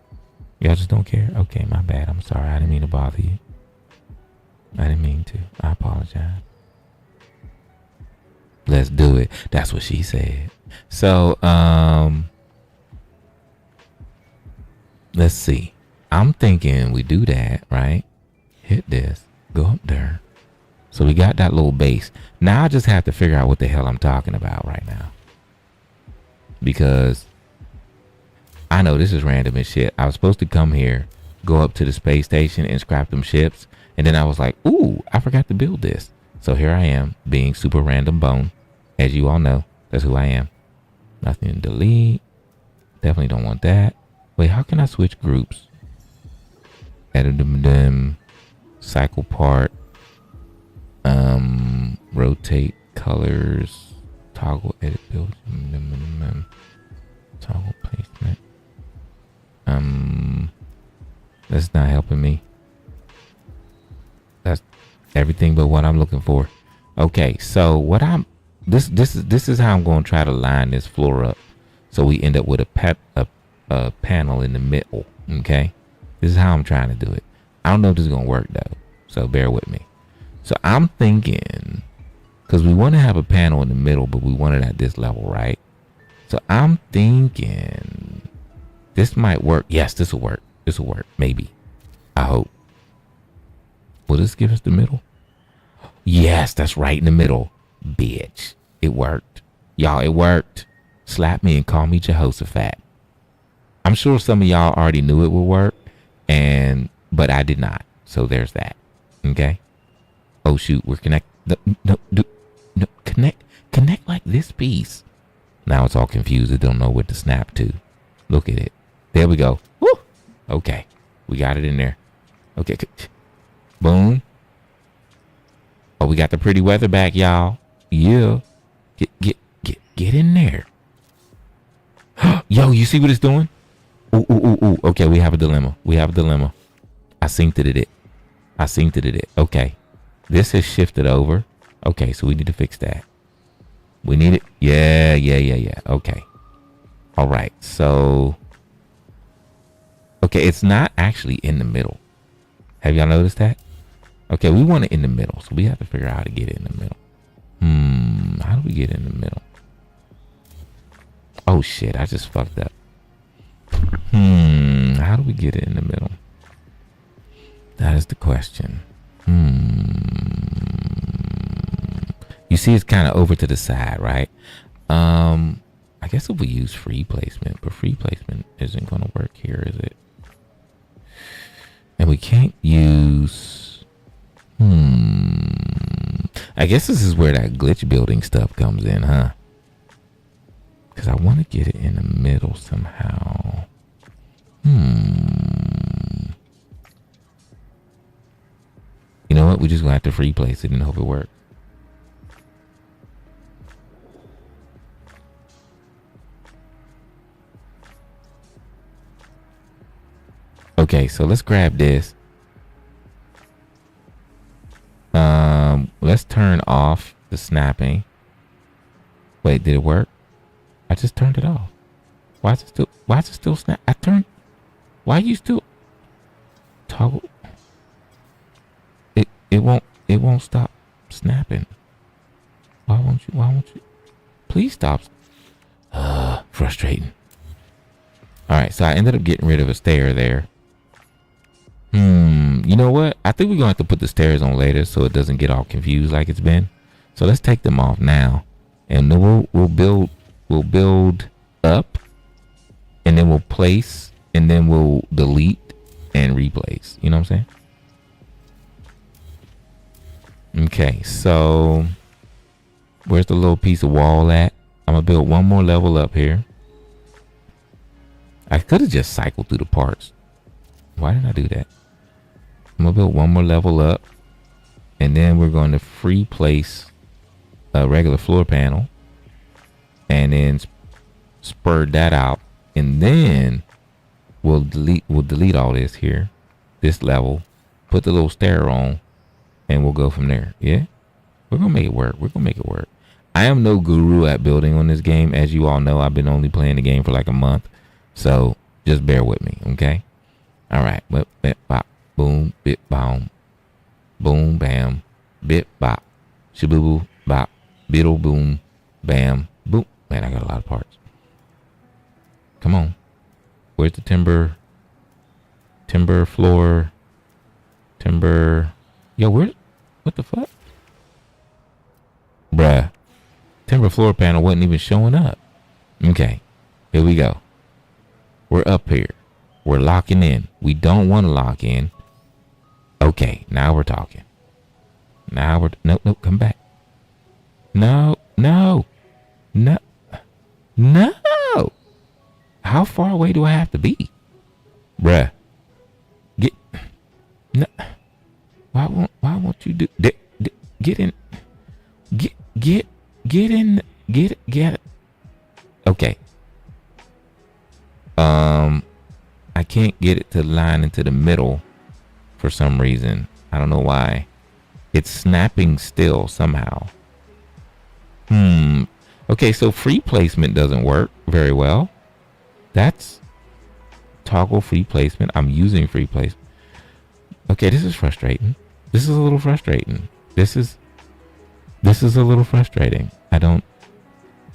Y'all just don't care? Okay, my bad. I'm sorry. I didn't mean to bother you. I didn't mean to. I apologize. Let's do it. That's what she said. So, let's see. I'm thinking we do that, right? Hit this. Go up there. So we got that little base. Now I just have to figure out what the hell I'm talking about right now. Because I know this is random as shit. I was supposed to come here, go up to the space station and scrap them ships. And then I was like, ooh, I forgot to build this. So here I am being super random Bone. As you all know, that's who I am. Nothing to delete. Definitely don't want that. Wait, how can I switch groups? Edit them. Cycle part. Rotate colors. Toggle edit build. Toggle placement. That's not helping me. Everything but what I'm looking for. Okay, so what I'm this is how I'm going to try to line this floor up, so we end up with a panel in the middle. Okay, this is how I'm trying to do it. I don't know if this is gonna work though, so bear with me. So I'm thinking, because we want to have a panel in the middle, but we want it at this level, right? So I'm thinking this might work. Yes, this will work. This will work. Maybe. I hope. Will this give us the middle? Yes, that's right in the middle. Bitch. It worked. Y'all, it worked. Slap me and call me Jehoshaphat. I'm sure some of y'all already knew it would work, but I did not. So there's that. Okay? Oh shoot, we're connected. No, connect like this piece. Now it's all confused. It don't know what to snap to. Look at it. There we go. Woo! Okay. We got it in there. Okay. Boom. Oh, we got the pretty weather back, y'all. Yeah. Get in there. Yo, you see what it's doing? Ooh. Okay, we have a dilemma. I synced it. Okay. This has shifted over. Okay, so we need to fix that. We need it. Yeah. Okay. All right. So, okay, it's not actually in the middle. Have y'all noticed that? Okay, we want it in the middle, so we have to figure out how to get it in the middle. How do we get it in the middle? Oh shit, I just fucked up. How do we get it in the middle? That is the question. You see it's kind of over to the side, right? I guess if we use free placement, but free placement isn't going to work here, is it? And we can't use... I guess this is where that glitch building stuff comes in, huh? Because I want to get it in the middle somehow. You know what? We're just going to have to free place it and hope it works. Okay, so let's grab this. Let's turn off the snapping. Wait, did it work? I just turned it off. Why is it still snap? Why you still toggle? It won't stop snapping. Why won't you? Please stop. Frustrating. All right, so I ended up getting rid of a stair there. You know what? I think we're gonna have to put the stairs on later so it doesn't get all confused like it's been. So let's take them off now, and then we'll build up, and then we'll place, and then we'll delete and replace. You know what I'm saying? Okay, so where's the little piece of wall at? I'm gonna build one more level up here. I could have just cycled through the parts. Why did I do that? I'm gonna build one more level up, and then we're going to free place a regular floor panel, and then spur that out, and then we'll delete all this here, this level, put the little stair on, and we'll go from there. Yeah, we're gonna make it work. I am no guru at building on this game, as you all know. I've been only playing the game for like a month, so just bear with me, okay? All right, bip bop, boom, bip bom, boom, bam, bip bop, shaboo bop, biddle boom, bam, boom. Man, I got a lot of parts. Come on, where's the timber floor, yo, what the fuck? Bruh, timber floor panel wasn't even showing up. Okay, here we go. We're up here. We're locking in. We don't want to lock in. Okay, now we're talking. Nope, come back. No. How far away do I have to be? Bruh. Why won't you do, get in, get in, get. Okay. I can't get it to line into the middle for some reason. I don't know why. It's snapping still somehow. Okay, so free placement doesn't work very well. That's toggle free placement. I'm using free placement. Okay, this is frustrating. This is a little frustrating. This is a little frustrating. I don't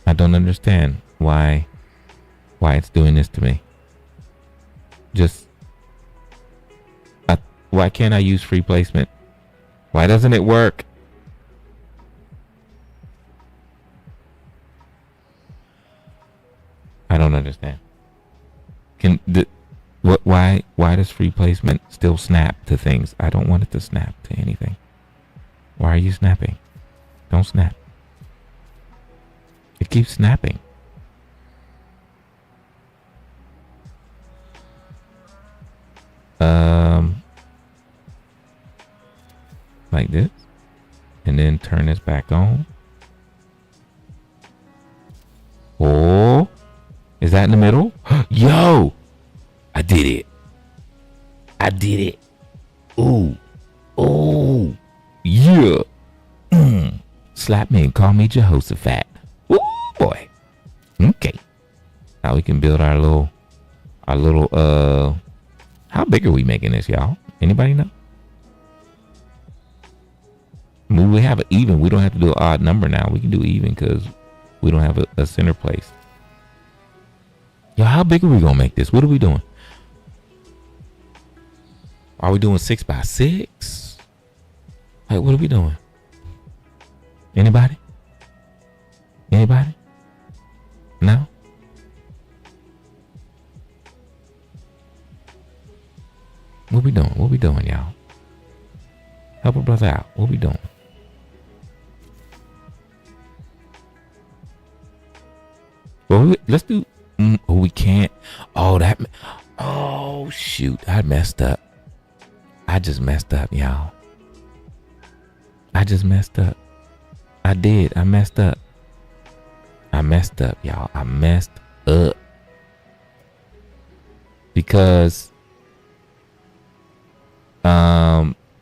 understand why it's doing this to me. Why can't I use free placement? Why doesn't it work? I don't understand. Why does free placement still snap to things? I don't want it to snap to anything. Why are you snapping? Don't snap. It keeps snapping. Like this. And then turn this back on. Oh, is that in the middle? Yo, I did it. I did it. Ooh. Oh, yeah. Slap me and call me Jehoshaphat. Ooh, boy. Okay. Now we can build our little, how big are we making this, y'all? Anybody know? I mean, we have an even. We don't have to do an odd number now. We can do even because we don't have a center place. Yo, how big are we going to make this? What are we doing? Are we doing 6x6? Like, what are we doing? Anybody? Anybody? No? What we doing? What we doing, y'all? Help a brother out. What we doing? Well, let's do. Oh, we can't. Oh, that. Oh, shoot. I messed up. I just messed up, y'all. I just messed up. I did. I messed up. I messed up, y'all. I messed up. Because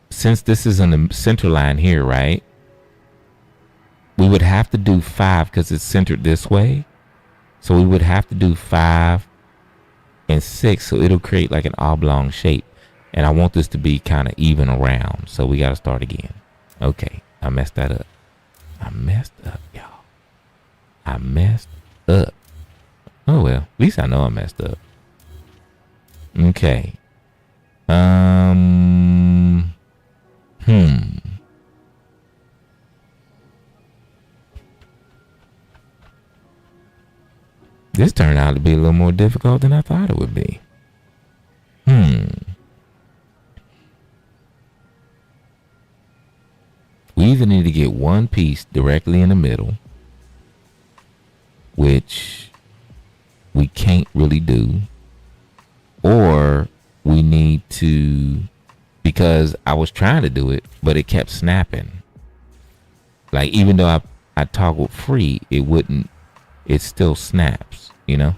since this is in the center line here, right? We would have to do 5 because it's centered this way. So we would have to do 5 and 6. So it'll create like an oblong shape. And I want this to be kind of even around. So we got to start again. Okay. I messed that up. I messed up, y'all. I messed up. Oh, well. At least I know I messed up. Okay. This turned out to be a little more difficult than I thought it would be. We either need to get one piece directly in the middle, which we can't really do, or we need to, because I was trying to do it, but it kept snapping. Like, even though I toggled free, it wouldn't, it still snaps, you know?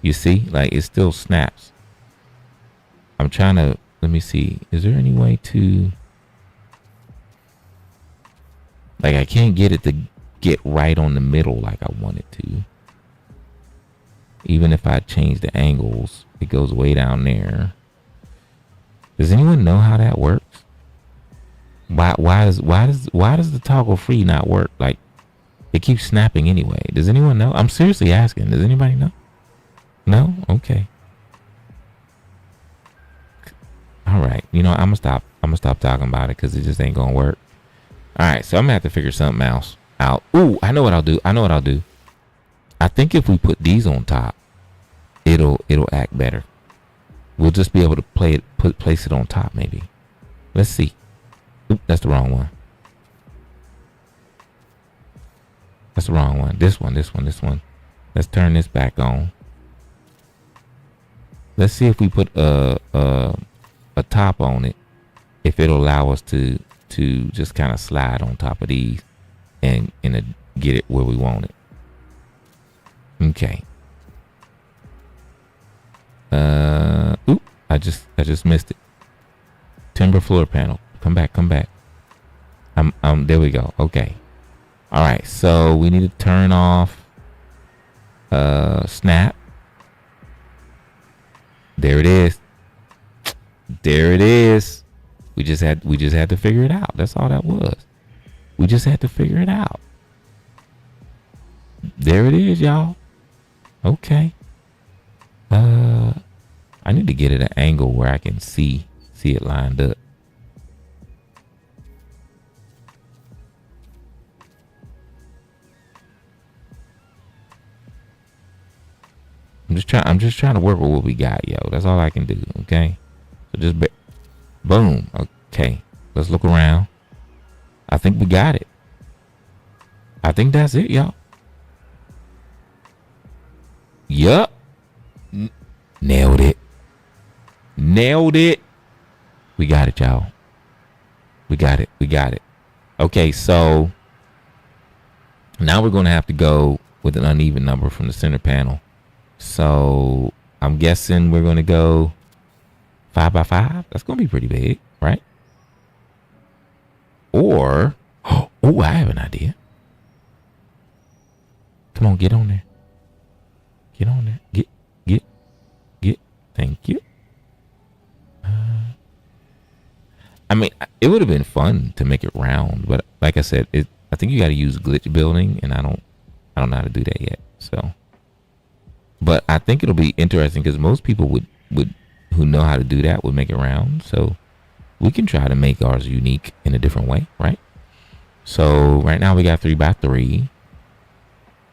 You see? Like, it still snaps. I'm trying to, let me see. Is there any way to, like, I can't get it to get right on the middle like I want it to. Even if I change the angles, it goes way down there. Does anyone know how that works? Why does the toggle free not work? Like, it keeps snapping anyway. Does anyone know? I'm seriously asking. Does anybody know? No? Okay. All right. You know, I'm gonna stop talking about it because it just ain't gonna work. All right. So I'm gonna have to figure something else out. Ooh, I know what I'll do. I think if we put these on top, it'll act better. We'll just be able to place it on top maybe. Let's see. Oop, that's the wrong one. That's the wrong one. This one. Let's turn this back on. Let's see if we put a top on it, if it'll allow us to just kind of slide on top of these and get it where we want it. Okay. Oop, I just missed it. Timber floor panel. Come back. Come back. There we go. Okay. All right. So we need to turn off snap. There it is. There it is. We just had to figure it out. That's all that was. We just had to figure it out. There it is, y'all. Okay. I need to get at an angle where I can see it lined up. I'm just trying to work with what we got, yo. That's all I can do, okay? So just boom. Okay. Let's look around. I think we got it. I think that's it, y'all. Yup. Nailed it. Nailed it. We got it, y'all. We got it. We got it. Okay, so now we're going to have to go with an uneven number from the center panel. So I'm guessing we're going to go 5 by 5. That's going to be pretty big, right? Or, oh, I have an idea. Come on, get on there. Get on there. Get. Thank you. I mean, it would have been fun to make it round, but like I said, I think you got to use glitch building, and I don't know how to do that yet. So, but I think it'll be interesting because most people would who know how to do that would make it round. So we can try to make ours unique in a different way, right? So right now we got 3 by 3.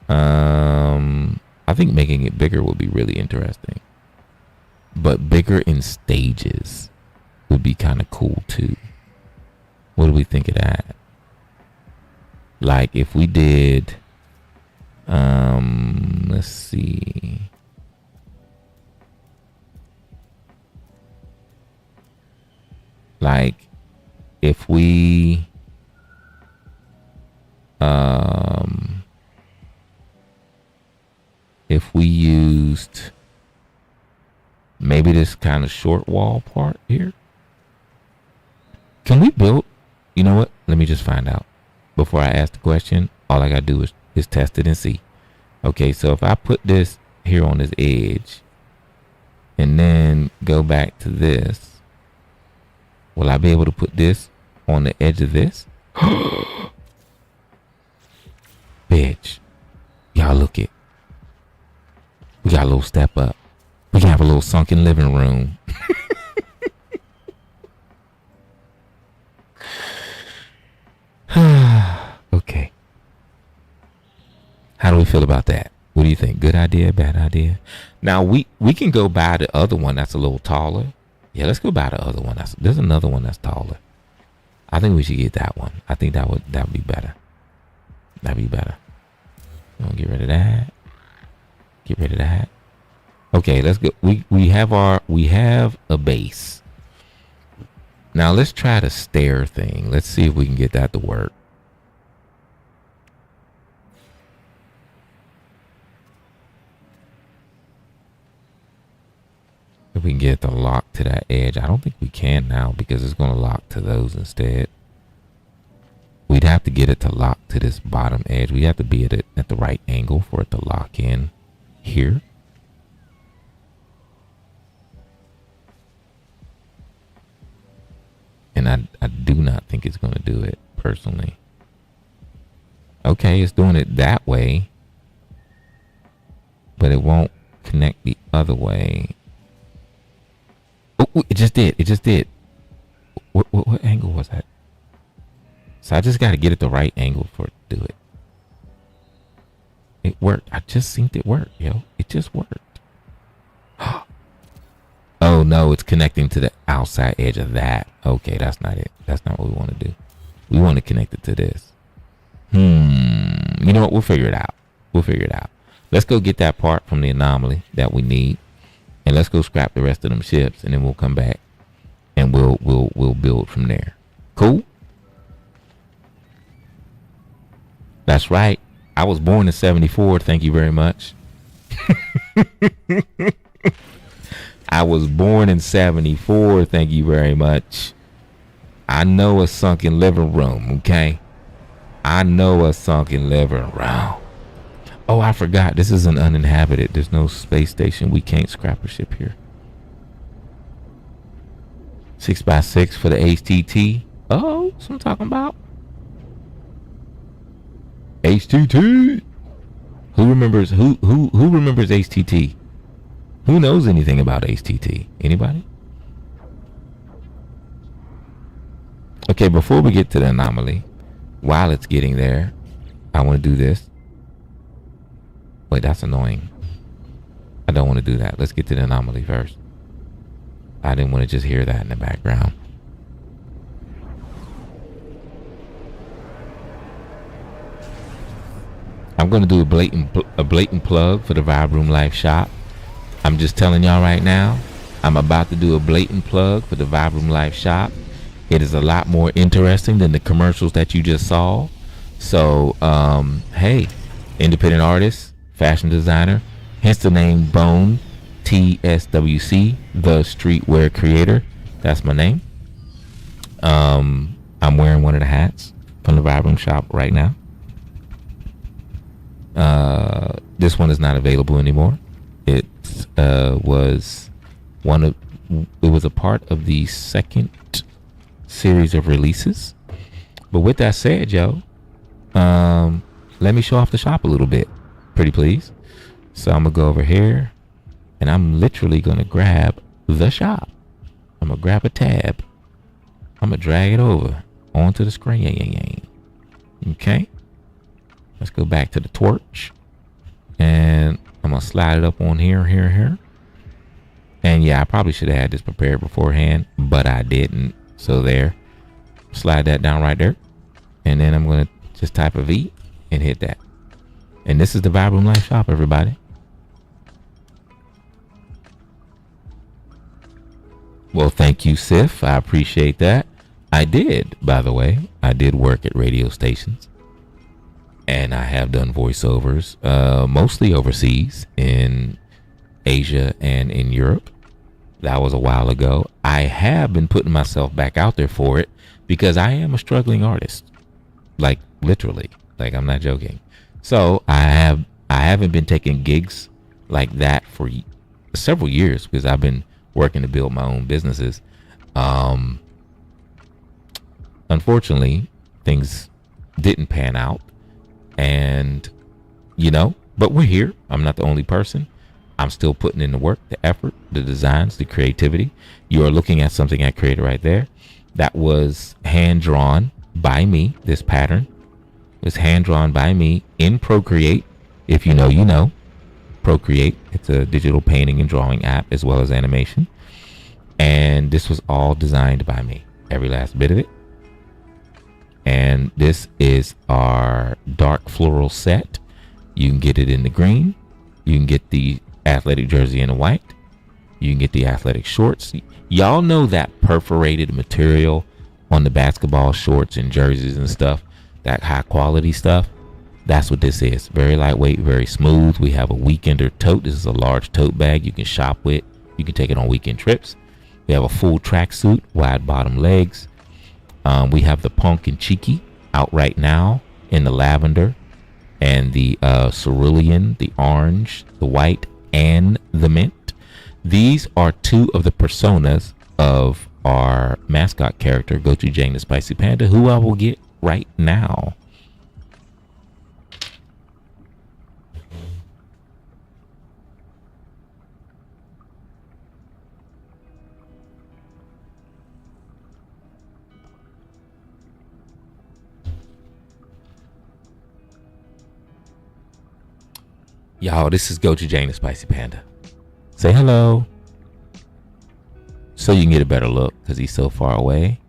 I think making it bigger would be really interesting, but bigger in stages would be kind of cool too. What do we think of that? Like if we did, let's see. Like if we, used maybe this kind of short wall part here. Can we build? You know what? Let me just find out. Before I ask the question, all I gotta do is test it and see. Okay, so if I put this here on this edge and then go back to this, will I be able to put this on the edge of this? Bitch. Y'all look it. We got a little step up. We can have a little sunken living room. Okay. How do we feel about that? What do you think? Good idea? Bad idea? Now we can go buy the other one that's a little taller. Yeah, let's go buy the other one. There's another one that's taller. I think we should get that one. I think that would be better. That'd be better. We'll get rid of that. Get rid of that. Okay, let's go. We have a base. Now let's try the stair thing. Let's see if we can get that to work. If we can get it to lock to that edge. I don't think we can now because it's going to lock to those instead. We'd have to get it to lock to this bottom edge. We have to be at the right angle for it to lock in here. And I do not think it's going to do it personally. Okay, it's doing it that way, but it won't connect the other way. Oh, it just did. It just did. What angle was that? So I just got to get it the right angle for it to do it. It worked. I just seen it work, yo. It just worked. Oh no, it's connecting to the outside edge of that. Okay, that's not it. That's not what we want to do. We want to connect it to this. You know what? We'll figure it out. We'll figure it out. Let's go get that part from the anomaly that we need, and let's go scrap the rest of them ships, and then we'll come back and we'll build from there. Cool. That's right. I was born in 74. Thank you very much. I was born in 74. Thank you very much. I know a sunken living room, okay? I know a sunken living room. Oh, I forgot. This isn't uninhabited. There's no space station. We can't scrap a ship here. 6x6 for the HTT. Oh, that's what I'm talking about. HTT. Who remembers who remembers HTT? Who knows anything about HTT? Anybody? Okay, before we get to the anomaly, while it's getting there, I want to do this. Wait, that's annoying. I don't want to do that. Let's get to the anomaly first. I didn't want to just hear that in the background. I'm going to do a blatant plug for the Vibe Room Life Shop. I'm just telling y'all right now, I'm about to do a blatant plug for the Vibe Room Life Shop. It is a lot more interesting than the commercials that you just saw. So, hey, independent artist, fashion designer, hence the name Bone TSWC, the streetwear creator. That's my name. I'm wearing one of the hats from the Vibe Room Shop right now. This one is not available anymore. It was a part of the second series of releases. But with that said, yo, let me show off the shop a little bit, pretty please. So I'm gonna go over here, and I'm literally gonna grab the shop. I'm gonna grab a tab. I'm gonna drag it over onto the screen. Okay. Let's go back to the torch, and I'm gonna slide it up on here. And yeah, I probably should have had this prepared beforehand, but I didn't. So there, slide that down right there, and then I'm gonna just type a V and hit that. And this is the Vibe Room Life Shop, everybody. Well, thank you, Sif. I appreciate that. I did, by the way. I did work at radio stations. And I have done voiceovers, mostly overseas in Asia and in Europe. That was a while ago. I have been putting myself back out there for it because I am a struggling artist. Like literally, like I'm not joking. So I haven't been taking gigs like that for several years because I've been working to build my own businesses. Unfortunately, things didn't pan out. And, but we're here. I'm not the only person. I'm still putting in the work, the effort, the designs, the creativity. You are looking at something I created right there. That was hand drawn by me. This pattern was hand drawn by me in Procreate. If you know, you know. Procreate. It's a digital painting and drawing app as well as animation. And this was all designed by me. Every last bit of it. And this is our dark floral set. You can get it in the green. You can get the athletic jersey in the white. You can get the athletic shorts. Y'all know that perforated material on the basketball shorts and jerseys and stuff, that high quality stuff. That's what this is. Very lightweight, very smooth. We have a weekender tote. This is a large tote bag you can shop with. You can take it on weekend trips. We have a full tracksuit, wide bottom legs. We have the Punk and Cheeky out right now in the lavender and the cerulean, the orange, the white, and the mint. These are two of the personas of our mascot character, Gochujang the Spicy Panda, who I will get right now. Y'all, this is Gochujang the Spicy Panda. Say hello. So you can get a better look because he's so far away.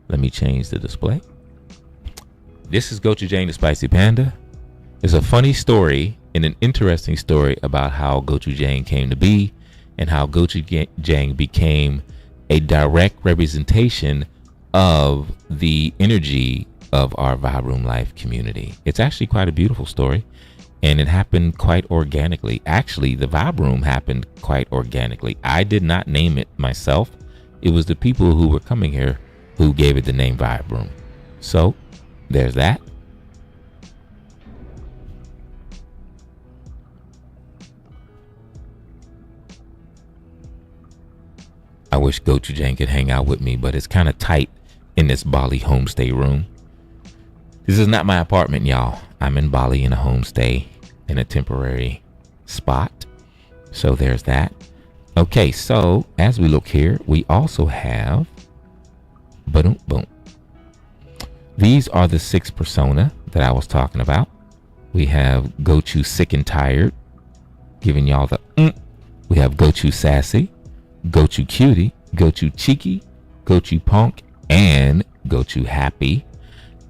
Let me change the display. This is Gochujang the Spicy Panda. There's a funny story and an interesting story about how Gochujang came to be and how Gochujang became a direct representation of the energy of our Vibe Room Life community. It's actually quite a beautiful story. And it happened quite organically. Actually, the Vibe Room happened quite organically. I did not name it myself. It was the people who were coming here who gave it the name Vibe Room. So there's that. I wish Gochujang could hang out with me, but it's kind of tight in this Bali homestay room. This is not my apartment, y'all. I'm in Bali in a homestay in a temporary spot. So there's that. Okay, so as we look here, we also have boom, boom. These are the 6 persona that I was talking about. We have Gochu Sick and Tired, giving y'all the We have Gochu Sassy, Gochu Cutie, Gochu Cheeky, Gochu Punk, and Gochu Happy.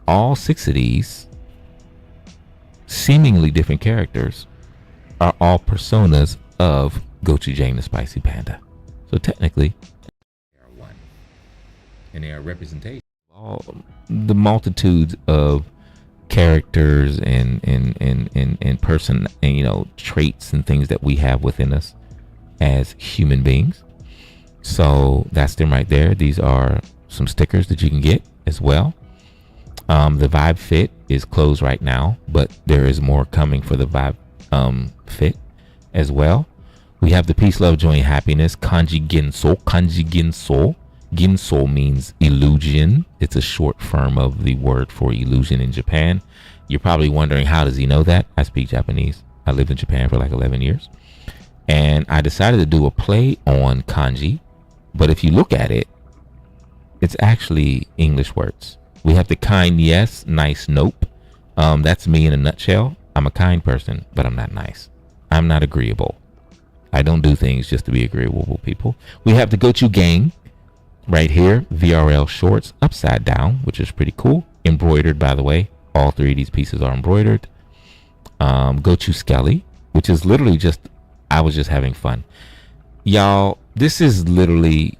All 6 of these seemingly different characters are all personas of Gochujang the Spicy Panda. So technically, they are one. And they are representation of all the multitudes of characters and person and traits and things that we have within us as human beings. So that's them right there. These are some stickers that you can get as well. The Vibe Fit is closed right now, but there is more coming for the Vibe Fit as well. We have the Peace, Love, Joy, and Happiness, Kanji Ginso. Kanji Ginso. Ginso means illusion. It's a short form of the word for illusion in Japan. You're probably wondering, how does he know that? I speak Japanese. I lived in Japan for like 11 years. And I decided to do a play on kanji. But if you look at it, it's actually English words. We have the kind yes, nice nope. That's me in a nutshell. I'm a kind person, but I'm not nice. I'm not agreeable. I don't do things just to be agreeable with people. We have the Gochu Gang right here. VRL shorts upside down, which is pretty cool. Embroidered, by the way. All 3 of these pieces are embroidered. Gochu Skelly, which is literally just, I was just having fun. Y'all, this is literally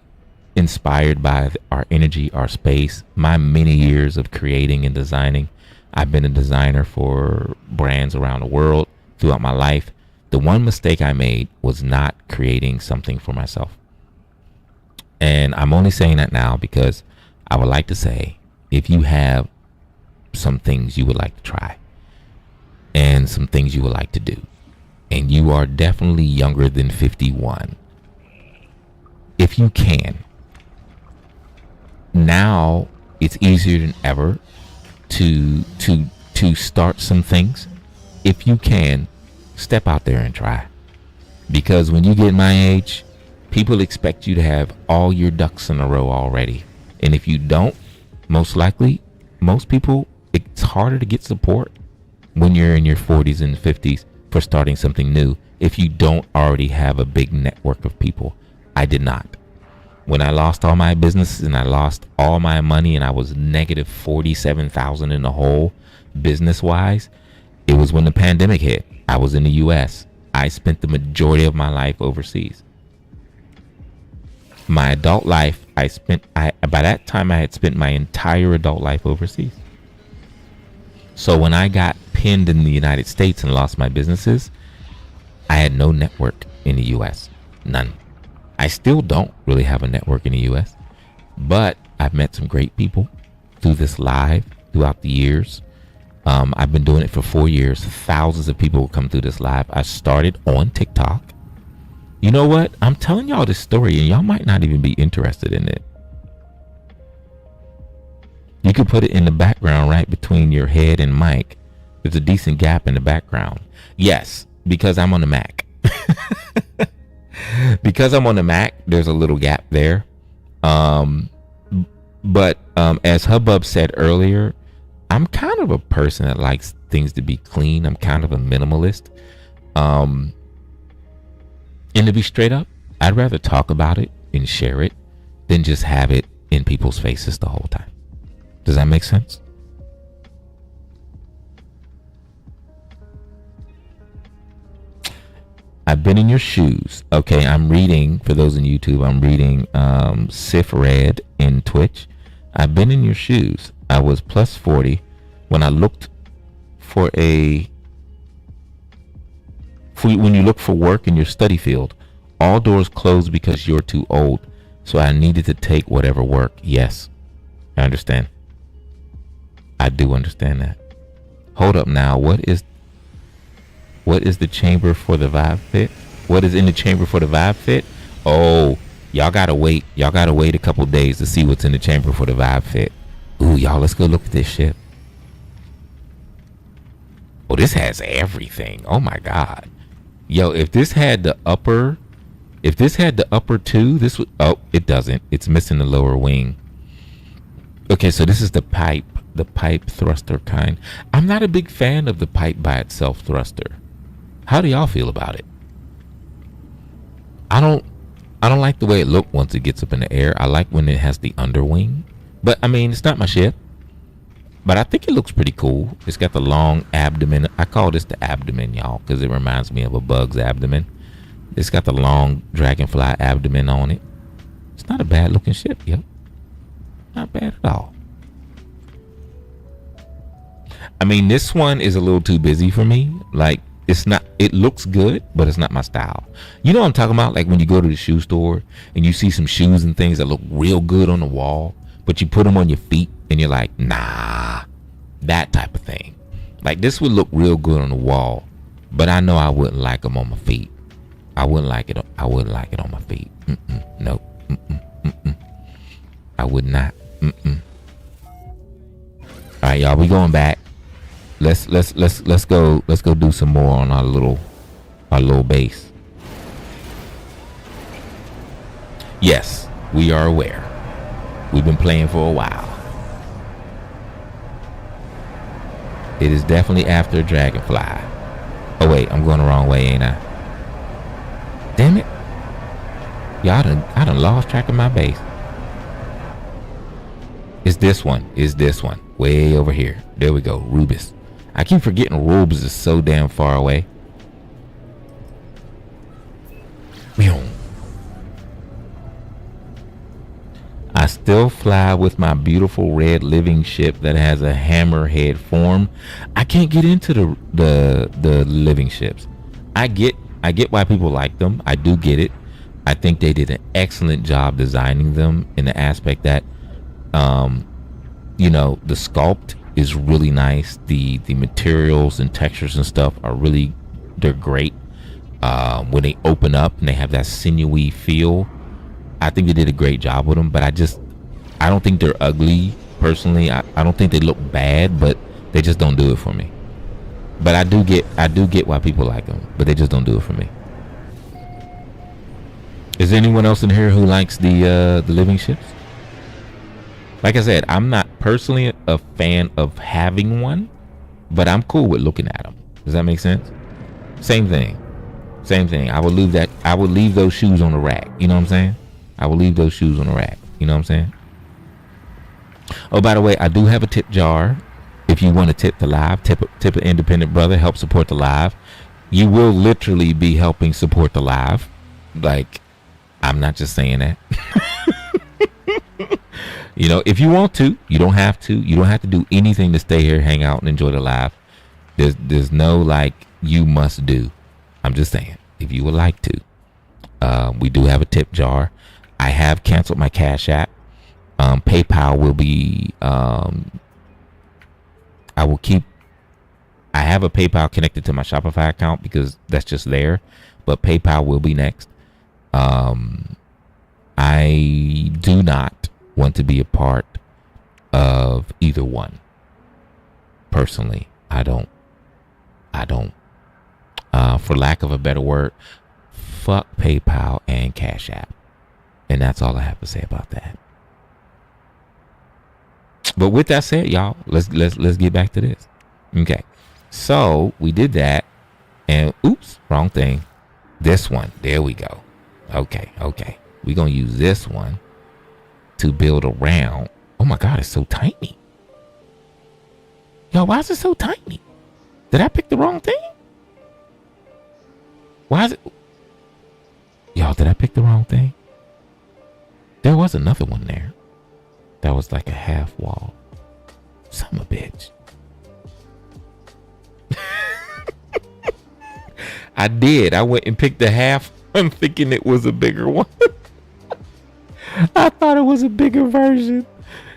inspired by our energy, our space, my many years of creating and designing. I've been a designer for brands around the world throughout my life. The one mistake I made was not creating something for myself. And I'm only saying that now because I would like to say, if you have some things you would like to try and some things you would like to do, and you are definitely younger than 51, if you can, now it's easier than ever to start some things. If you can, step out there and try. Because when you get my age, people expect you to have all your ducks in a row already. And if you don't, most likely, most people, it's harder to get support when you're in your 40s and 50s for starting something new if you don't already have a big network of people. I did not. When I lost all my businesses and I lost all my money and I was negative 47,000 in the hole business wise, it was when the pandemic hit. I was in the US. I spent the majority of my life overseas. My adult life, by that time I had spent my entire adult life overseas. So when I got pinned in the United States and lost my businesses, I had no network in the US. None. I still don't really have a network in the US, but I've met some great people through this live throughout the years. I've been doing it for 4 years. Thousands of people come through this live. I started on TikTok. You know what? I'm telling y'all this story and y'all might not even be interested in it. You could put it in the background right between your head and mic. There's a decent gap in the background. Yes, because I'm on the Mac. Because I'm on the Mac, there's a little gap there. But as Hubbub said earlier, I'm kind of a person that likes things to be clean. I'm kind of a minimalist. And to be straight up, I'd rather talk about it and share it than just have it in people's faces the whole time. Does that make sense? I've been in your shoes. Okay, I'm reading, for those in YouTube, I'm reading Sif Red in Twitch. I've been in your shoes. I was plus 40 when I looked for when you look for work in your study field. All doors closed because you're too old. So I needed to take whatever work. Yes. I understand. I do understand that. Hold up now. What is the chamber for the vibe fit? What is in the chamber for the vibe fit? Oh, y'all gotta wait. Y'all gotta wait a couple days to see what's in the chamber for the vibe fit. Ooh, y'all, let's go look at this ship. Oh, this has everything. Oh my god. Yo, if this had the upper two, this would, oh, it doesn't. It's missing the lower wing. Okay, so this is the pipe thruster kind. I'm not a big fan of the pipe by itself thruster. How do y'all feel about it? I don't like the way it looks once it gets up in the air. I like when it has the underwing. But I mean, it's not my ship. But I think it looks pretty cool. It's got the long abdomen. I call this the abdomen, y'all, because it reminds me of a bug's abdomen. It's got the long dragonfly abdomen on it. It's not a bad looking ship, yo. Not bad at all. I mean, this one is a little too busy for me. Like, it's not, it looks good, but it's not my style. You know what I'm talking about? Like when you go to the shoe store and you see some shoes and things that look real good on the wall, but you put them on your feet and you're like, nah, that type of thing. Like this would look real good on the wall, but I know I wouldn't like them on my feet. I wouldn't like it on my feet. Nope. I would not. All right, y'all, we going back. Let's go do some more on our little base. Yes, we are aware. We've been playing for a while. It is definitely after Dragonfly. Oh wait, I'm going the wrong way, ain't I? Damn it. Y'all I done lost track of my base. It's this one. Way over here. There we go. Rubus. I keep forgetting Rubus is so damn far away. I still fly with my beautiful red living ship that has a hammerhead form. I can't get into the living ships. I get why people like them. I do get it. I think they did an excellent job designing them in the aspect that the sculpt is really nice. The materials and textures and stuff they're great. When they open up and they have that sinewy feel, I think they did a great job with them. But I don't think they're ugly personally. I don't think they look bad, but they just don't do it for me. But I do get why people like them, but they just don't do it for me. Is there anyone else in here who likes the living ships? Like I said, I'm not personally a fan of having one, but I'm cool with looking at them. Does that make sense? Same thing. I would leave those shoes on the rack. You know what I'm saying? I will leave those shoes on the rack. You know what I'm saying? Oh, by the way, I do have a tip jar. If you want to tip the live, tip an independent brother, help support the live. You will literally be helping support the live. Like, I'm not just saying that. If you want to, you don't have to. You don't have to do anything to stay here, hang out, and enjoy the live. There's no like you must do. I'm just saying, if you would like to, we do have a tip jar. I have canceled my Cash App. PayPal will be. I have a PayPal connected to my Shopify account because that's just there, but PayPal will be next. I do not want to be a part of either one. Personally, I don't. For lack of a better word, fuck PayPal and Cash App. And that's all I have to say about that. But with that said, y'all, let's get back to this. Okay. So we did that. And oops, wrong thing. This one. There we go. Okay. We're going to use this one to build around. Oh my God, it's so tiny. Yo, why is it so tiny? Did I pick the wrong thing? Why is it? Y'all, did I pick the wrong thing? There was another one there. That was like a half wall. Son of a bitch. I did. I went and picked the half one thinking it was a bigger one. I thought it was a bigger version.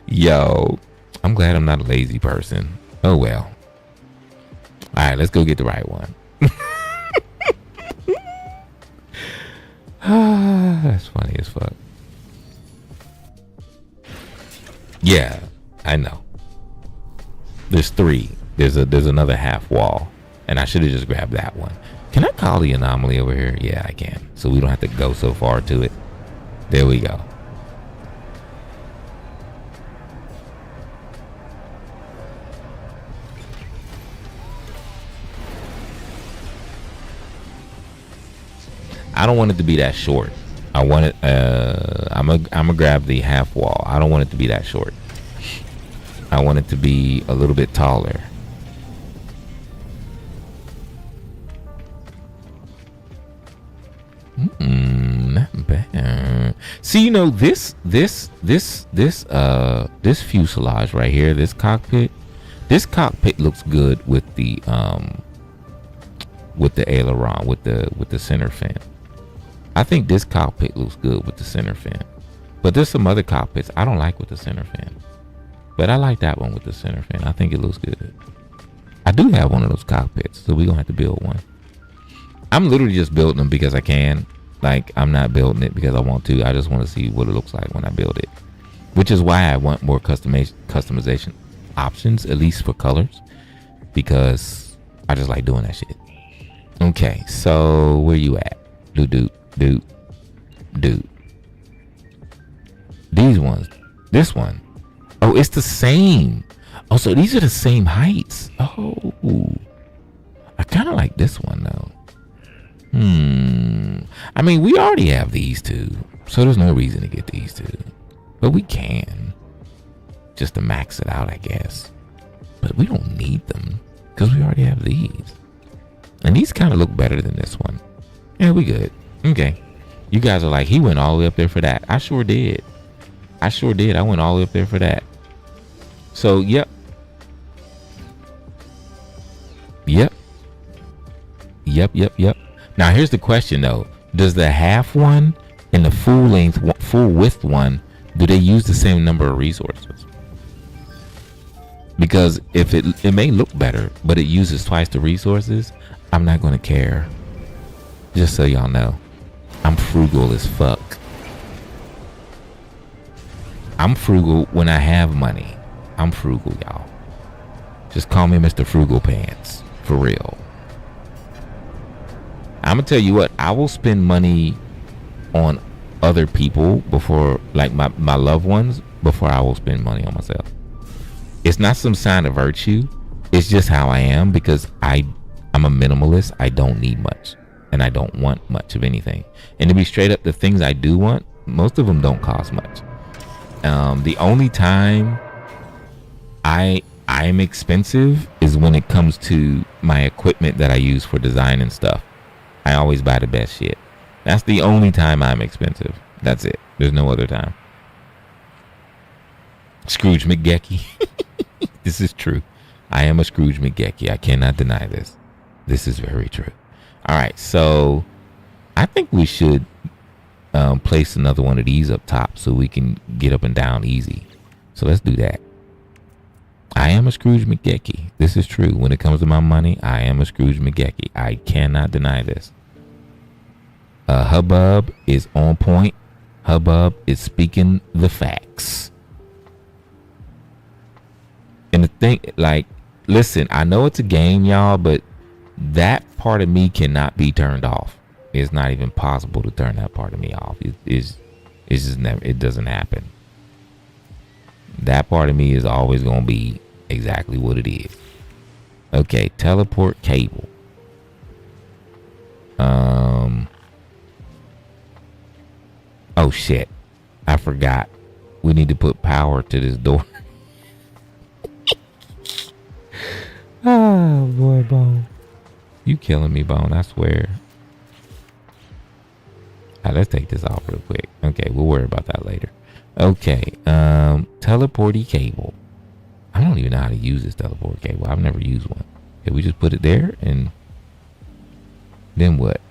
Yo, I'm glad I'm not a lazy person. Oh well. All right, let's go get the right one. That's funny as fuck. Yeah, I know. There's three. There's another half wall, and I should have just grabbed that one. Can I call the anomaly over here? Yeah, I can. So we don't have to go so far to it. There we go. I don't want it to be that short. I want it. I'm gonna grab the half wall. I don't want it to be that short. I want it to be a little bit taller. Not bad. See, you know, this fuselage right here, this cockpit looks good with the aileron, with the center fin. I think this cockpit looks good with the center fin. But there's some other cockpits I don't like with the center fin. But I like that one with the center fin. I think it looks good. I do have one of those cockpits, so we're gonna have to build one. I'm literally just building them because I can. Like, I'm not building it because I want to. I just want to see what it looks like when I build it. Which is why I want more customization options, at least for colors. Because I just like doing that shit. Okay, so where you at? Dude. These ones. This one. Oh, it's the same. Oh, so these are the same heights. Oh. I kind of like this one, though. I mean, we already have these two. So there's no reason to get these two. But we can. Just to max it out, I guess. But we don't need them. Because we already have these. And these kind of look better than this one. Yeah, we good. Okay. You guys are like, he went all the way up there for that. I sure did. I went all the way up there for that. So, yep. Now, here's the question, though. Does the half one and the full width one, do they use the same number of resources? Because if it may look better, but it uses twice the resources, I'm not going to care. Just so y'all know. I'm frugal as fuck. I'm frugal when I have money. I'm frugal, y'all. Just call me Mr. Frugal Pants. For real. I'm gonna tell you what, I will spend money on other people before, like my loved ones, before I will spend money on myself. It's not some sign of virtue. It's just how I am, because I'm a minimalist. I don't need much, and I don't want much of anything. And to be straight up, the things I do want, most of them don't cost much. The only time I'm expensive is when it comes to my equipment that I use for design and stuff. I always buy the best shit. That's the only time I'm expensive. That's it. There's no other time. Scrooge McGecky. This is true. I am a Scrooge McGecky. I cannot deny this. This is very true. All right, so I think we should place another one of these up top so we can get up and down easy. So let's do that. I am a Scrooge McGecky. This is true. When it comes to my money, I am a Scrooge McGecky. I cannot deny this. Hubbub is on point. Hubbub is speaking the facts. And the thing, like, listen, I know it's a game, y'all, but that part of me cannot be turned off. It's not even possible to turn that part of me off. It's just never, it doesn't happen. That part of me is always going to be exactly what it is. Okay, teleport cable. Oh shit, I forgot. We need to put power to this door. Oh boy, Bone. You killing me, Bone, I swear. Alright, let's take this off real quick. Okay, we'll worry about that later. Okay, teleporty cable. I don't even know how to use this teleport cable. I've never used one. Okay, we just put it there, and then what?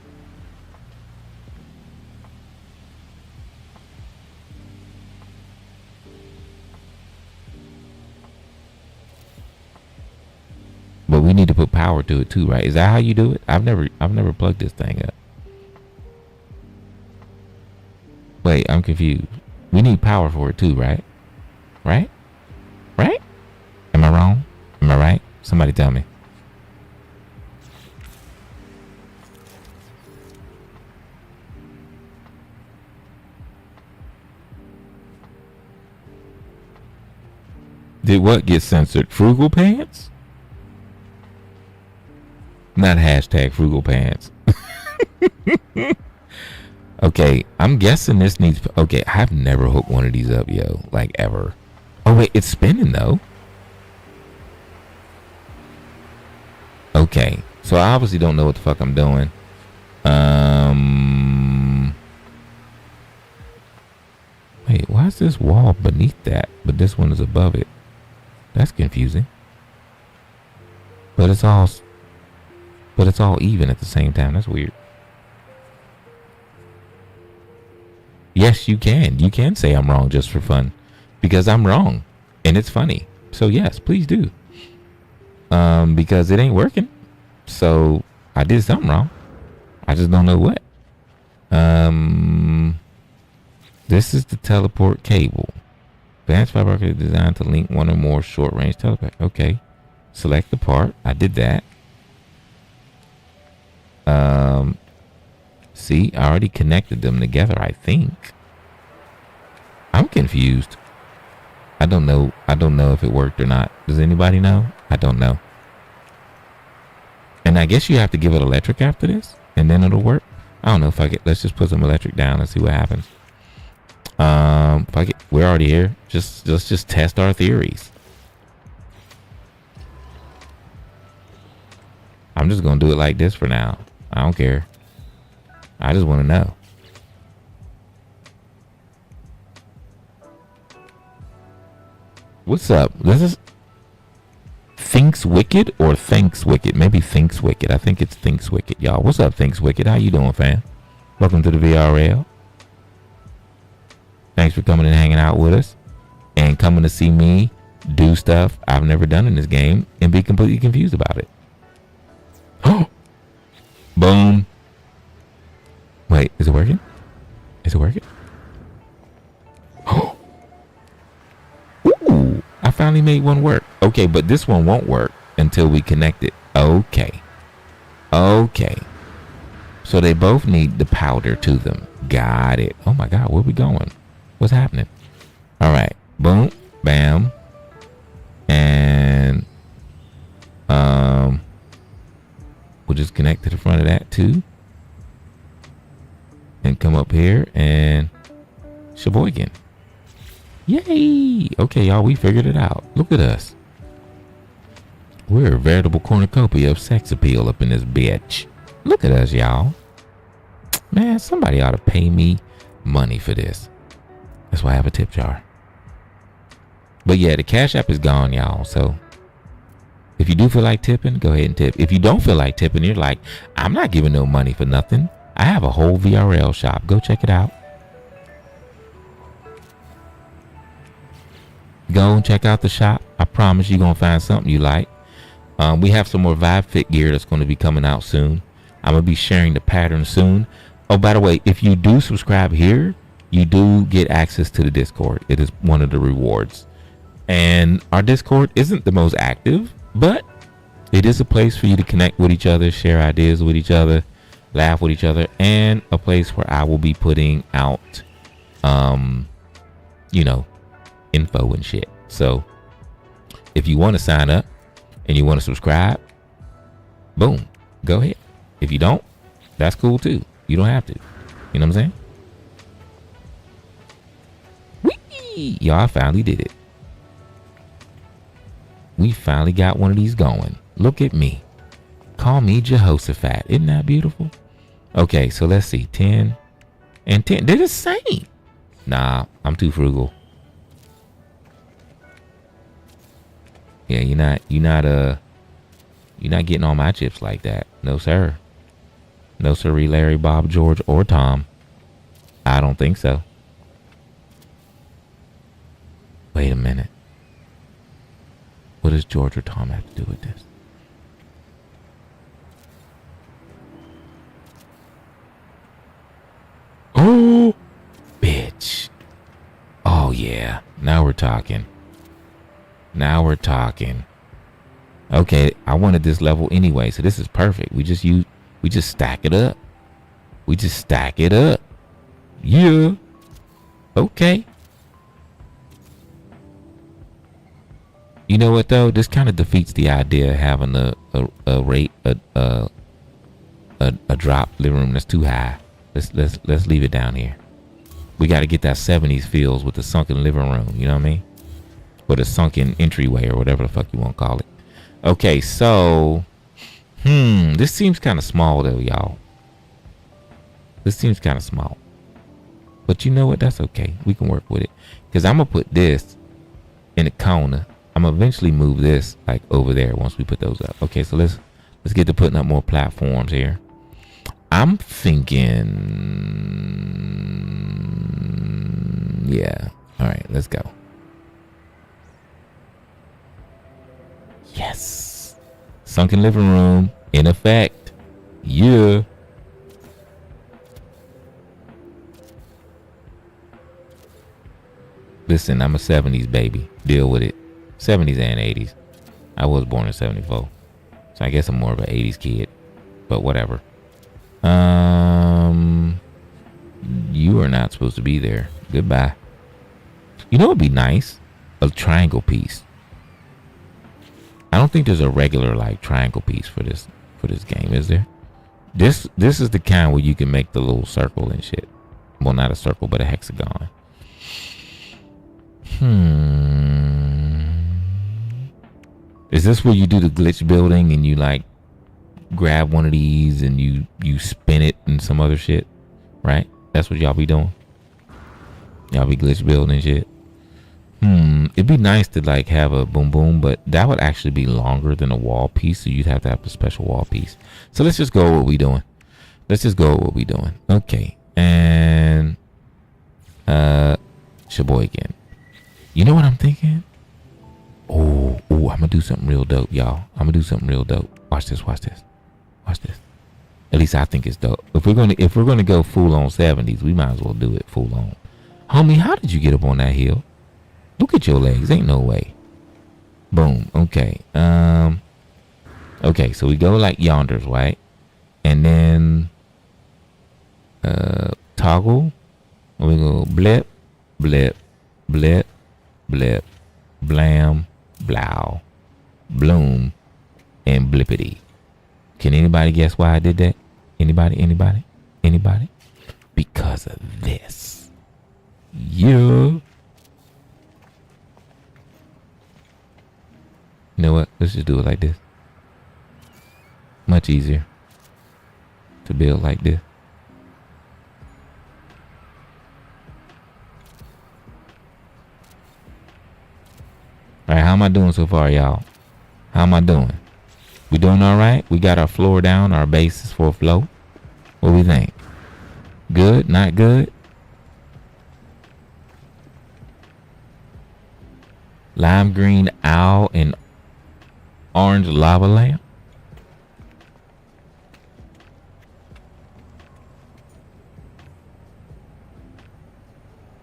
we need to put power to it too, right? Is that how you do it? I've never plugged this thing up. Wait, I'm confused. We need power for it too, right? Right? Right? Am I wrong? Am I right? Somebody tell me. Did what get censored? Frugal pants? Not hashtag frugal pants. Okay, I'm guessing this needs... Okay, I've never hooked one of these up, yo. Like, ever. Oh, wait, it's spinning, though. Okay, so I obviously don't know what the fuck I'm doing. Wait, why is this wall beneath that, but this one is above it? That's confusing. But it's all even at the same time. That's weird. Yes, you can. You can say I'm wrong just for fun. Because I'm wrong. And it's funny. So yes, please do. Because it ain't working. So I did something wrong. I just don't know what. This is the teleport cable. Advanced fiber arcade designed to link one or more short range teleport. Okay. Select the part. I did that. See, I already connected them together, I think. I'm confused. I don't know if it worked or not. Does anybody know? I don't know. And I guess you have to give it electric after this, and then it'll work. I don't know. Fuck it. Let's just put some electric down and see what happens. Fuck it. We're already here. Let's just test our theories. I'm just gonna do it like this for now. I don't care. I just want to know. What's up? This is Thinks Wicked or Thanks Wicked? Maybe Thinks Wicked. I think it's Thinks Wicked, y'all. What's up, Thinks Wicked? How you doing, fam? Welcome to the VRL. Thanks for coming and hanging out with us and coming to see me do stuff I've never done in this game and be completely confused about it. Oh, boom. Wait, is it working? Is it working? Oh. Ooh, I finally made one work. Okay, but this one won't work until we connect it. Okay. Okay. So they both need the powder to them. Got it. Oh my God, where we going? What's happening? All right. Boom. Bam. And we'll just connect to the front of that too. And come up here and Sheboygan. Yay! Okay, y'all, we figured it out. Look at us. We're a veritable cornucopia of sex appeal up in this bitch. Look at us, y'all. Man, somebody ought to pay me money for this. That's why I have a tip jar. But yeah, the Cash App is gone, y'all. So if you do feel like tipping, go ahead and tip. If you don't feel like tipping, you're like, I'm not giving no money for nothing. I have a whole VRL shop. Go check it out. Go and check out the shop. I promise you're going to find something you like. We have some more Vibe Fit gear that's going to be coming out soon. I'm going to be sharing the pattern soon. Oh, by the way, if you do subscribe here, you do get access to the Discord. It is one of the rewards. And our Discord isn't the most active, but it is a place for you to connect with each other, share ideas with each other, laugh with each other, and a place where I will be putting out, info and shit. So if you want to sign up and you want to subscribe, boom, go ahead. If you don't, that's cool too. You don't have to. You know what I'm saying? Whee! Y'all, I finally did it. We finally got one of these going. Look at me. Call me Jehoshaphat. Isn't that beautiful? Okay, so let's see. 10 and 10. They're the same. Nah, I'm too frugal. Yeah, you're not getting all my chips like that. No, sir. No, sirree, Larry, Bob, George, or Tom. I don't think so. Wait a minute. What does George or Tom have to do with this? yeah. Now we're talking. Now we're talking. Okay, I wanted this level anyway, so this is perfect. We just stack it up. We just stack it up. Yeah. Okay. You know what though? This kind of defeats the idea of having a drop living room that's too high. Let's leave it down here. We got to get that 70s feels with the sunken living room. You know what I mean? Or the sunken entryway or whatever the fuck you want to call it. Okay, so this seems kind of small though, y'all. This seems kind of small. But you know what? That's okay. We can work with it. Because I'm going to put this in the corner. I'm going to eventually move this like over there once we put those up. Okay, so let's get to putting up more platforms here. I'm thinking, yeah. All right, let's go. Yes. Sunken living room in effect. Yeah. Listen, I'm a 70s baby. Deal with it. 70s and 80s. I was born in 74. So I guess I'm more of an 80s kid. But whatever. You are not supposed to be there. Goodbye. You know what would be nice? A triangle piece. I don't think there's a regular like triangle piece for this game, is there? This is the kind where you can make the little circle and shit. Well, not a circle, but a hexagon. Is this where you do the glitch building and you like grab one of these and you spin it and some other shit, right? That's what y'all be doing. Y'all be glitch building and shit. It'd be nice to like have a boom boom, but that would actually be longer than a wall piece, so you'd have to have a special wall piece. So let's just go with what we doing. Okay, and Sheboygan. You know what I'm thinking? Oh, I'm gonna do something real dope, y'all. Watch this. At least I think it's dope. If we're gonna go full on 70s, we might as well do it full on. Homie, how did you get up on that hill? Look at your legs. Ain't no way. Boom. Okay. Okay, so we go like yonders, right? And then toggle. We go blip, blip, blip, blip, blam, blow, bloom, and blippity. Can anybody guess why I did that? Anybody? Because of this. Yeah. You know what? Let's just do it like this. Much easier to build like this. All right, how am I doing so far, y'all? How am I doing? We doing all right? We got our floor down, our basis for a flow. What do we think? Good? Not good? Lime green owl and orange lava lamp.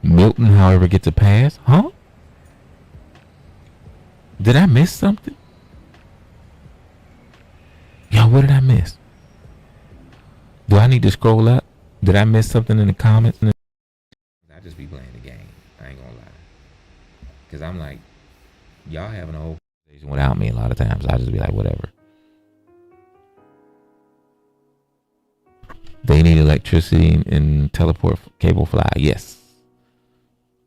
Milton, however, gets a pass. Huh? Did I miss something? Yo, what did I miss? Do I need to scroll up? Did I miss something in the comments? I just be playing the game. I ain't gonna lie. Because I'm like, y'all having a whole conversation without me a lot of times. I just be like, whatever. They need electricity and teleport cable fly. Yes.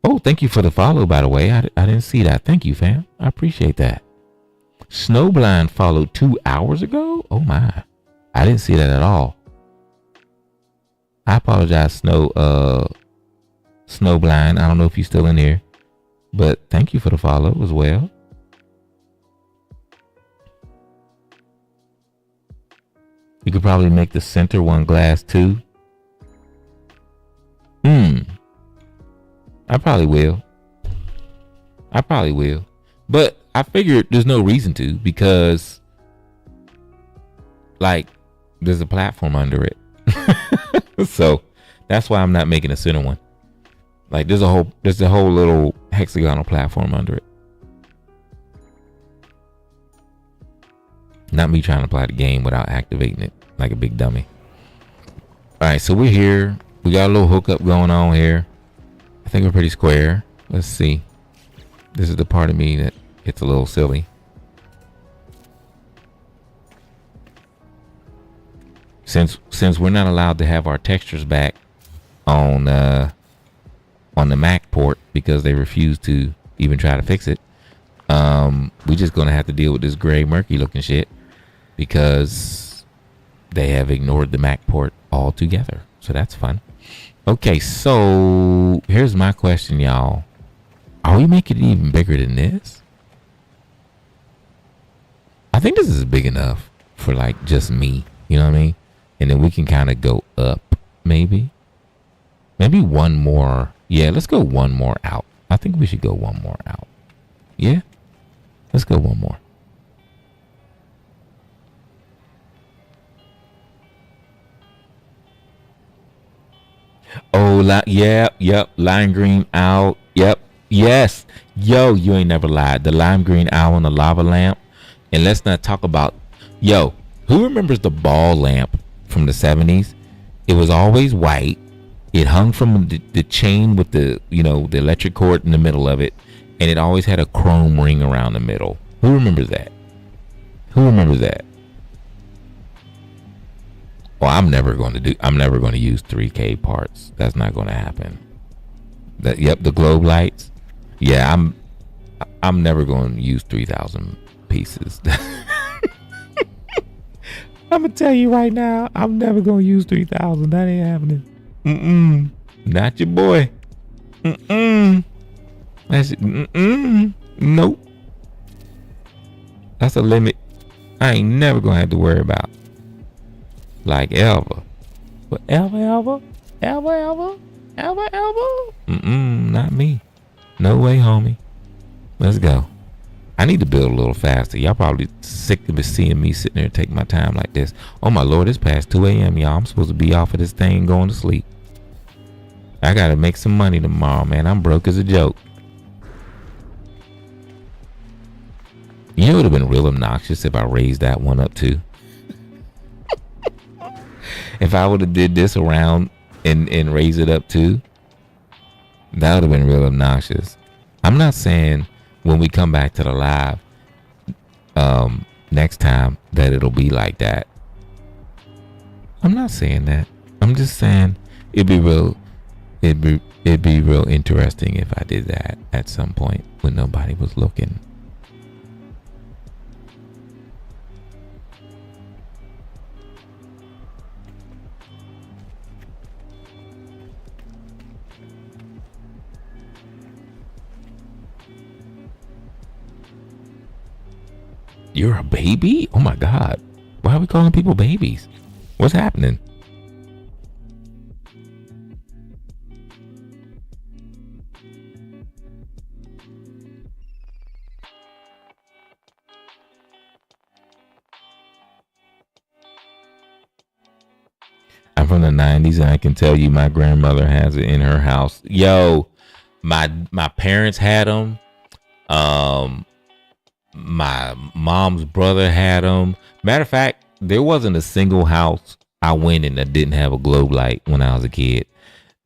Oh, thank you for the follow, by the way. I didn't see that. Thank you, fam. I appreciate that. Snowblind followed 2 hours ago? Oh, my. I didn't see that at all. I apologize, Snowblind. I don't know if you're still in here. But thank you for the follow as well. You could probably make the center one glass too. I probably will. But I figured there's no reason to, because like there's a platform under it. So that's why I'm not making a center one. Like there's a whole little hexagonal platform under it. Not me trying to play the game without activating it like a big dummy. All right, so we're here. We got a little hookup going on here. I think we're pretty square. Let's see. This is the part of me that gets a little silly. Since we're not allowed to have our textures back on the Mac port because they refuse to even try to fix it, we just gonna have to deal with this gray murky looking shit because they have ignored the Mac port altogether. So that's fun. Okay, so here's my question, y'all. Are we making it even bigger than this? I think this is big enough for like just me. You know what I mean? And then we can kind of go up, maybe. Maybe one more. Yeah, let's go one more out. I think we should go one more out. Yeah? Let's go one more. Oh, yep. Lime green owl. Yep. Yes. Yo, you ain't never lied. The lime green owl and the lava lamp. And let's not talk about, yo, who remembers the ball lamp from the 70s? It was always white. It hung from the chain with the electric cord in the middle of it. And it always had a chrome ring around the middle. Who remembers that? Who remembers that? Well, I'm never going to use 3K parts. That's not going to happen. The globe lights. Yeah, I'm never going to use 3,000 pieces. I'm gonna tell you right now, I'm never gonna use 3,000. That ain't happening. Not your boy. That's it. Nope. That's a limit I ain't never gonna have to worry about. Like ever. But ever. Not me. No way, homie. Let's go. I need to build a little faster. Y'all probably sick of seeing me sitting there taking my time like this. Oh my Lord, it's past 2 a.m. y'all. I'm supposed to be off of this thing going to sleep. I gotta make some money tomorrow, man. I'm broke as a joke. You know it would have been real obnoxious if I raised that one up too. If I would have did this around and raise it up too, that would have been real obnoxious. I'm not saying when we come back to the live next time that it'll be like that. I'm not saying that. I'm just saying it'd be real interesting if I did that at some point when nobody was looking. You're a baby? Oh my God. Why are we calling people babies? What's happening? I'm from the 90s and I can tell you my grandmother has it in her house. Yo, my parents had them. My mom's brother had them. Matter of fact, there wasn't a single house I went in that didn't have a globe light when I was a kid.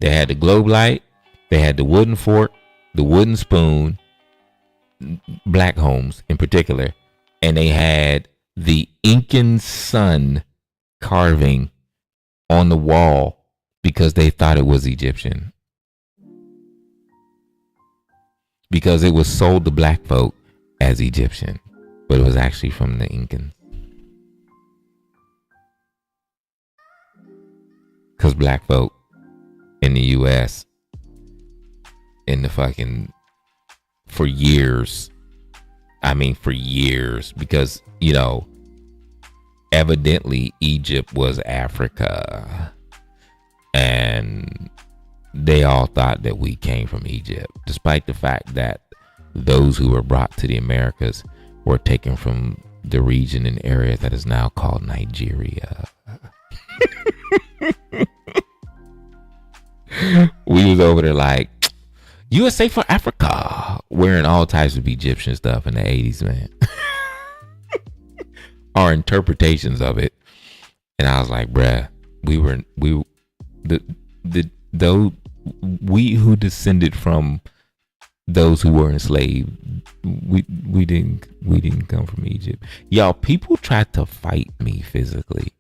They had the globe light. They had the wooden fork, the wooden spoon, black homes in particular. And they had the Incan sun carving on the wall because they thought it was Egyptian. Because it was sold to black folk as Egyptian, but it was actually from the Incans. Because black folk in the U.S. in the fucking for years, because evidently Egypt was Africa, and they all thought that we came from Egypt, despite the fact that those who were brought to the Americas were taken from the region and area that is now called Nigeria. We was over there like, USA for Africa. wearing all types of Egyptian stuff in the 80s, man. Our interpretations of it. And I was like, bruh, though we who descended from those who were enslaved, we didn't come from Egypt. Y'all, people tried to fight me physically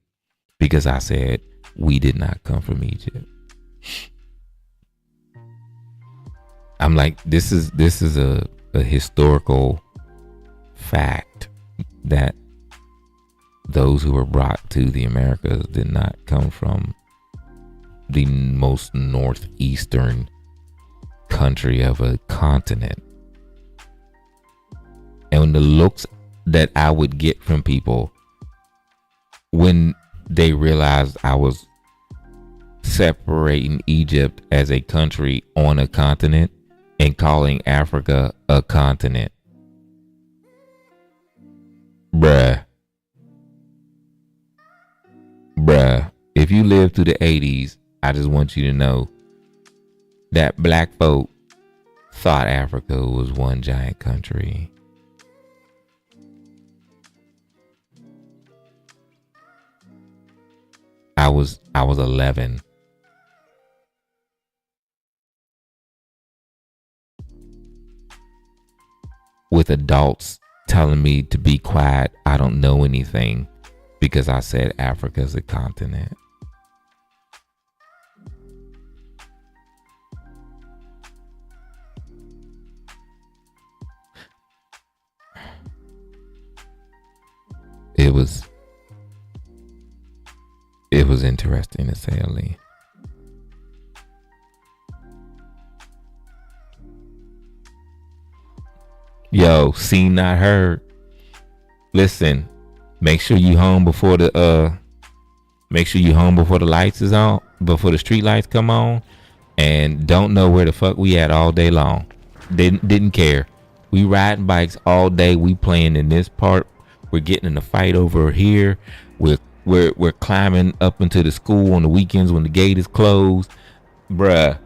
because I said we did not come from Egypt. I'm like, this is a historical fact that those who were brought to the Americas did not come from the most northeastern country of a continent. And the looks that I would get from people when they realized I was separating Egypt as a country on a continent and calling Africa a continent. Bruh, if you live through the 80s, I just want you to know that black folk thought Africa was one giant country. I was 11. With adults telling me to be quiet, I don't know anything, because I said Africa's a continent. It was interesting to say the least. Yo, seen not heard. Listen, make sure you home before the lights is on, before the street lights come on, and don't know where the fuck we at all day long. Didn't care. We riding bikes all day. We playing in this part. We're getting in a fight over here. We're climbing up into the school on the weekends when the gate is closed. Bruh,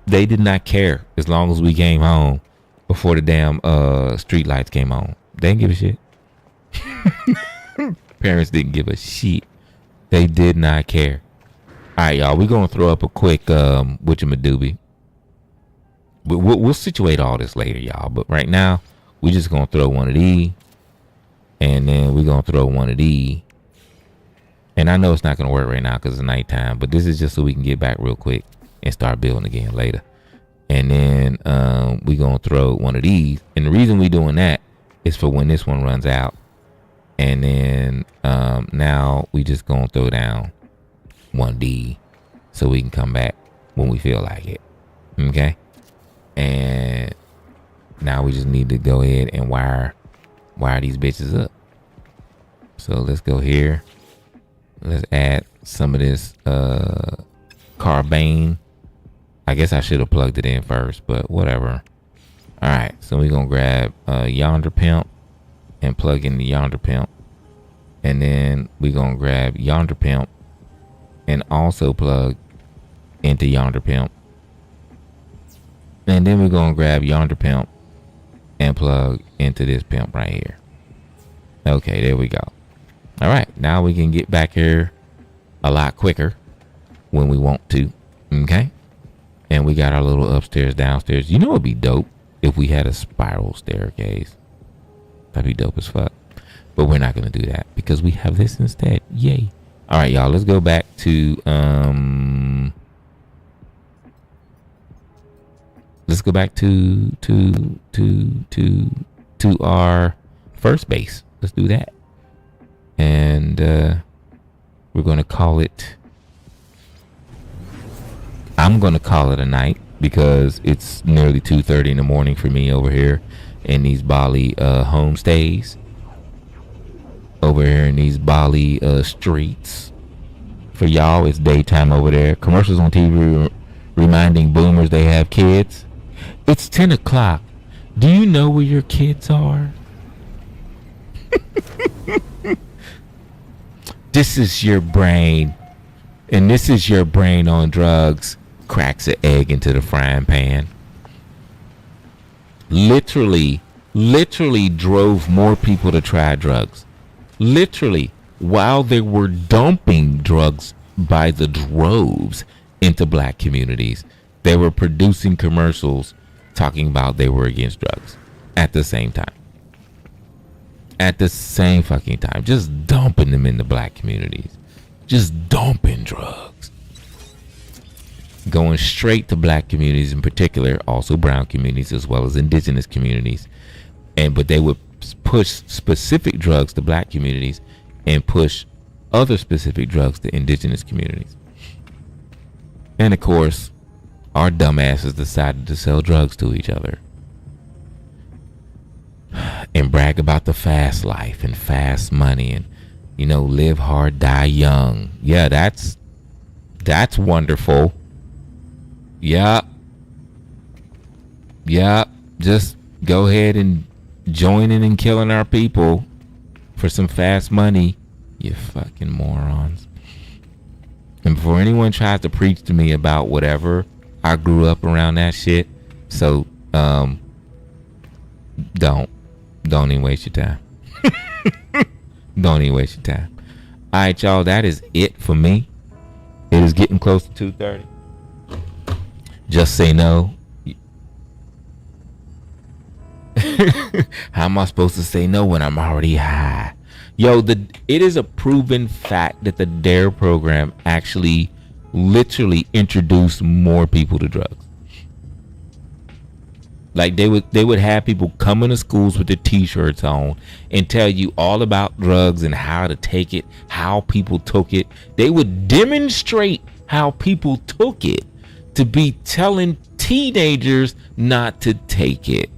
they did not care as long as we came home before the damn street lights came on. They didn't give a shit. Parents didn't give a shit. They did not care. All right, y'all. We're gonna throw up a quick whatchamadoobie. We'll situate all this later, y'all. But right now, we just gonna throw one of these, and then we're gonna throw one of these. And I know it's not gonna work right now because it's nighttime. But this is just so we can get back real quick and start building again later. And then we're gonna throw one of these. And the reason we doing that is for when this one runs out. And then now we just gonna throw down 1D so we can come back when we feel like it. Okay? And now we just need to go ahead and wire these bitches up. So let's go here. Let's add some of this carbane. I guess I should have plugged it in first, but whatever. All right, so we're gonna grab yonder pimp and plug in the yonder pimp, and then we're gonna grab yonder pimp and also plug into yonder pimp, and then we're gonna grab yonder pimp and plug into this pimp right here. Okay, there we go. All right, now we can get back here a lot quicker when we want to. Okay, and we got our little upstairs, downstairs. You know, it'd be dope if we had a spiral staircase. That'd be dope as fuck. But we're not gonna do that because we have this instead. Yay! All right, y'all. Let's go back to our first base. Let's do that. And we're gonna call it. I'm gonna call it a night because it's nearly 2:30 in the morning for me over here in these Bali homestays. Over here in these Bali streets. For y'all, it's daytime over there. Commercials on TV reminding boomers they have kids. It's 10 o'clock. Do you know where your kids are? This is your brain. And this is your brain on drugs. Cracks an egg into the frying pan. literally drove more people to try drugs. Literally, while they were dumping drugs by the droves into black communities, they were producing commercials talking about they were against drugs at the same time. At the same fucking time, just dumping them into black communities. Just dumping drugs. Going straight to black communities in particular, also brown communities as well as indigenous communities. But they would push specific drugs to black communities and push other specific drugs to indigenous communities. And of course, our dumbasses decided to sell drugs to each other and brag about the fast life and fast money and, you know, live hard, die young. Yeah, that's wonderful. Yeah, just go ahead and join in and killing our people for some fast money, you fucking morons. And before anyone tries to preach to me about whatever, I grew up around that shit. So, don't even waste your time. Don't even waste your time. All right, y'all, that is it for me. It is getting close to 2:30. Just say no. How am I supposed to say no when I'm already high? Yo, it is a proven fact that the DARE program actually literally introduced more people to drugs. Like they would have people come into schools with their t-shirts on and tell you all about drugs and how to take it, how people took it. They would demonstrate how people took it to be telling teenagers not to take it.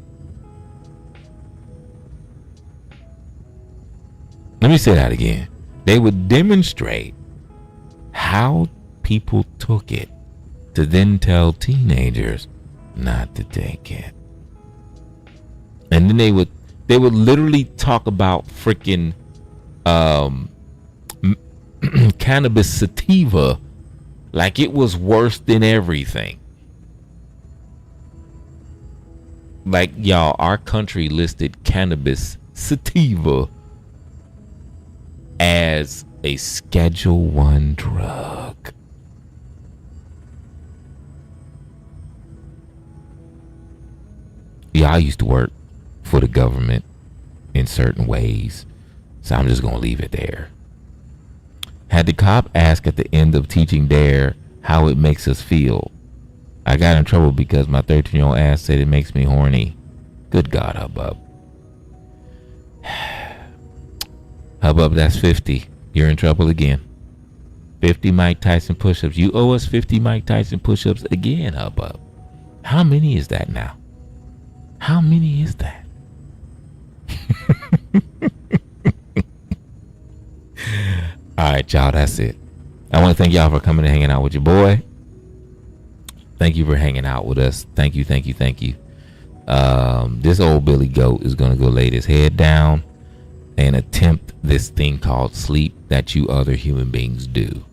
Let me say that again. They would demonstrate how people took it to then tell teenagers not to take it. And then they would literally talk about freaking cannabis sativa like it was worse than everything. Like, y'all, our country listed cannabis sativa as a Schedule 1 drug. Yeah, I used to work for the government in certain ways, so I'm just gonna leave it there. Had the cop ask at the end of teaching DARE how it makes us feel. I got in trouble because my 13-year-old ass said it makes me horny. Good God, Hubbub. Hubbub, that's 50. You're in trouble again. 50 Mike Tyson push-ups. You owe us 50 Mike Tyson push-ups again, Hubbub. How many is that now? How many is that? All right, y'all, that's it. I want to thank y'all for coming and hanging out with your boy. Thank you for hanging out with us. Thank you. This old Billy Goat is going to go lay his head down and attempt this thing called sleep that you other human beings do.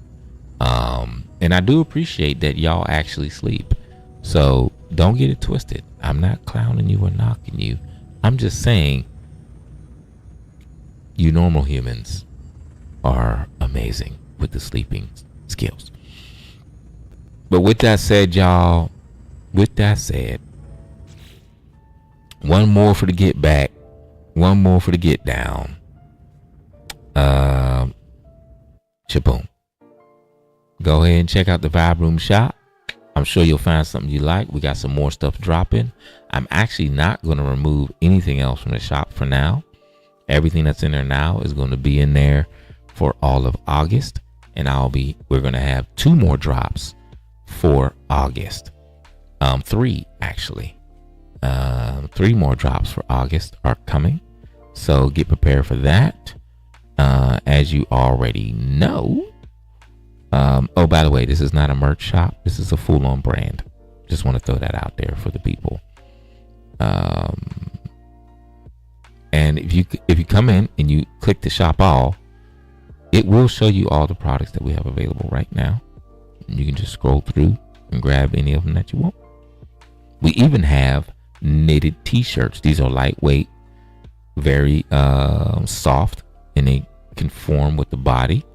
And I do appreciate that y'all actually sleep. So don't get it twisted. I'm not clowning you or knocking you. I'm just saying you normal humans are amazing with the sleeping skills. But with that said, y'all, one more for the get back, one more for the get down. Shaboom. Go ahead and check out the Vibe Room shop. I'm sure you'll find something you like. We got some more stuff dropping. I'm actually not going to remove anything else from the shop for now. Everything that's in there now is going to be in there for all of August. And we're going to have 2 more drops for August. 3 actually. 3 more drops for August are coming. So get prepared for that. As you already know. Oh, by the way, this is not a merch shop. This is a full-on brand. Just want to throw that out there for the people. And if you come in and you click the shop all, it will show you all the products that we have available right now. You can just scroll through and grab any of them that you want. We even have knitted t-shirts. These are lightweight, very soft, and they can form with the body,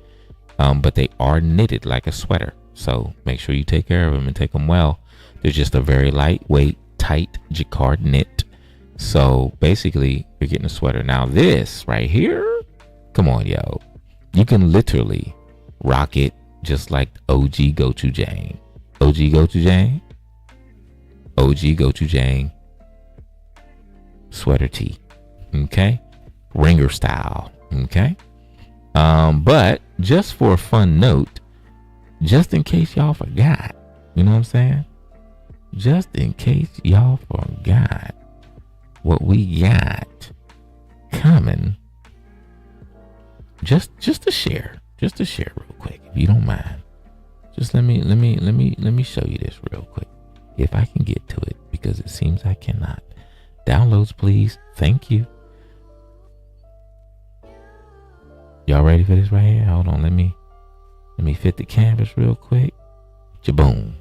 but they are knitted like a sweater. So make sure you take care of them and take them well. They're just a very lightweight, tight jacquard knit. So basically, you're getting a sweater. Now this right here, come on, yo. You can literally rock it just like OG Gochujang. OG Gochujang? OG Gochujang sweater tee. Okay? Ringer style. Okay? But just for a fun note, just in case y'all forgot, you know what I'm saying? Just in case y'all forgot what we got coming, just to share real quick, if you don't mind. Just let me show you this real quick, if I can get to it, because it seems I cannot. Downloads, please. Thank you. Y'all ready for this right here? Hold on, let me fit the canvas real quick. Jaboom.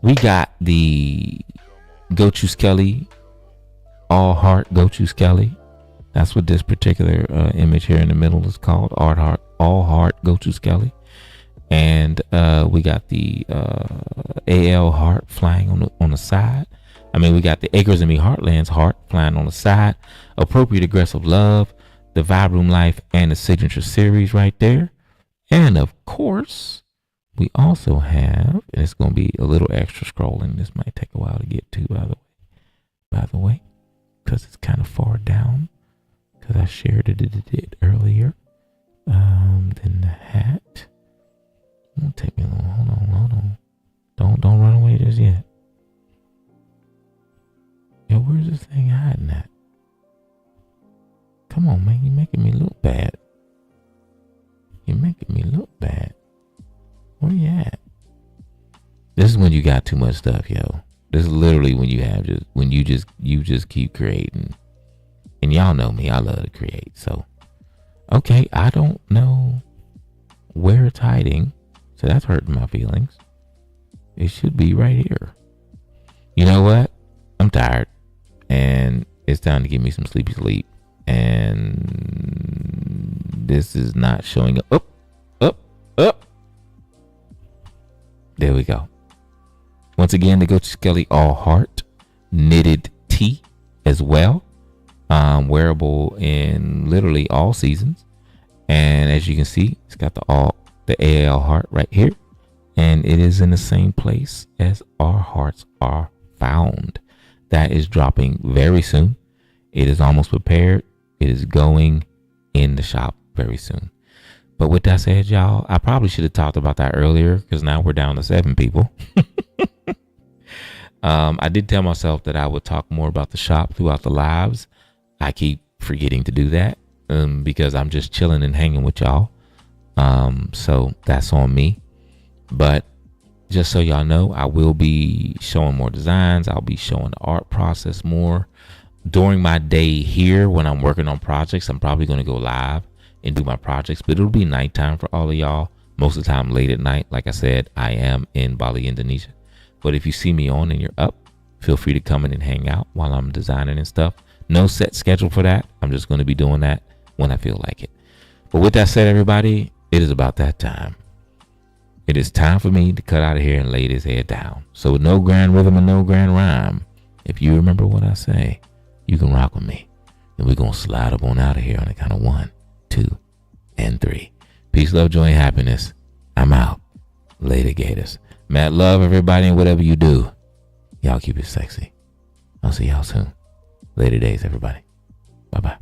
We got the Gochu Skelly, all heart Gochu Skelly. That's what this particular image here in the middle is called. All heart Gochu Skelly. And we got the AL heart flying on the side. I mean, we got the Acres and Me Heartlands heart flying on the side. Appropriate Aggressive Love, the Vibe Room Life, and the Signature Series right there. And of course, we also have, and it's going to be a little extra scrolling. This might take a while to get to, by the way, because it's kind of far down, because I shared it earlier. Then the hat. It won't take me long. Hold on. Don't run away just yet. Yo, where's this thing hiding at? Come on, man. You're making me look bad. Where you at? This is when you got too much stuff, yo. This is literally when you just keep creating. And y'all know me, I love to create. So, okay, I don't know where it's hiding. So that's hurting my feelings. It should be right here. You know what? I'm tired. And it's time to give me some sleepy sleep. And this is not showing up. Up. There we go. Once again, the Gochu Skelly all heart knitted tee as well. Wearable in literally all seasons. And as you can see, it's got the AL heart right here. And it is in the same place as our hearts are found. That is dropping very soon. It is almost prepared. It is going in the shop very soon. But with that said, y'all, I probably should have talked about that earlier, because now we're down to 7 people. I did tell myself that I would talk more about the shop throughout the lives. I keep forgetting to do that because I'm just chilling and hanging with y'all. So that's on me. But just so y'all know, I will be showing more designs. I'll be showing the art process more. During my day here, when I'm working on projects, I'm probably going to go live and do my projects, but it'll be nighttime for all of y'all. Most of the time late at night. Like I said, I am in Bali, Indonesia. But if you see me on and you're up, feel free to come in and hang out while I'm designing and stuff. No set schedule for that. I'm just going to be doing that when I feel like it. But with that said, everybody, it is about that time. It is time for me to cut out of here and lay this head down. So with no grand rhythm and no grand rhyme, if you remember what I say, you can rock with me. And we're going to slide up on out of here on the count of 1, 2, and 3. Peace, love, joy, and happiness. I'm out. Later, Gators. Mad love, everybody, and whatever you do, y'all keep it sexy. I'll see y'all soon. Later days, everybody. Bye-bye.